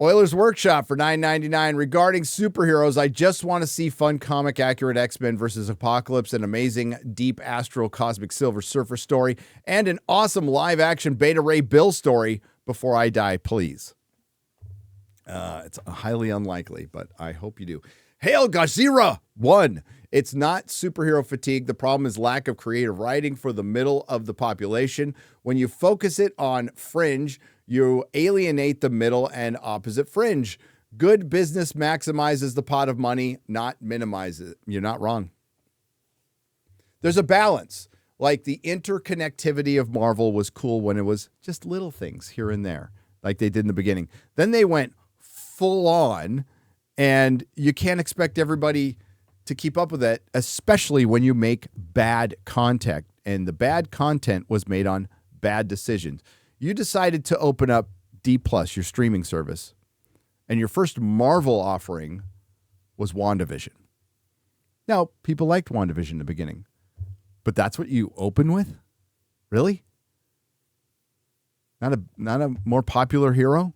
Oilers Workshop for $9.99. Regarding superheroes, I just want to see fun comic accurate X-Men versus Apocalypse, an amazing deep astral cosmic Silver Surfer story, and an awesome live action Beta Ray Bill story before I die, please. It's highly unlikely, but I hope you do. Hail Gazira 1. It's not superhero fatigue. The problem is lack of creative writing for the middle of the population. When you focus it on fringe, you alienate the middle and opposite fringe. Good business maximizes the pot of money, not minimizes it. You're not wrong. There's a balance. Like the interconnectivity of Marvel was cool when it was just little things here and there, like they did in the beginning. Then they went full on, and you can't expect everybody to keep up with it, especially when you make bad content. And the bad content was made on bad decisions. You decided to open up D+, your streaming service, and your first Marvel offering was WandaVision. Now, people liked WandaVision in the beginning, but that's what you open with? Really? Not a more popular hero?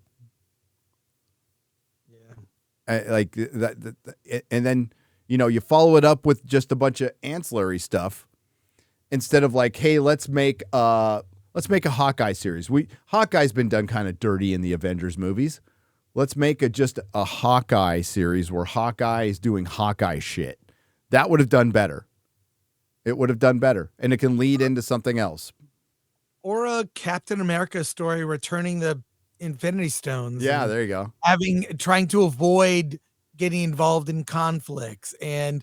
Yeah. Like that, and then you follow it up with just a bunch of ancillary stuff instead of like, hey, let's make a Hawkeye series. Hawkeye's been done kind of dirty in the Avengers movies. Let's make just a Hawkeye series where Hawkeye is doing Hawkeye shit. That would have done better. It would have done better, and it can lead into something else. Or a Captain America story returning the Infinity Stones. Yeah, there you go. Trying to avoid getting involved in conflicts, and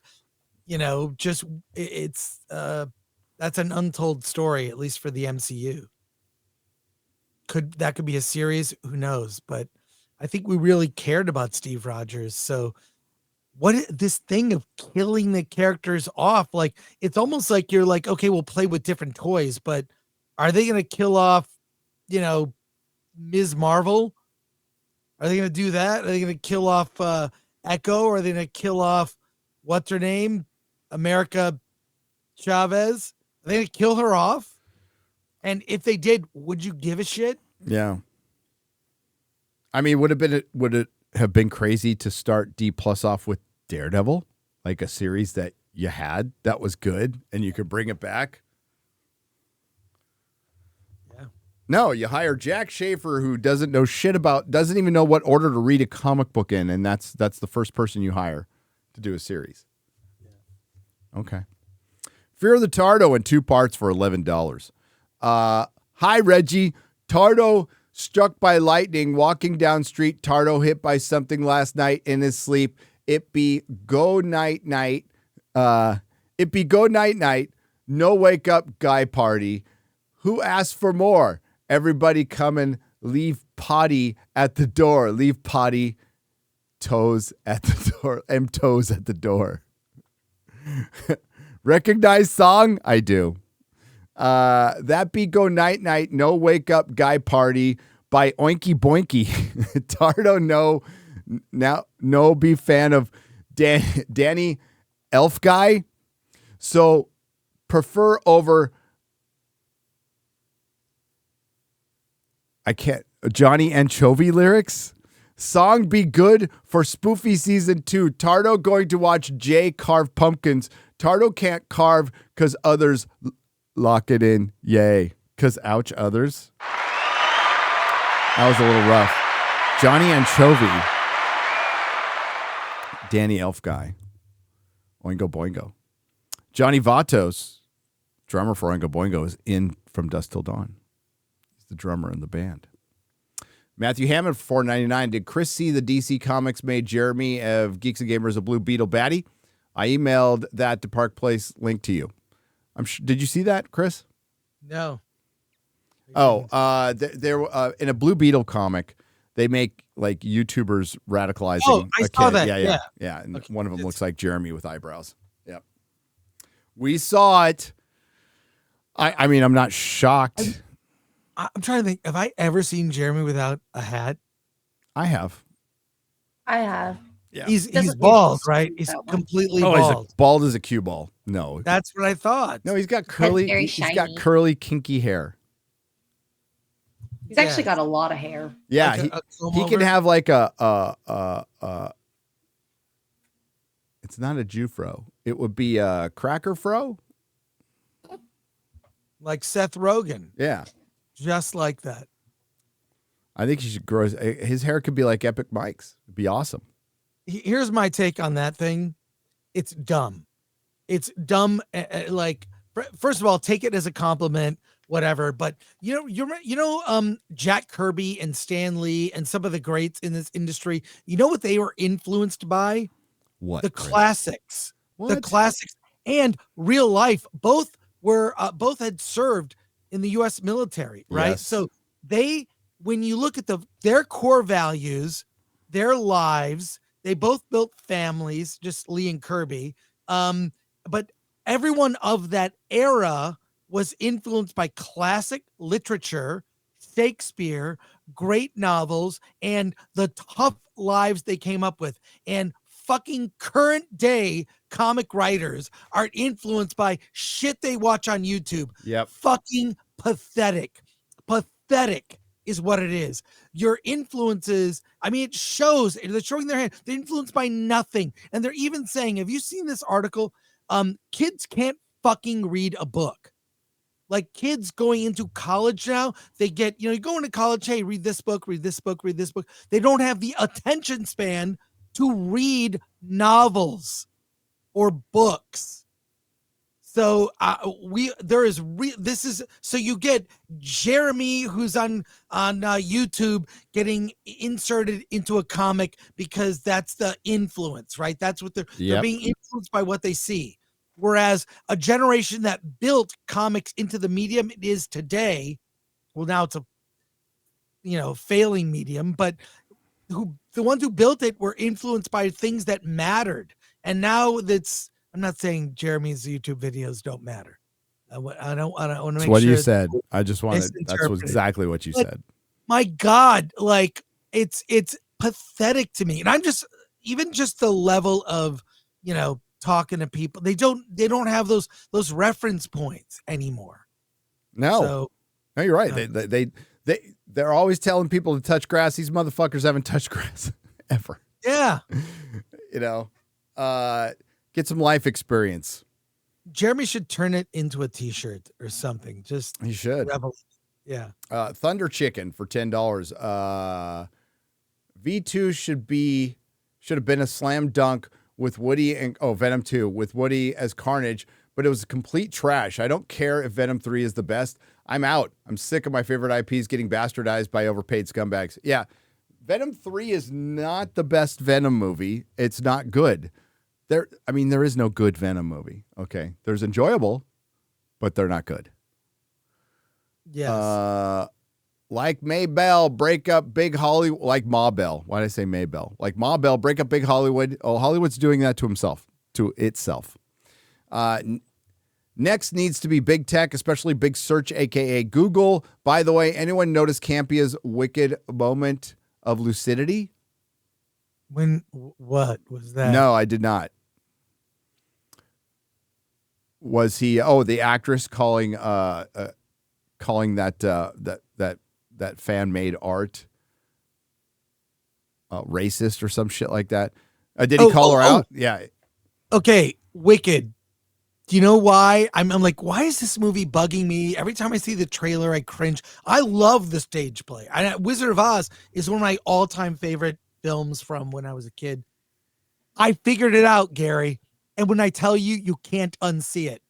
it's that's an untold story, at least for the MCU. That could be a series, who knows? But I think we really cared about Steve Rogers. So this thing of killing the characters off, like it's almost like you're like, okay, we'll play with different toys, but are they going to kill off, Ms. Marvel? Are they going to do that? Are they going to kill off Echo? Or are they going to kill off, what's her name? America Chavez? Are they going to kill her off? And if they did, would you give a shit? Yeah. I mean, would it have been crazy to start D+ off with Daredevil? Like a series that you had that was good and you could bring it back? Yeah. No, you hire Jack Schaefer, who doesn't even know what order to read a comic book in, and that's the first person you hire to do a series. Yeah. Okay. Fear of the Tardo in 2 parts for $11. Hi, Reggie. Tardo struck by lightning walking down street. Tardo hit by something last night in his sleep. It be go night night. It be go night night. No wake up guy party. Who asked for more? Everybody come and leave potty at the door. Leave potty toes at the door. Toes at the door. Recognize song? I do. That be go night night. No wake up guy party by Oinky Boinky. Tardo no be fan of Danny Elf Guy. So prefer over Johnny Anchovy lyrics. Song be good for Spoofy season 2. Tardo going to watch Jay carve pumpkins. Tardo can't carve because others lock it in. Yay. Because ouch others. That was a little rough. Johnny Anchovy. Danny Elf Guy. Oingo Boingo. Johnny Vatos, drummer for Oingo Boingo, is in From Dusk Till Dawn. He's the drummer in the band. Matthew Hammond for $4.99. Did Chris see the DC Comics made Jeremy of Geeks and Gamers a Blue Beetle baddie? I emailed that to Park Place link to you. Did you see that, Chris? No. Oh, there in a Blue Beetle comic, they make like YouTubers radicalizing. Oh, I saw that. Yeah. And okay. One of them looks like Jeremy with eyebrows. Yep. We saw it. I mean, I'm not shocked. I'm trying to think. Have I ever seen Jeremy without a hat? I have. I have. Yeah. He's bald, right? He's That one. completely He's bald. bald as a cue ball. No. That's what I thought. No, he's got curly. very He's got shiny. curly, kinky hair. He's actually got a lot of hair. Yeah, Like a he can have like a it's not a Jufro. It would be a cracker fro. like Seth Rogen, Yeah. just like that. I think he should grow his hair could be like Epic Mike's. It'd be awesome. Here's my take on that thing. It's dumb. It's dumb. Like, first of all, take it as a compliment, whatever. But Jack Kirby and Stan Lee and some of the greats in this industry. You know what they were influenced by? What? The classics. What? The classics and real life. Both both had served in the U.S. military, right? Yes. So when you look at their core values, their lives. They both built families, just Lee and Kirby. But everyone of that era was influenced by classic literature, Shakespeare, great novels, and the tough lives they came up with. And fucking current day comic writers are influenced by shit they watch on YouTube. Yep. Fucking pathetic. Pathetic is what it is. Your influences, I mean, it shows, they're showing their hand, they're influenced by nothing. And they're even saying, have you seen this article? Kids can't fucking read a book. Like kids going into college now, they get, you go into college, hey, read this book, read this book, read this book. They don't have the attention span to read novels or books. So so you get Jeremy, who's on YouTube, getting inserted into a comic because that's the influence, right? That's what they're being influenced by what they see. Whereas a generation that built comics into the medium it is today, well, now it's a failing medium, but the ones who built it were influenced by things that mattered, and now I'm not saying Jeremy's YouTube videos don't matter. I don't want to make sure. What you said. I just wanted. That's exactly what you said. My God, like it's pathetic to me. And I'm just, even just the level of, talking to people, they don't have those reference points anymore. No, you're right. They're always telling people to touch grass. These motherfuckers haven't touched grass ever. Yeah. Get some life experience. Jeremy should turn it into a T-shirt or something. Just he should. Yeah. Thunder Chicken for $10. V2 should have been a slam dunk with Woody and Venom 2 with Woody as Carnage, but it was complete trash. I don't care if Venom 3 is the best. I'm out. I'm sick of my favorite IPs getting bastardized by overpaid scumbags. Yeah. Venom 3 is not the best Venom movie. It's not good. There is no good Venom movie. Okay. There's enjoyable, but they're not good. Yes. Like Maybell, break up Big Hollywood. Like Ma Bell. Why did I say Maybell? Like Ma Bell, break up Big Hollywood. Oh, Hollywood's doing that to itself. Next needs to be big tech, especially big search, aka Google. By the way, anyone notice Campia's wicked moment of lucidity? What was that? No, I did not. Was he? Oh, the actress calling that fan made art racist or some shit like that. Did he call her out? Yeah. Okay, Wicked. Do you know why? I'm like, why is this movie bugging me? Every time I see the trailer, I cringe. I love the stage play. Wizard of Oz is one of my all-time favorite films from when I was a kid. I figured it out, Gary. And when I tell you, you can't unsee it.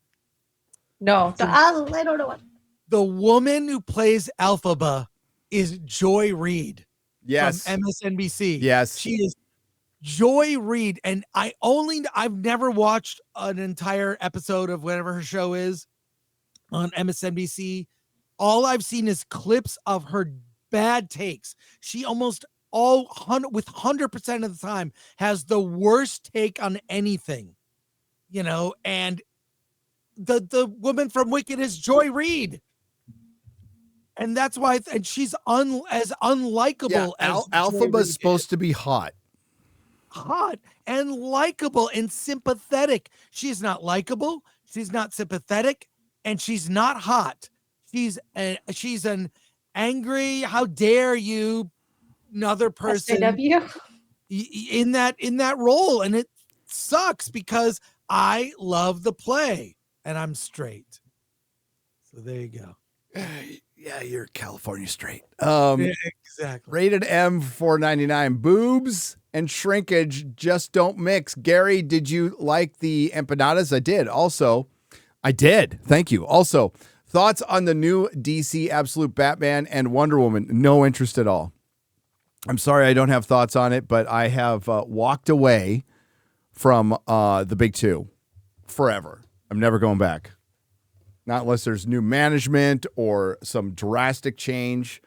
No, I don't know what. The woman who plays Elphaba is Joy Reid. Yes. From MSNBC. Yes. She is Joy Reid. And I've never watched an entire episode of whatever her show is on MSNBC. All I've seen is clips of her bad takes. She almost with 100% of the time has the worst take on anything, and the woman from Wicked is Joy Reid. And that's why, and she's as unlikable as Alphaba's supposed to be hot and likable and sympathetic. She's not likable. She's not sympathetic, and she's not hot. She's an angry, how dare you, another person in that role, and it sucks because I love the play and I'm straight. So there you go. Yeah, you're California straight. Exactly. Rated M for $4.99. Boobs and shrinkage just don't mix. Gary, did you like the empanadas? I did. I did. Thank you. Also, thoughts on the new DC Absolute Batman and Wonder Woman? No interest at all. I'm sorry I don't have thoughts on it, but I have walked away from the big two forever. I'm never going back. Not unless there's new management or some drastic change.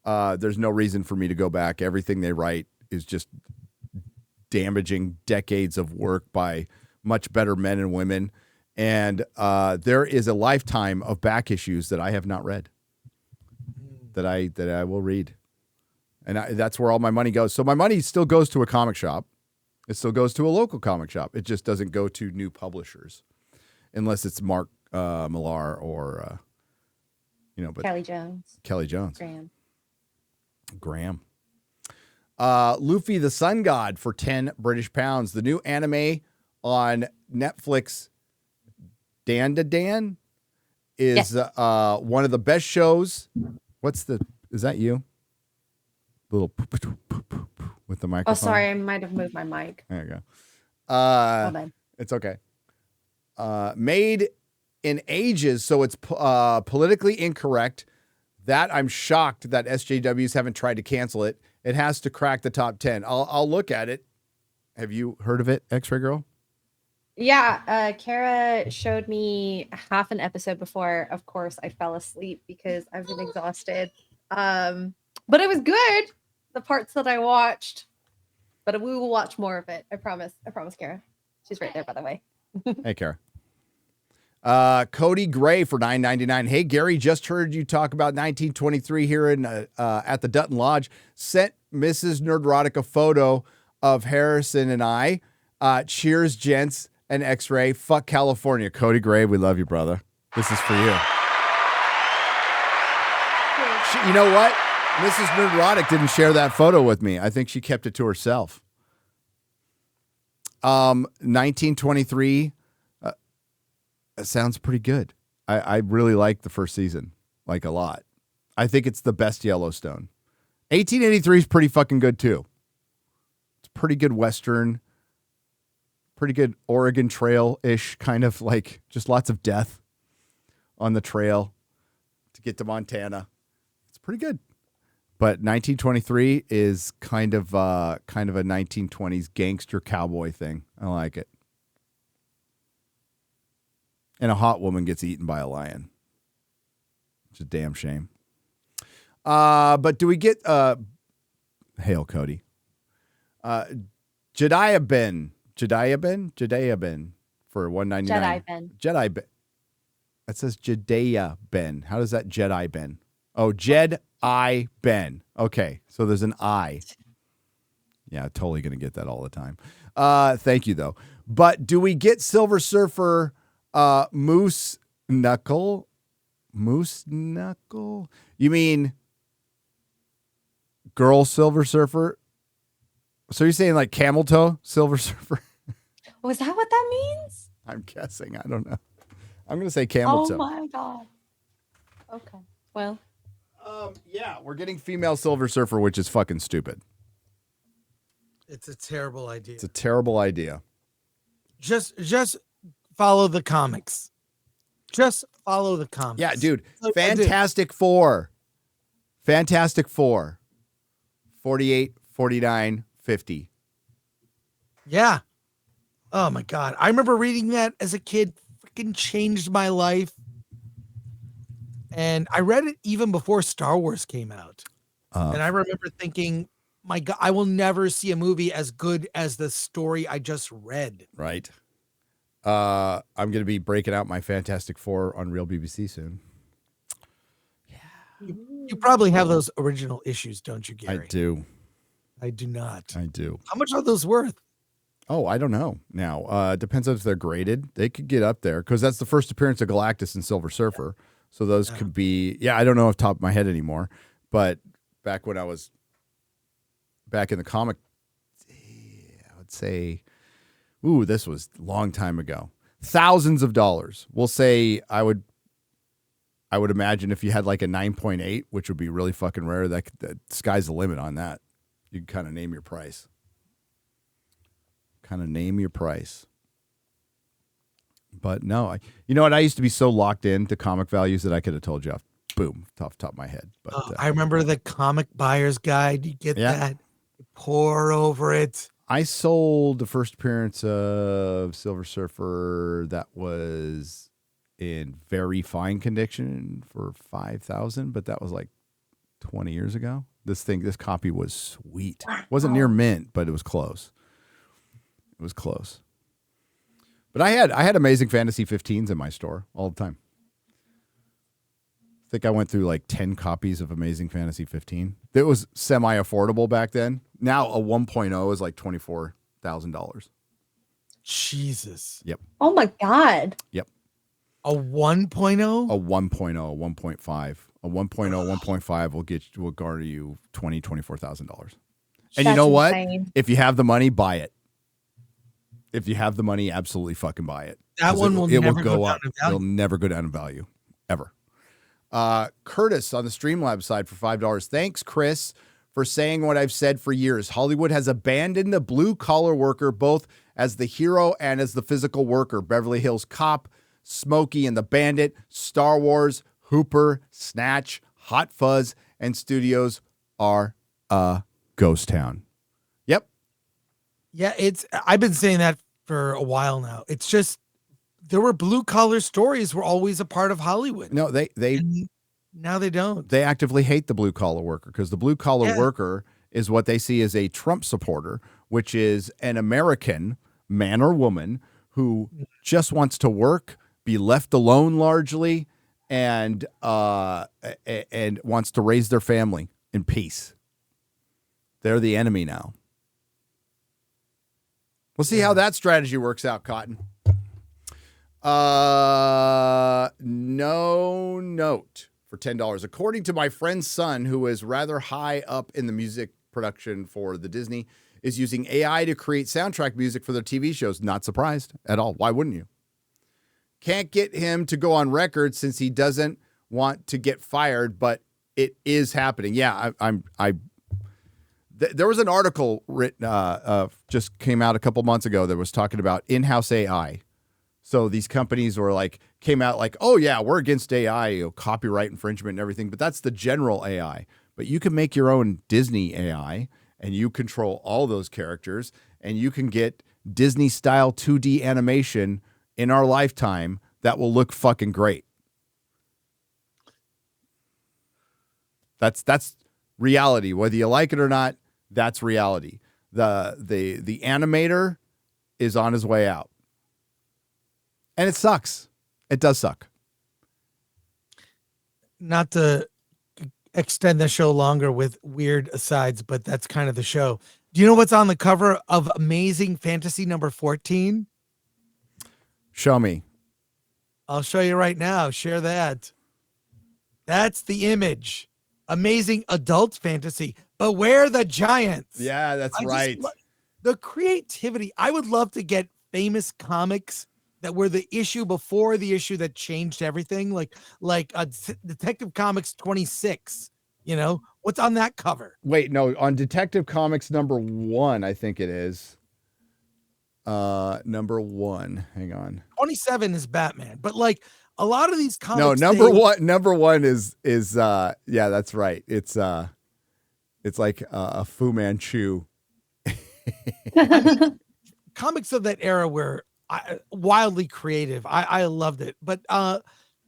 There's no reason for me to go back. Everything they write is just damaging decades of work by much better men and women. And there is a lifetime of back issues that I have not read that I will read. And that's where all my money goes. So my money still goes to a comic shop. It still goes to a local comic shop. It just doesn't go to new publishers unless it's Mark Millar or, but Kelly Jones. Graham. Luffy the Sun God for 10 British pounds. The new anime on Netflix, Dan to Dan, is one of the best shows. Is that you? Little with the microphone. Oh, sorry, I might have moved my mic. There you go. It's okay. Made in ages, so it's politically incorrect. That I'm shocked that SJWs haven't tried to cancel it. It has to crack the top 10. I'll look at it. Have you heard of it, X-Ray Girl? Yeah, Kara showed me half an episode before. Of course, I fell asleep because I've been exhausted. But it was good, the parts that I watched. But we will watch more of it. I promise, Kara. She's right there, by the way. Hey, Kara. Cody Gray for $9.99. Hey, Gary, just heard you talk about 1923 here in at the Dutton Lodge. Sent Mrs. Nerdrotic a photo of Harrison and I. Cheers, gents, and X-Ray. Fuck California. Cody Gray, we love you, brother. This is for you. You know what? Mrs. Nerdrotic didn't share that photo with me. I think she kept it to herself. 1923. It sounds pretty good. I really like the first season, like a lot. I think it's the best Yellowstone. 1883 is pretty fucking good too. It's pretty good Western, pretty good Oregon Trail-ish, kind of like just lots of death on the trail to get to Montana. It's pretty good. But 1923 is kind of a 1920s gangster cowboy thing. I like it. And a hot woman gets eaten by a lion. It's a damn shame. But do we get hail Cody? Jediah Ben for $1.99. Jedi Ben. That says Jediah Ben. How does that Jedi Ben? Oh, Jedi Ben. Okay, so there's an I. Yeah, totally gonna get that all the time. Thank you though. But do we get Silver Surfer? Moose Knuckle? You mean girl Silver Surfer? So you're saying like camel toe Silver Surfer? Was that what that means? I'm guessing. I don't know. I'm going to say camel toe. Oh my God. Okay. Well. Yeah, we're getting female Silver Surfer, which is fucking stupid. It's a terrible idea. It's a terrible idea. Just follow the comics. Just follow the comics. Yeah, dude. Fantastic Four. 48, 49, 50. Yeah. Oh my God. I remember reading that as a kid. Freaking changed my life. And I read it even before Star Wars came out. And I remember thinking, my God, I will never see a movie as good as the story I just read. Right. I'm going to be breaking out my Fantastic Four on Real BBC soon. Yeah. You probably have those original issues, don't you, Gary? I do. I do not. I do. How much are those worth? Oh, I don't know. Now, it depends on if they're graded. They could get up there because that's the first appearance of Galactus and Silver Surfer. Yeah. So those could be, I don't know off the top of my head anymore. But back when I was back in the comic, I would say, this was a long time ago. Thousands of dollars. We'll say I would imagine if you had like a 9.8, which would be really fucking rare, that the sky's the limit on that. You can kind of name your price. But no, you know what? I used to be so locked into comic values that I could have told you off top of my head. But I remember the comic buyer's guide. You get that, you pour over it. I sold the first appearance of Silver Surfer that was in very fine condition for $5,000, but that was like 20 years ago. This copy was sweet. It wasn't near mint, but it was close. But I had Amazing Fantasy 15s in my store all the time. I think I went through like 10 copies of Amazing Fantasy 15. It was semi-affordable back then. Now a 1.0 is like $24,000. Jesus. Yep. Oh my God. Yep. A 1.0? A 1.0, 1.5. A 1.0, 1.5 will garner you $24,000. And that's you know what? insane. If you have the money, buy it. If you have the money, absolutely fucking buy it. That one will never go up. It'll never go down in value, ever. Curtis on the Streamlabs side for $5. Thanks, Chris, for saying what I've said for years. Hollywood has abandoned the blue-collar worker both as the hero and as the physical worker. Beverly Hills Cop, Smokey and the Bandit, Star Wars, Hooper, Snatch, Hot Fuzz, and studios are a ghost town. Yep. Yeah, I've been saying that for a while now. It's just there were blue collar stories were always a part of Hollywood. No, they now they don't. They actively hate the blue collar worker because the blue collar worker is what they see as a Trump supporter, which is an American man or woman who just wants to work, be left alone largely, and wants to raise their family in peace. They're the enemy now. We'll see how that strategy works out, Cotton. No note for $10. According to my friend's son, who is rather high up in the music production for the Disney, is using AI to create soundtrack music for their TV shows. Not surprised at all. Why wouldn't you? Can't get him to go on record since he doesn't want to get fired, but it is happening. Yeah, there was an article written, just came out a couple months ago that was talking about in-house AI. So these companies came out like, oh yeah, we're against AI, copyright infringement and everything, but that's the general AI. But you can make your own Disney AI, and you control all those characters, and you can get Disney-style 2D animation in our lifetime that will look fucking great. That's reality. Whether you like it or not, that's reality. The animator is on his way out. And it sucks. It does suck. Not to extend the show longer with weird asides, but that's kind of the show. Do you know what's on the cover of Amazing Fantasy number 14? Show me. I'll show you right now. Share that. That's the image. Amazing adult fantasy. Beware the giants. Yeah, that's right. The creativity. I would love to get famous comics that were the issue before the issue that changed everything. Like Detective Comics 26. You know, what's on that cover? Wait, no, on Detective Comics number 1, I think it is. Number 1. Hang on. 27 is Batman, but like a lot of these comics. No, number one is yeah, that's right. It's like a Fu Manchu. Comics of that era were wildly creative. I loved it, but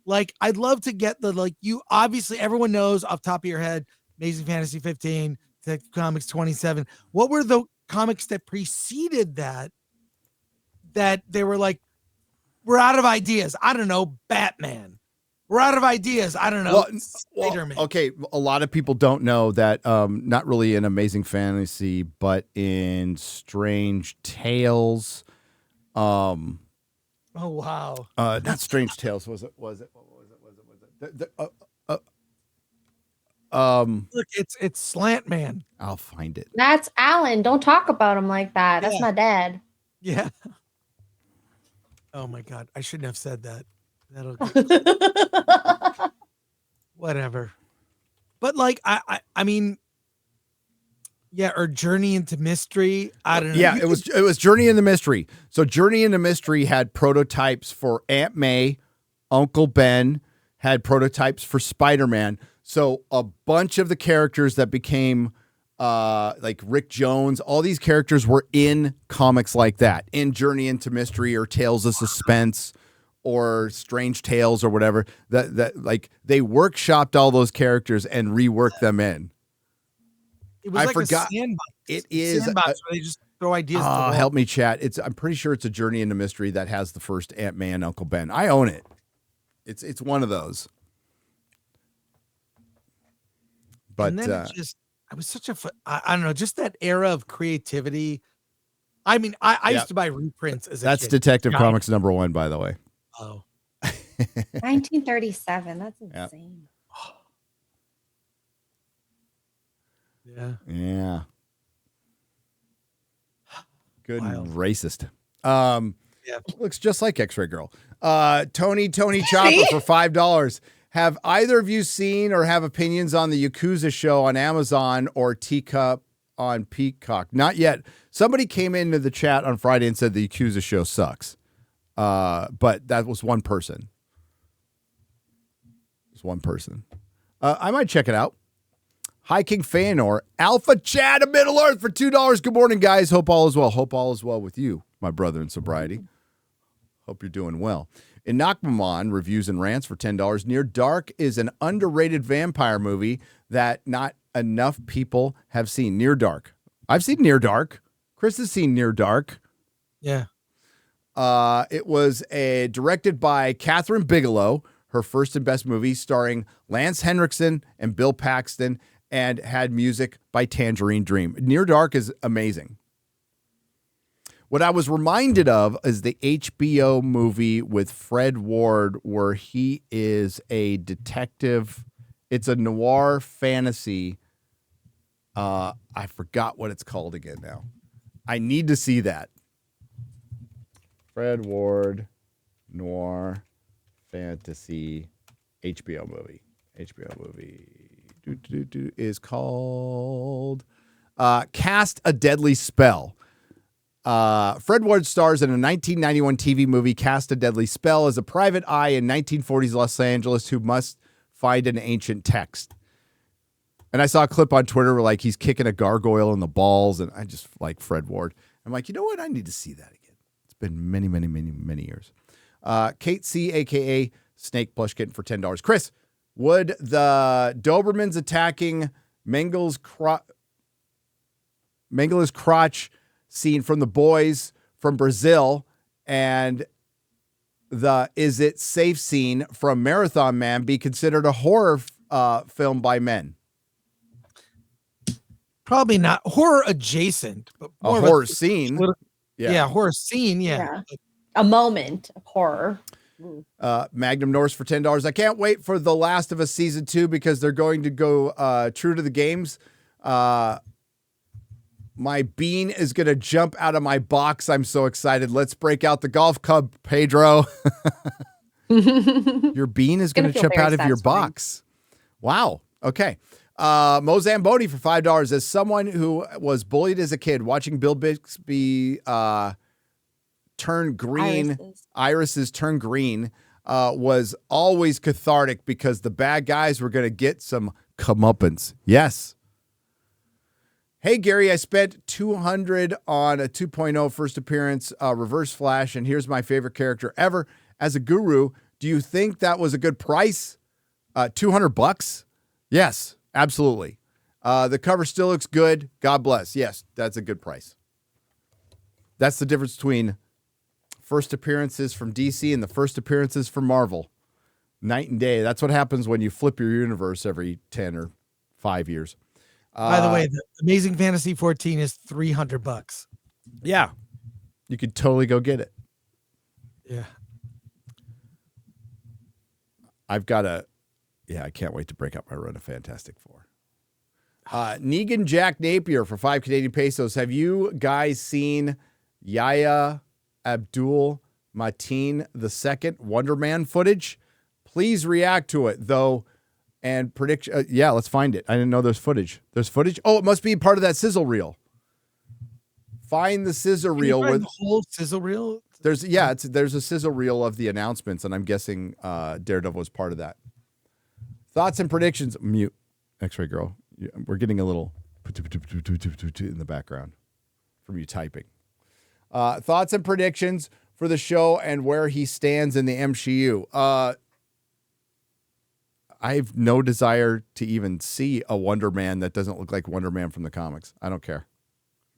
like I'd love to get you obviously everyone knows off the top of your head Amazing Fantasy 15, Detective Comics 27. What were the comics that preceded that they were like, we're out of ideas? I don't know, Batman. We're out of ideas. I don't know, Spider-Man. Well, okay, a lot of people don't know that not really in Amazing Fantasy, but in Strange Tales. Oh wow. Not Strange Tales. Was it? Look, it's Slant Man. I'll find it. That's Alan. Don't talk about him like that. That's my dad. Yeah. Oh my God. I shouldn't have said that. That'll whatever. But like I mean, yeah, or Journey into Mystery. I don't know. Yeah, it was Journey into Mystery. So Journey into Mystery had prototypes for Aunt May, Uncle Ben, had prototypes for Spider-Man. So a bunch of the characters that became like Rick Jones, all these characters were in comics like that, in Journey into Mystery or Tales of Suspense or Strange Tales or whatever. That like they workshopped all those characters and reworked them in. It was a sandbox. It is sandbox where they just throw ideas. Help me, chat. I'm pretty sure it's a Journey into Mystery that has the first Aunt May and Uncle Ben. I own it. It's one of those. But and then I was such a I don't know, just that era of creativity. I mean, I used to buy reprints as a That's kid. Detective Comics number 1, by the way. Oh. 1937. That's insane. Yeah. Yeah. Good Wild. and racist. Yeah. Looks just like X-Ray Girl. Tony Chopper for $5. Have either of you seen or have opinions on the Yakuza show on Amazon or Teacup on Peacock? Not yet. Somebody came into the chat on Friday and said the Yakuza show sucks. But that was one person. It was one person. I might check it out. Hi, King Feanor. Alpha Chad of Middle Earth for $2. Good morning, guys. Hope all is well. Hope all is well with you, my brother in sobriety. Hope you're doing well. Inakmamon reviews and rants for $10. Near Dark is an underrated vampire movie that not enough people have seen. Near Dark. I've seen Near Dark. Chris has seen Near Dark. Yeah. It was directed by Catherine Bigelow, her first and best movie, starring Lance Henriksen and Bill Paxton, and had music by Tangerine Dream. Near Dark is amazing. What I was reminded of is the HBO movie with Fred Ward, where he is a detective. It's a noir fantasy. I forgot what it's called again now. I need to see that. Fred Ward, noir fantasy, HBO movie. HBO movie is called Cast a Deadly Spell. Fred Ward stars in a 1991 TV movie, Cast a Deadly Spell, as a private eye in 1940s Los Angeles who must find an ancient text. And I saw a clip on Twitter where like he's kicking a gargoyle in the balls, and I just like Fred Ward. I'm like, you know what? I need to see that again. It's been many, many, many, many years. Kate C, a.k.a. Snake Plush Kitten for $10. Chris, would the Dobermans attacking Mengel's crotch scene from The Boys from Brazil and the Is It Safe scene from Marathon Man be considered a horror film by men? Probably not horror adjacent, but A horror scene. Yeah, horror scene. Yeah. A moment of horror. Magnum Norse for $10. I can't wait for The Last of Us season 2 because they're going to go true to the games. My bean is going to jump out of my box. I'm so excited. Let's break out the golf club, Pedro. Your bean is going to jump out of your box. Wow. Okay. Mo Zamboni for $5. As someone who was bullied as a kid, watching Bill Bixby turn green, irises turn green, was always cathartic because the bad guys were going to get some comeuppance. Yes. Hey, Gary, I spent $200 on a 2.0 first appearance, Reverse Flash, and here's my favorite character ever. As a guru, do you think that was a good price? $200? Yes, absolutely. The cover still looks good. God bless. Yes, that's a good price. That's the difference between first appearances from DC and the first appearances from Marvel. Night and day. That's what happens when you flip your universe every 10 or 5 years. By the way, the Amazing Fantasy 14 is $300. Yeah. You could totally go get it. Yeah. I can't wait to break up my run of Fantastic Four. Negan Jack Napier for 5 Canadian pesos. Have you guys seen Yahya Abdul Mateen II Wonder Man footage? Please react to it, though. And prediction. Yeah, let's find it. I didn't know there's footage. There's footage. Oh, it must be part of that sizzle reel. Find the sizzle reel with the whole sizzle reel. There's a sizzle reel of the announcements, and I'm guessing Daredevil was part of that. Thoughts and predictions. Mute. X-Ray Girl. We're getting a little in the background from you typing. Thoughts and predictions for the show and where he stands in the MCU. I have no desire to even see a Wonder Man that doesn't look like Wonder Man from the comics. I don't care.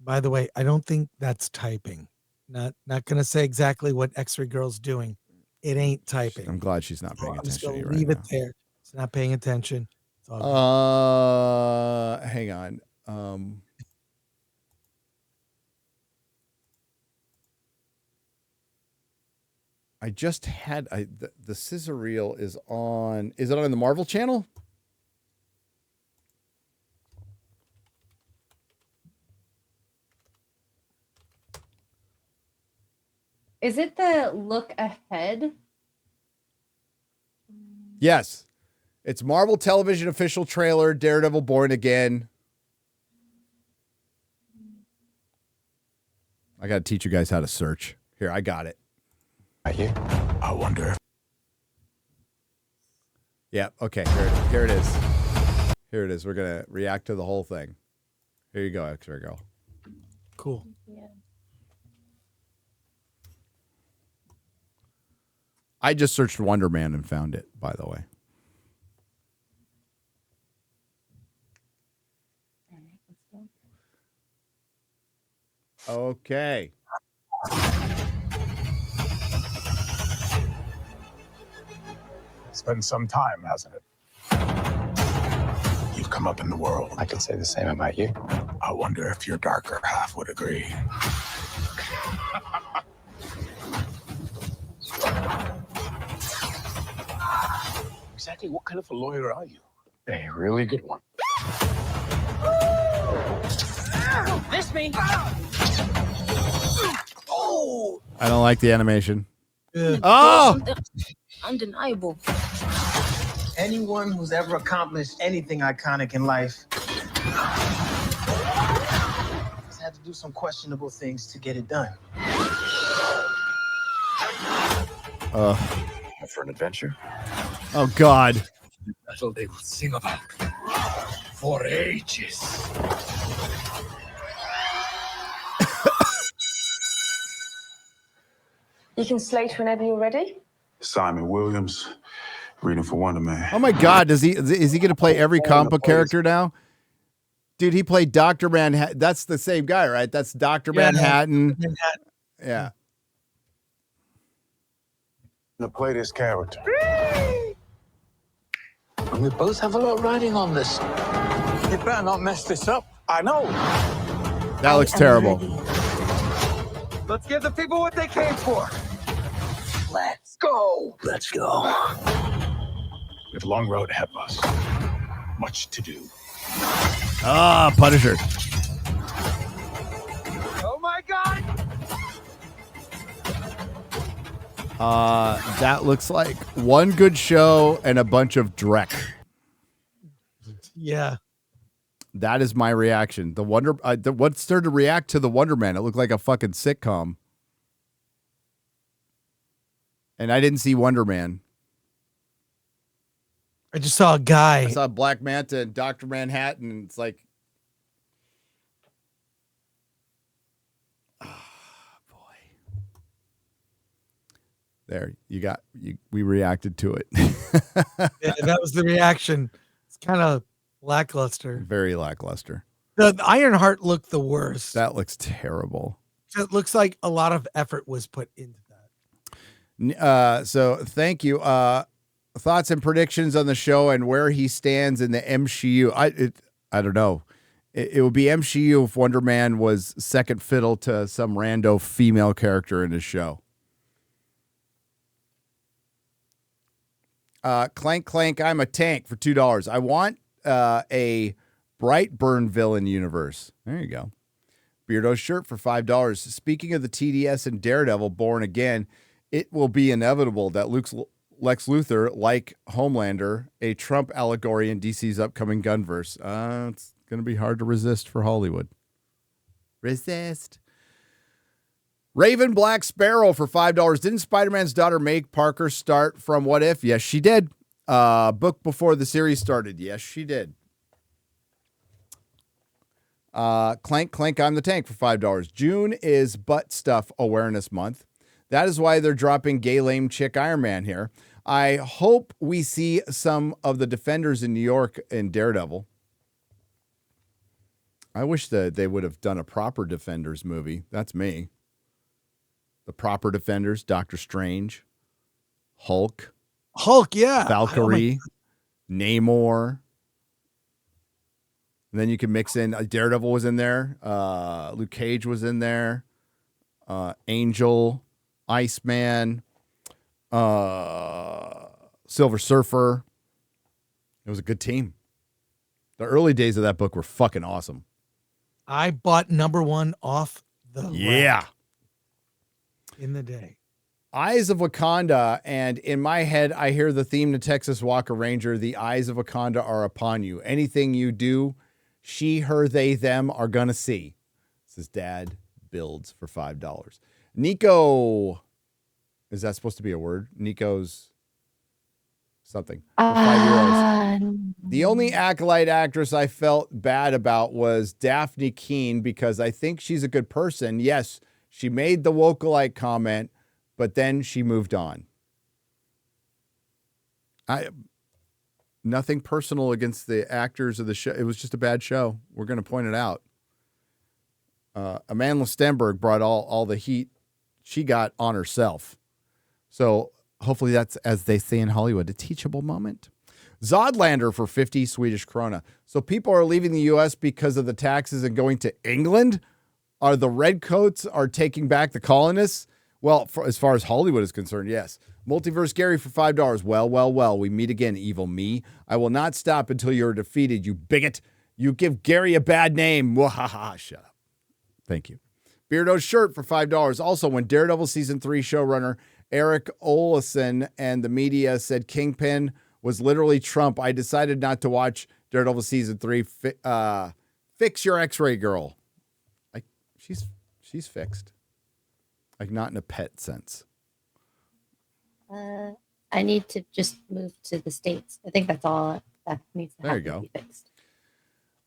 By the way, I don't think that's typing. Not going to say exactly what X-Ray Girl's doing. It ain't typing. I'm glad she's not paying attention. I'm just going to leave it there. It's not paying attention. Hang on. I just had the scissor reel is on. Is it on the Marvel channel? Is it the look ahead? Yes. It's Marvel Television official trailer, Daredevil Born Again. I got to teach you guys how to search. Here, I got it. Here. I wonder. Yeah, okay. Here it is. Here it is. We're going to react to the whole thing. Here you go, X-Ray Girl. Cool. Yeah. I just searched Wonder Man and found it, by the way. Okay. It's been some time, hasn't it? You've come up in the world. I can say the same about you. I wonder if your darker half would agree. Exactly what kind of a lawyer are you? A really good one. Miss me. Oh! I don't like the animation. Yeah. Oh! Undeniable. Anyone who's ever accomplished anything iconic in life has had to do some questionable things to get it done. For an adventure? Oh, God. That's all they will sing about for ages. You can slate whenever you're ready. Simon Williams, reading for Wonder Man. Oh, my God. Is he going to play every comic book character now? Dude, he played Dr. Manhattan. That's the same guy, right? That's Dr. Manhattan. Yeah. To play this character. We both have a lot riding on this. You better not mess this up. I know. That looks terrible. Let's give the people what they came for. Let's go. Let's go. We have a long road ahead of us. Much to do. Ah, Punisher. Oh my God! That looks like one good show and a bunch of dreck. Yeah. That is my reaction. What started to react to the Wonder Man? It looked like a fucking sitcom. And I didn't see Wonder Man. I just saw a guy. I saw Black Manta and Dr. Manhattan. And it's like, there, we reacted to it. Yeah, that was the reaction. It's kind of lackluster. Very lackluster. The Ironheart looked the worst. That looks terrible. It looks like a lot of effort was put into that. So thank you. Thoughts and predictions on the show and where he stands in the MCU. I don't know. It would be MCU if Wonder Man was second fiddle to some rando female character in his show. Clank Clank, I'm a tank for $2. I want a Brightburn villain universe. There you go. Beardo shirt for $5. Speaking of the TDS and Daredevil Born Again, it will be inevitable that Lex Luthor, like Homelander, a Trump allegory in DC's upcoming Gunverse. It's going to be hard to resist for Hollywood. Resist. Raven Black Sparrow for $5. Didn't Spider-Man's daughter Meg Parker start from What If? Yes, she did. Book before the series started. Yes, she did. Clank Clank, I'm the tank for $5. June is Butt Stuff Awareness Month. That is why they're dropping Gay Lame Chick Iron Man here. I hope we see some of the Defenders in New York in Daredevil. I wish that they would have done a proper Defenders movie. That's me. The proper Defenders, Doctor Strange, Hulk, yeah. Valkyrie, Namor. And then you can mix in Daredevil was in there. Luke Cage was in there. Angel, Iceman, Silver Surfer. It was a good team. The early days of that book were fucking awesome. I bought #1 off the rack in the day. Eyes of Wakanda, and in my head, I hear the theme to Texas Walker Ranger. The eyes of Wakanda are upon you. Anything you do, she, her, they, them are gonna see. This is Dad Builds for $5. Nico, is that supposed to be a word? Nico's something. For €5. The only Acolyte actress I felt bad about was Daphne Keane because I think she's a good person. Yes, she made the Wokalite comment, but then she moved on. Nothing personal against the actors of the show. It was just a bad show. We're going to point it out. Amanda Stenberg brought all the heat she got on herself. So hopefully that's, as they say in Hollywood, a teachable moment. Zodlander for 50 Swedish krona. So people are leaving the U.S. because of the taxes and going to England? Are the redcoats are taking back the colonists? Well, as far as Hollywood is concerned, yes. Multiverse Gary for $5. Well. We meet again, evil me. I will not stop until you're defeated, you bigot. You give Gary a bad name. Wahaha. Shut up. Thank you. Beardo's shirt for $5. Also, when Daredevil Season 3 showrunner Eric Olson and the media said Kingpin was literally Trump, I decided not to watch Daredevil Season 3. Fix your X-ray girl. She's fixed. Like, not in a pet sense. I need to just move to the States. I think that's all that needs to happen to be fixed.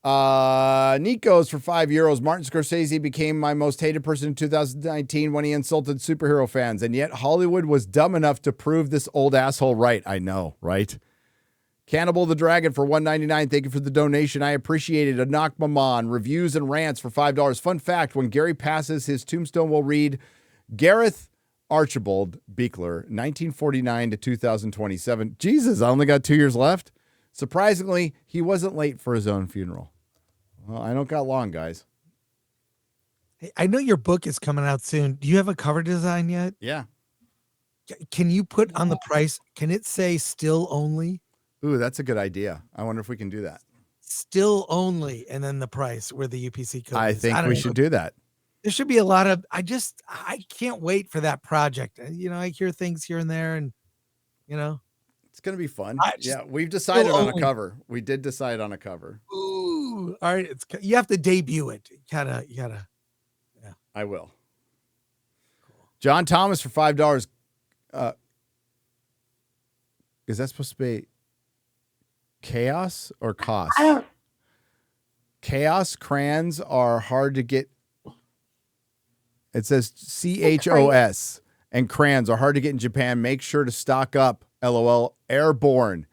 Nico's for €5. Martin Scorsese became my most hated person in 2019 when he insulted superhero fans, and yet Hollywood was dumb enough to prove this old asshole right. I know, right? Cannibal the Dragon for $1.99. Thank you for the donation. I appreciate it. Anak Maman. Reviews and rants for $5. Fun fact, when Gary passes, his tombstone will read, Gareth Archibald Beekler, 1949 to 2027. Jesus, I only got 2 years left. Surprisingly, he wasn't late for his own funeral. Well, I don't got long, guys. Hey, I know your book is coming out soon. Do you have a cover design yet? Yeah. Can you put on the price? Can it say still only? Ooh, that's a good idea. I wonder if we can do that. Still only, and then the price where the UPC code I is. think we should do that. There should be a lot of, I can't wait for that project. I hear things here and there, and it's going to be fun. We've decided on a cover. We did decide on a cover. Ooh, all right. You have to debut it. You gotta. Yeah. I will. Cool. John Thomas for $5. Is that supposed to be chaos or cost? Chaos crayons are hard to get. It says CHOS, and crayons are hard to get in Japan. Make sure to stock up. LOL. Airborne.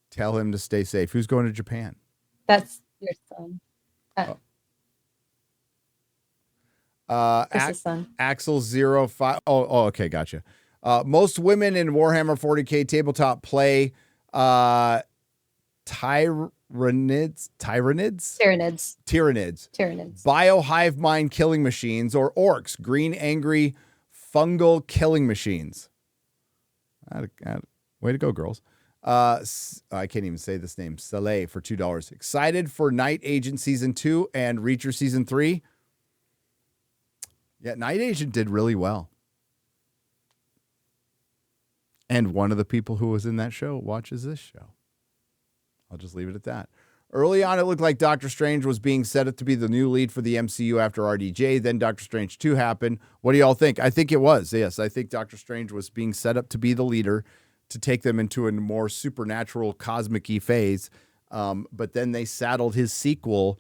Tell him to stay safe. Who's going to Japan? That's your son. Son. Axel 05. Oh, okay, gotcha. Most women in Warhammer 40K tabletop play Tyranids, biohive mind killing machines, or orcs, green angry fungal killing machines. Way to go, girls. I can't even say this name. Soleil for $2. Excited for Night Agent Season 2 and Reacher Season 3. Yeah, Night Agent did really well. And one of the people who was in that show watches this show. I'll just leave it at that. Early on, it looked like Doctor Strange was being set up to be the new lead for the MCU after RDJ. Then Doctor Strange 2 happened. What do y'all think? I think it was. Yes, I think Doctor Strange was being set up to be the leader to take them into a more supernatural, cosmic-y phase. But then they saddled his sequel.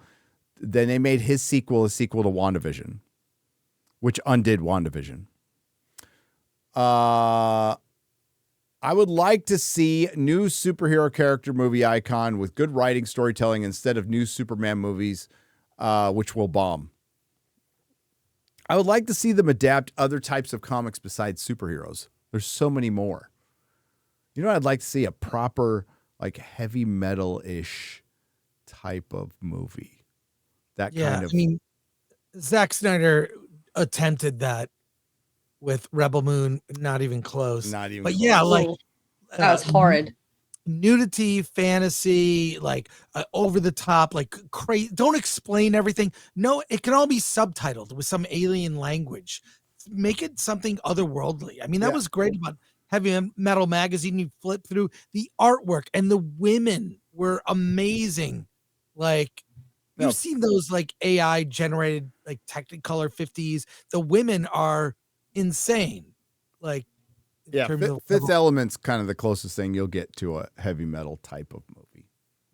Then they made his sequel a sequel to WandaVision, which undid WandaVision. I would like to see new superhero character movie icon with good writing, storytelling, instead of new Superman movies, which will bomb. I would like to see them adapt other types of comics besides superheroes. There's so many more. You know, I'd like to see a proper, like, heavy metal-ish type of movie. That kind of. I mean, Zack Snyder attempted that with Rebel Moon, not even close. Not even but close. Yeah, like that was horrid. Nudity, fantasy, like over the top, like crazy. Don't explain everything. No, it can all be subtitled with some alien language. Make it something otherworldly. I mean, that was great about Heavy Metal Magazine. You flip through the artwork, and the women were amazing. Like, you've seen those like AI generated like Technicolor 50s. The women are insane. Like, Fifth Element's kind of the closest thing you'll get to a heavy metal type of movie.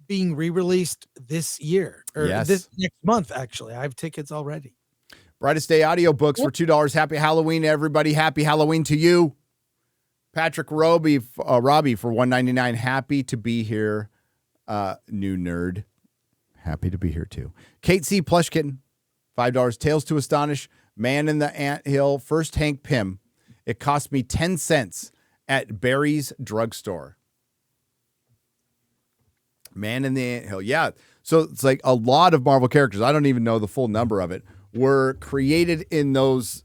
Being re-released this year, or this next month, actually. I have tickets already. Brightest Day audiobooks for $2. Happy Halloween, everybody. Happy Halloween to you. Patrick Robbie for $1.99. Happy to be here. New nerd. Happy to be here too. Kate C. Plush Kitten, $5. Tales to Astonish. Man in the Anthill. First Hank Pym. It cost me 10 cents at Barry's Drugstore. Man in the Anthill. Yeah. So it's like a lot of Marvel characters. I don't even know the full number of it. Were created in those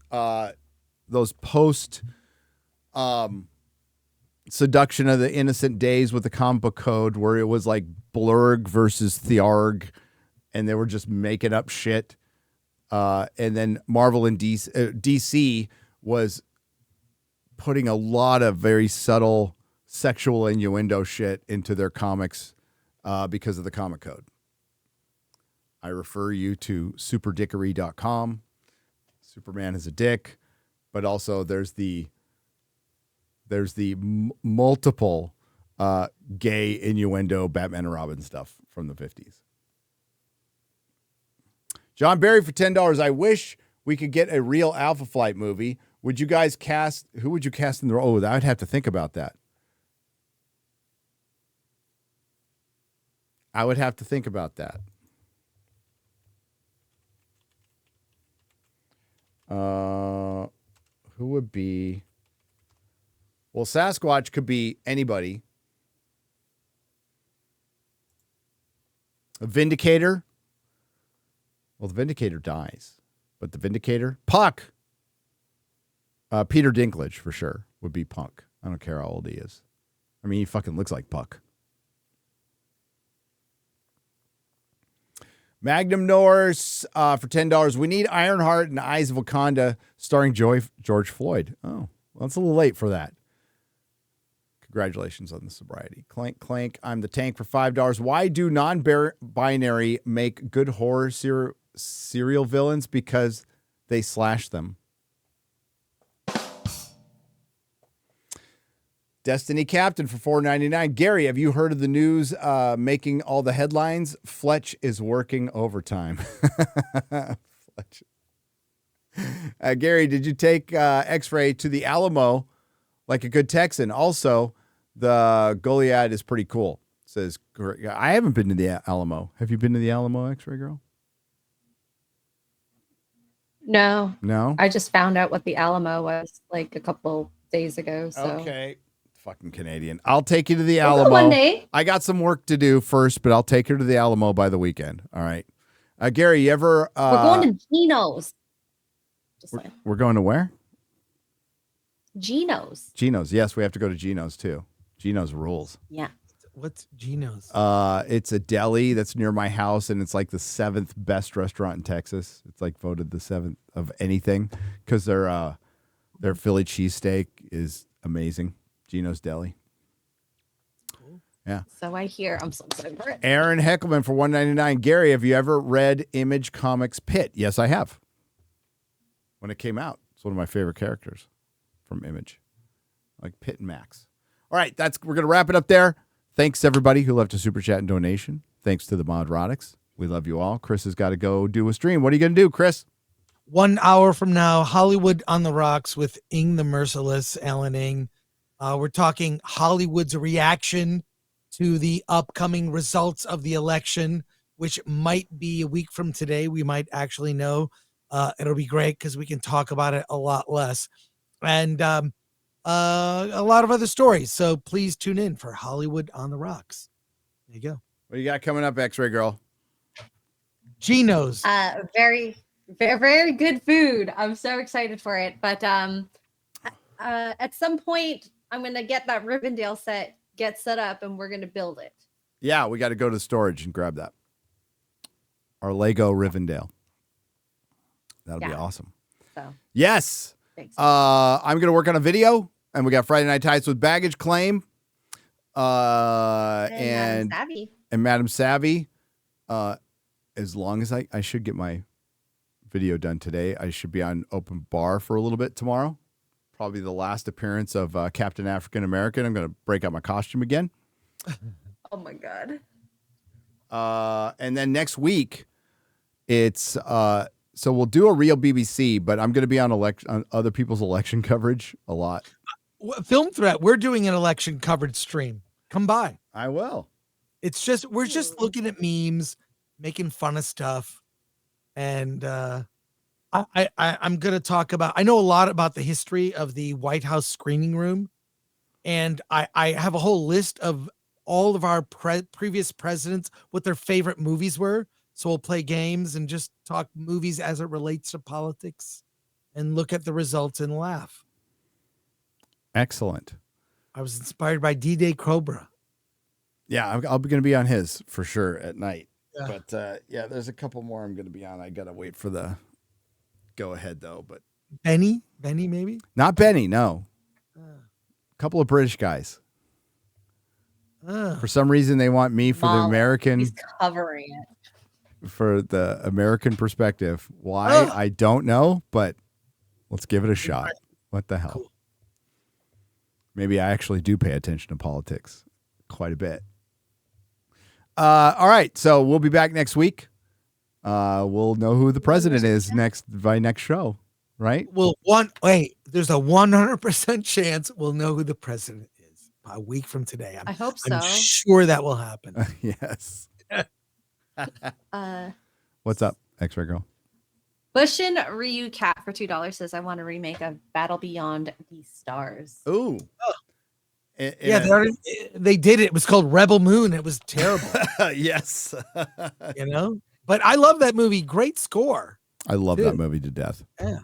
post seduction of the innocent days with the comic book code, where it was like Blurg versus Thearg, and they were just making up shit. And then Marvel and DC was putting a lot of very subtle sexual innuendo shit into their comics because of the comic code. I refer you to superdickery.com. Superman is a dick, but also there's the multiple gay innuendo Batman and Robin stuff from the 50s. John Barry for $10. I wish we could get a real Alpha Flight movie. Would you guys cast? Who would you cast in the role? Oh, I'd have to think about that. I would have to think about that. Who would be? Well, Sasquatch could be anybody. A Vindicator. Well, the Vindicator dies, but the Vindicator, Puck. Peter Dinklage for sure would be Puck. I don't care how old he is. I mean, he fucking looks like Puck. Magnum Norse for $10. We need Ironheart and Eyes of Wakanda starring George Floyd. Oh, well, it's a little late for that. Congratulations on the sobriety. Clank, clank. I'm the Tank for $5. Why do non-binary make good horror serial villains? Because they slash them. Destiny Captain for $4.99. Gary, have you heard of the news making all the headlines? Fletch is working overtime. Fletch. Gary, did you take X-Ray to the Alamo like a good Texan? Also, the Goliad is pretty cool. Says, I haven't been to the Alamo. Have you been to the Alamo, X-Ray girl? No. No? I just found out what the Alamo was like a couple days ago. So. Okay. Fucking Canadian. I'll take you to the We'll Alamo. go one day. I got some work to do first, but I'll take her to the Alamo by the weekend. All right. Gary, you ever... We're going to Geno's. We're going to where? Geno's. Geno's. Yes, we have to go to Geno's too. Geno's rules. Yeah. What's Geno's? It's a deli that's near my house, and it's like the 7th best restaurant in Texas. It's like voted the 7th of anything because their Philly cheesesteak is amazing. Geno's Deli. Cool. Yeah. So I hear. I'm so excited for it. Aaron Heckelman for $1.99. Gary, have you ever read Image Comics Pit? Yes, I have. When it came out, it's one of my favorite characters from Image, like Pit and Max. All right, we're gonna wrap it up there. Thanks to everybody who left a super chat and donation. Thanks to the Nerdrotics. We love you all. Chris has got to go do a stream. What are you gonna do, Chris? 1 hour from now, Hollywood on the Rocks with Ing the Merciless, Alan Ing. We're talking Hollywood's reaction to the upcoming results of the election, which might be a week from today. We might actually know. It'll be great because we can talk about it a lot less. And a lot of other stories. So please tune in for Hollywood on the Rocks. There you go. What do you got coming up, X-Ray Girl? Geno's. Very, very, very good food. I'm so excited for it. But at some point, I'm going to get that Rivendell set, get set up, and we're going to build it. Yeah, we got to go to the storage and grab that. Our Lego Rivendell. That'll be awesome. So yes. Thanks. I'm going to work on a video, and we got Friday Night Tights with Baggage Claim. And Madam Savvy. As long as I should get my video done today, I should be on open bar for a little bit tomorrow. Probably the last appearance of Captain African American. I'm going to break out my costume again. Oh my God. And then next week, it's so we'll do a real BBC, but I'm going to be on other people's election coverage a lot. Film Threat, we're doing an election coverage stream. Come by. I will. It's just we're just looking at memes, making fun of stuff, and I'm going to talk about. I know a lot about the history of the White House screening room, And I have a whole list of all of our previous presidents, what their favorite movies were. So we'll play games and just talk movies as it relates to politics and look at the results and laugh. Excellent. I was inspired by D-Day Cobra. Yeah, I'm going to be on his for sure at night. Yeah. But yeah, there's a couple more I'm going to be on. I got to wait for the go ahead though. But Benny maybe? not Benny, no. A couple of British guys. For some reason, they want me for the American. He's covering it. For the American perspective. Why? I don't know, but let's give it a shot. What the hell? Cool. Maybe I actually do pay attention to politics quite a bit. All right. So we'll be back next week. We'll know who the president is next show, right? There's a 100% chance we'll know who the president is a week from today. I hope so. I'm sure that will happen. Yes. What's up, X-Ray Girl? Bushin Ryu Cat for $2 says, I want to remake a Battle Beyond the Stars. Ooh. They did it. It was called Rebel Moon. It was terrible. Yes. But I love that movie. Great score. I love that movie to death. Yeah.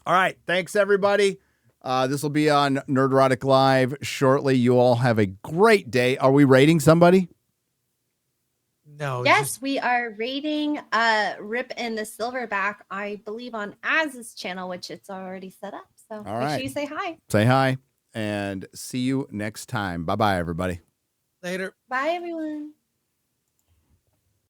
All right. Thanks, everybody. This will be on Nerdrotic Live shortly. You all have a great day. Are we rating somebody? No. Yes, we are rating Rip and the Silverback, I believe, on Az's channel, which it's already set up. So make sure you say hi. Say hi and see you next time. Bye-bye, everybody. Later. Bye, everyone.